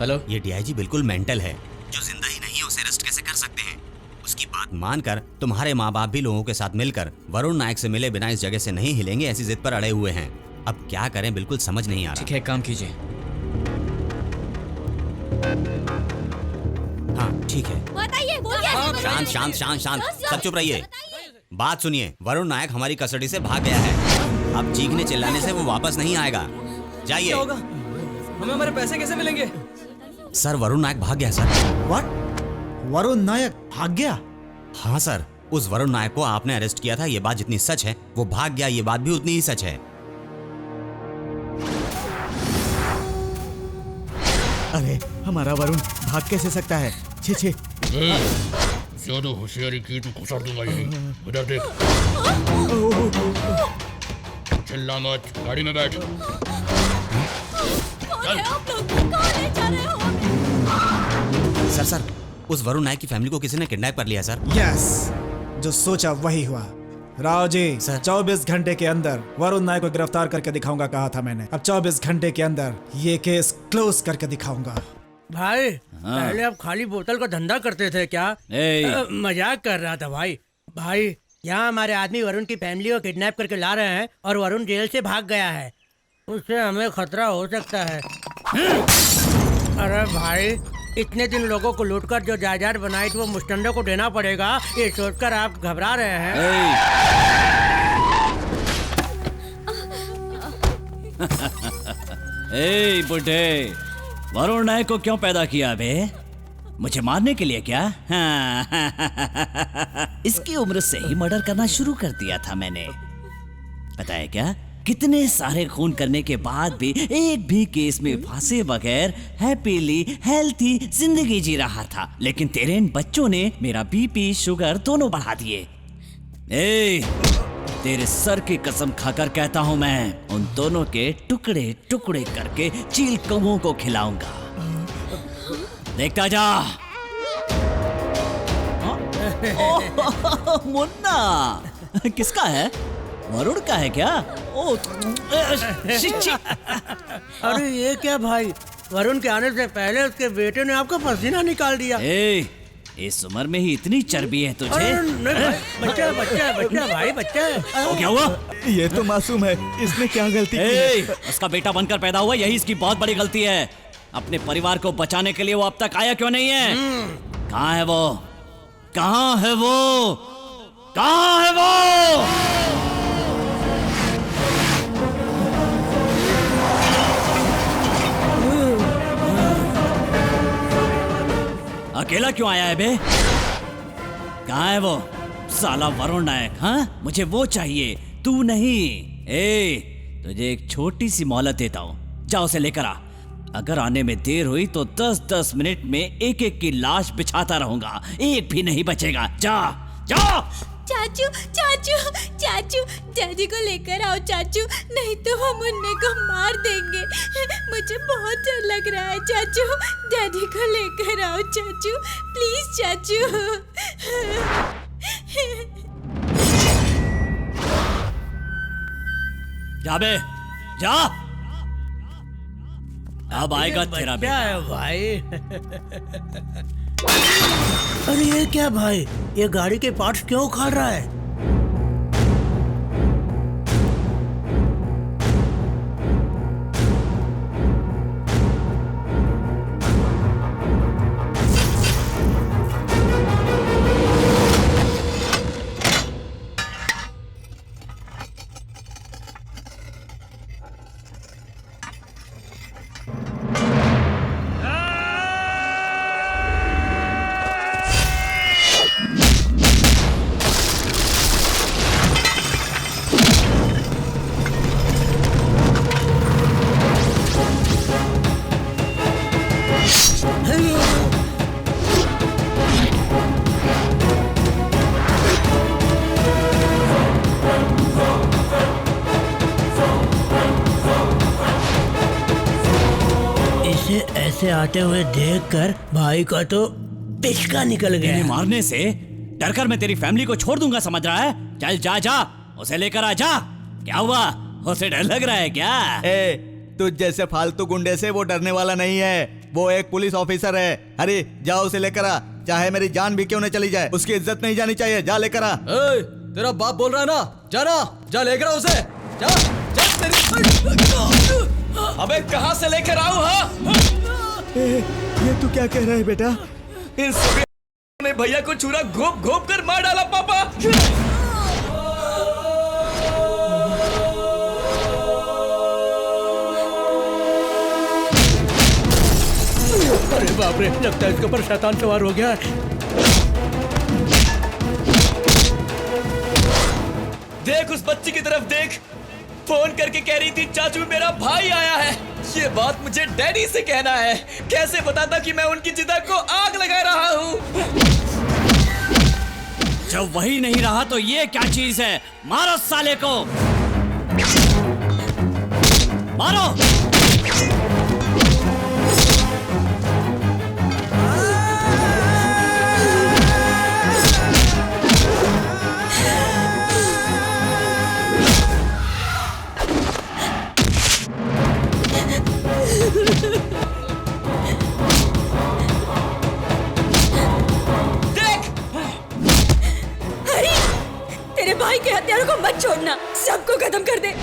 हेलो, ये डीआईजी बिल्कुल मेंटल है। जो जिंदा ही नहीं है उसे अरेस्ट कैसे कर सकते हैं? उसकी बात मानकर तुम्हारे माँ बाप भी लोगों के साथ मिलकर वरुण नायक से मिले बिना इस जगह से नहीं हिलेंगे, ऐसी जिद पर अड़े हुए हैं। अब क्या करें बिल्कुल समझ नहीं आ रहा। ठीक है, काम कीजिए। हाँ ठीक है। बताइए, बोलिए। शांत शांत शांत शांत, सब चुप रहिए। बात सुनिए, वरुण नायक हमारी कस्टडी से भाग गया है। अब चीखने चिल्लाने से वो वापस नहीं आएगा। जाइए। क्या होगा? हमें हमारे पैसे कैसे मिलेंगे? सर वरुण नायक भाग गया सर। व्हाट? वरुण नायक भाग गया? हाँ सर, उस वरुण नायक को आपने अरेस्ट किया था, ये बात जितनी सच है, वो भाग गया ये बात भी उतनी ही सच है। अरे हमारा वरुण भाग कैसे सकता है? छे छे। ज्यादा होशियारी की तो घुसा दूंगा यहीं। उधर देख। चिल्ला मत, गाड़ी में बैठ। सर उस वरुण नायक की फैमिली को किसी ने किडनैप कर लिया सर। यस, जो सोचा वही हुआ। राव जी, 24 घंटे के अंदर वरुण नायक को गिरफ्तार करके दिखाऊंगा कहा था मैंने। अब 24 घंटे के अंदर ये केस क्लोज करके दिखाऊंगा। भाई पहले आप खाली बोतल का धंधा करते थे क्या? मजाक कर रहा था भाई। भाई यहाँ हमारे आदमी वरुण की फैमिली को किडनैप करके ला रहे हैं और वरुण जेल से भाग गया है, उससे हमें खतरा हो सकता है। अरे भाई, इतने दिन लोगों को लूटकर जो जायदाद बनाई थी वो मुस्टंडे को देना पड़ेगा, ये सोचकर आप घबरा रहे हैं। ए बुड्ढे, वरुण नायक को क्यों पैदा किया बे? मुझे मारने के लिए क्या? इसकी उम्र से ही मर्डर करना शुरू कर दिया था मैंने। पता है क्या, कितने सारे खून करने के बाद भी एक भी केस में फंसे बगैर हैप्पीली हेल्थी जिंदगी जी रहा था। लेकिन तेरे इन बच्चों ने मेरा बीपी शुगर दोनों बढ़ा दिए। तेरे सर की कसम खाकर कहता हूं, मैं उन दोनों के टुकड़े टुकड़े करके चील कौओं को खिलाऊंगा। देखता जा। मुन्ना किसका है? वरुण का है क्या? अरे ये क्या भाई, वरुण के आने से पहले उसके बेटे ने आपका पसीना निकाल दिया। इस उम्र में ही इतनी चर्बी है तुझे? नहीं भाई, बच्चा भाई, बच्चा है। क्या हुआ? ये तो मासूम है, इसने क्या गलती की है? उसका बेटा बनकर पैदा हुआ, यही इसकी बहुत बड़ी गलती है। अपने परिवार को बचाने के लिए वो अब तक आया क्यों नहीं है? कहाँ है वो? कहाँ है वो? कहाँ है वो? अकेला क्यों आया है बे? कहाँ है वो साला वरुण नायक? हाँ, मुझे वो चाहिए, तू नहीं। तुझे एक छोटी सी मोहलत देता हूँ, जा उसे लेकर आ। अगर आने में देर हुई तो 10-10 मिनट में एक एक की लाश बिछाता रहूंगा, एक भी नहीं बचेगा। जा जा। चाचू चाचू चाचू, डैडी को लेकर आओ चाचू, नहीं तो हम मुन्ने को मार देंगे। मुझे बहुत डर लग रहा है चाचू, डैडी को लेकर आओ चाचू, प्लीज चाचू। जा बे, जा। अब आएगा तेरा बेटा। है भाई। अरे ये क्या भाई, ये गाड़ी के पार्ट्स क्यों उखाड़ रहा है? मुझे ऐसे आते हुए देखकर भाई का तो पिचका निकल गया। इन्हें मारने से डरकर मैं तेरी फैमिली को छोड़ दूंगा, समझ रहा है? चल जा जा, उसे लेकर आ जा। क्या हुआ, उसे डर लग रहा है क्या? तुझ जैसे फालतू गुंडे से वो डरने वाला नहीं है, वो एक पुलिस ऑफिसर है। अरे जाओ उसे लेकर आ, चाहे मेरी जान भी क्यों न चली जाए, उसकी इज्जत नहीं जानी चाहिए। जा लेकर आ। तेरा बाप बोल रहा है ना, जाना, जा लेकर आ उसे, जा, जा अबे कहाँ से लेकर आऊं? हाँ, ये तू क्या कह रहा है बेटा? इस ने भैया को छुरा घोप घोप कर मार डाला पापा। अरे बाप रे, लगता है इसके ऊपर शैतान सवार हो गया। देख उस बच्ची की तरफ देख, फोन करके कह रही थी चाचू मेरा भाई आया है। ये बात मुझे डैडी से कहना है। कैसे बताता कि मैं उनकी जिदा को आग लगा रहा हूँ? जब वही नहीं रहा तो ये क्या चीज है? मारो साले को, मारो। तेरे भाई के हत्यारों को मत छोड़ना, सबको खत्म कर दे।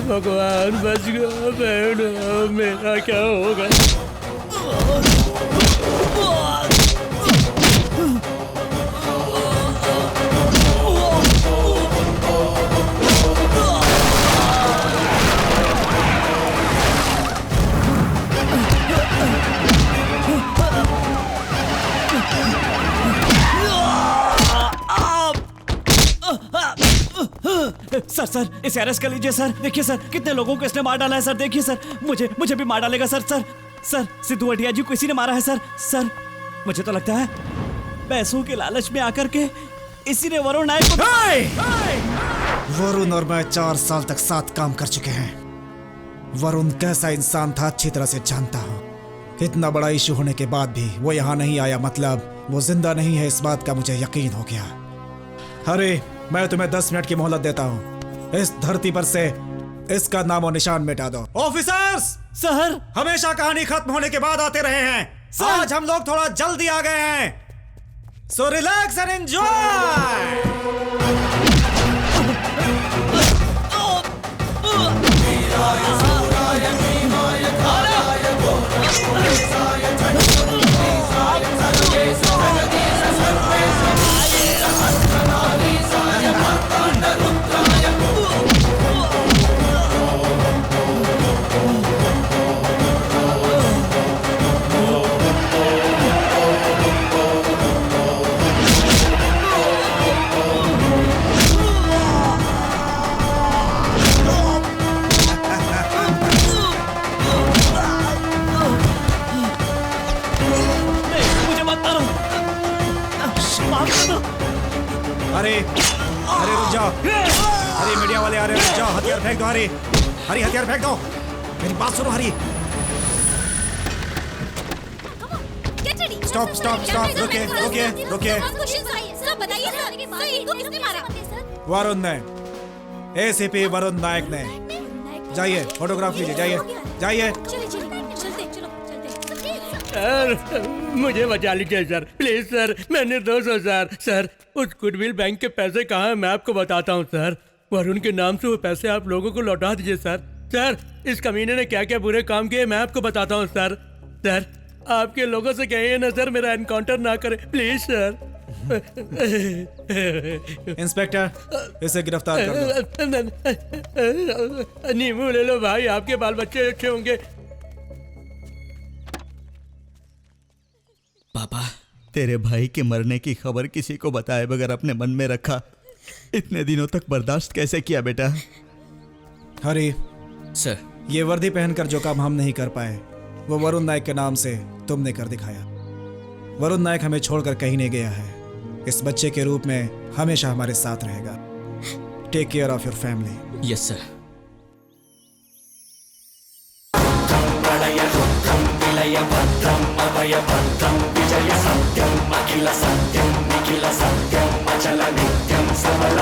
भगवान बच गया, बहन मेरा क्या होगा? सर सर इसे अरेस्ट कर लीजिए सर। देखिए सर कितने लोगों को इसने मार डाला है सर। देखिए सर, मुझे भी मार डालेगा सर। सर सिद्धू अटिया जी को इसी ने मारा है सर। मुझे तो लगता है पैसों के लालच में आकर के इसी ने वरुण नायक को। वरुण और मैं 4 साल तक साथ काम कर चुके हैं। वरुण कैसा इंसान था अच्छी तरह से जानता हूँ। इतना बड़ा इशू होने के बाद भी वो यहाँ नहीं आया, मतलब वो जिंदा नहीं है, इस बात का मुझे यकीन हो गया। अरे मैं तुम्हें 10 मिनट की मोहलत देता हूँ, इस धरती पर से इसका नामो निशान मिटा दो। ऑफिसर्स सर, हमेशा कहानी खत्म होने के बाद आते रहे हैं, आज हम लोग थोड़ा जल्दी आ गए हैं, सो रिलैक्स एंड एंजॉय। अरे रुक जाओ, अरे मीडिया वाले आ रहे हैं, रुक जाओ, हथियार फेंक दो। हरी हथियार फेंक दो, मेरी बात सुनो हरी। स्टॉप स्टॉप स्टॉप, रुकिए रुकिए रुकिए। वरुण ने, एसीपी वरुण नायक ने, जाइए फोटोग्राफ लीजिए, जाइए जाइए। सर मुझे बचा लीजिए सर, प्लीज सर, मैं निर्दोष हूँ सर। सर उस गुडविल बैंक के पैसे कहाँ हैं मैं आपको बताता हूँ सर। वरुण के नाम से वो पैसे आप लोगों को लौटा दीजिए सर। सर, इस कमीने ने क्या क्या बुरे काम किए मैं आपको बताता हूँ सर। सर, आपके लोगों से कहिए ना सर मेरा एनकाउंटर ना करे प्लीज सर। इंस्पेक्टर, इसे गिरफ्तार कर दो। नींबू ले लो भाई, आपके बाल बच्चे अच्छे होंगे। पापा, तेरे भाई के मरने की खबर किसी को बताए बगैर अपने मन में रखा। इतने दिनों तक बर्दाश्त कैसे किया बेटा? हरी सर, ये वर्दी पहनकर जो काम हम नहीं कर पाए वो वरुण नायक के नाम से तुमने कर दिखाया। वरुण नायक हमें छोड़कर कहीं नहीं गया है, इस बच्चे के रूप में हमेशा हमारे साथ रहेगा। Take care of your family. Yes sir. Bhadram Abhay भद्रम विजय सत्यम अखिल सत्यम निखिल सत्यम अचल नित्यम सबल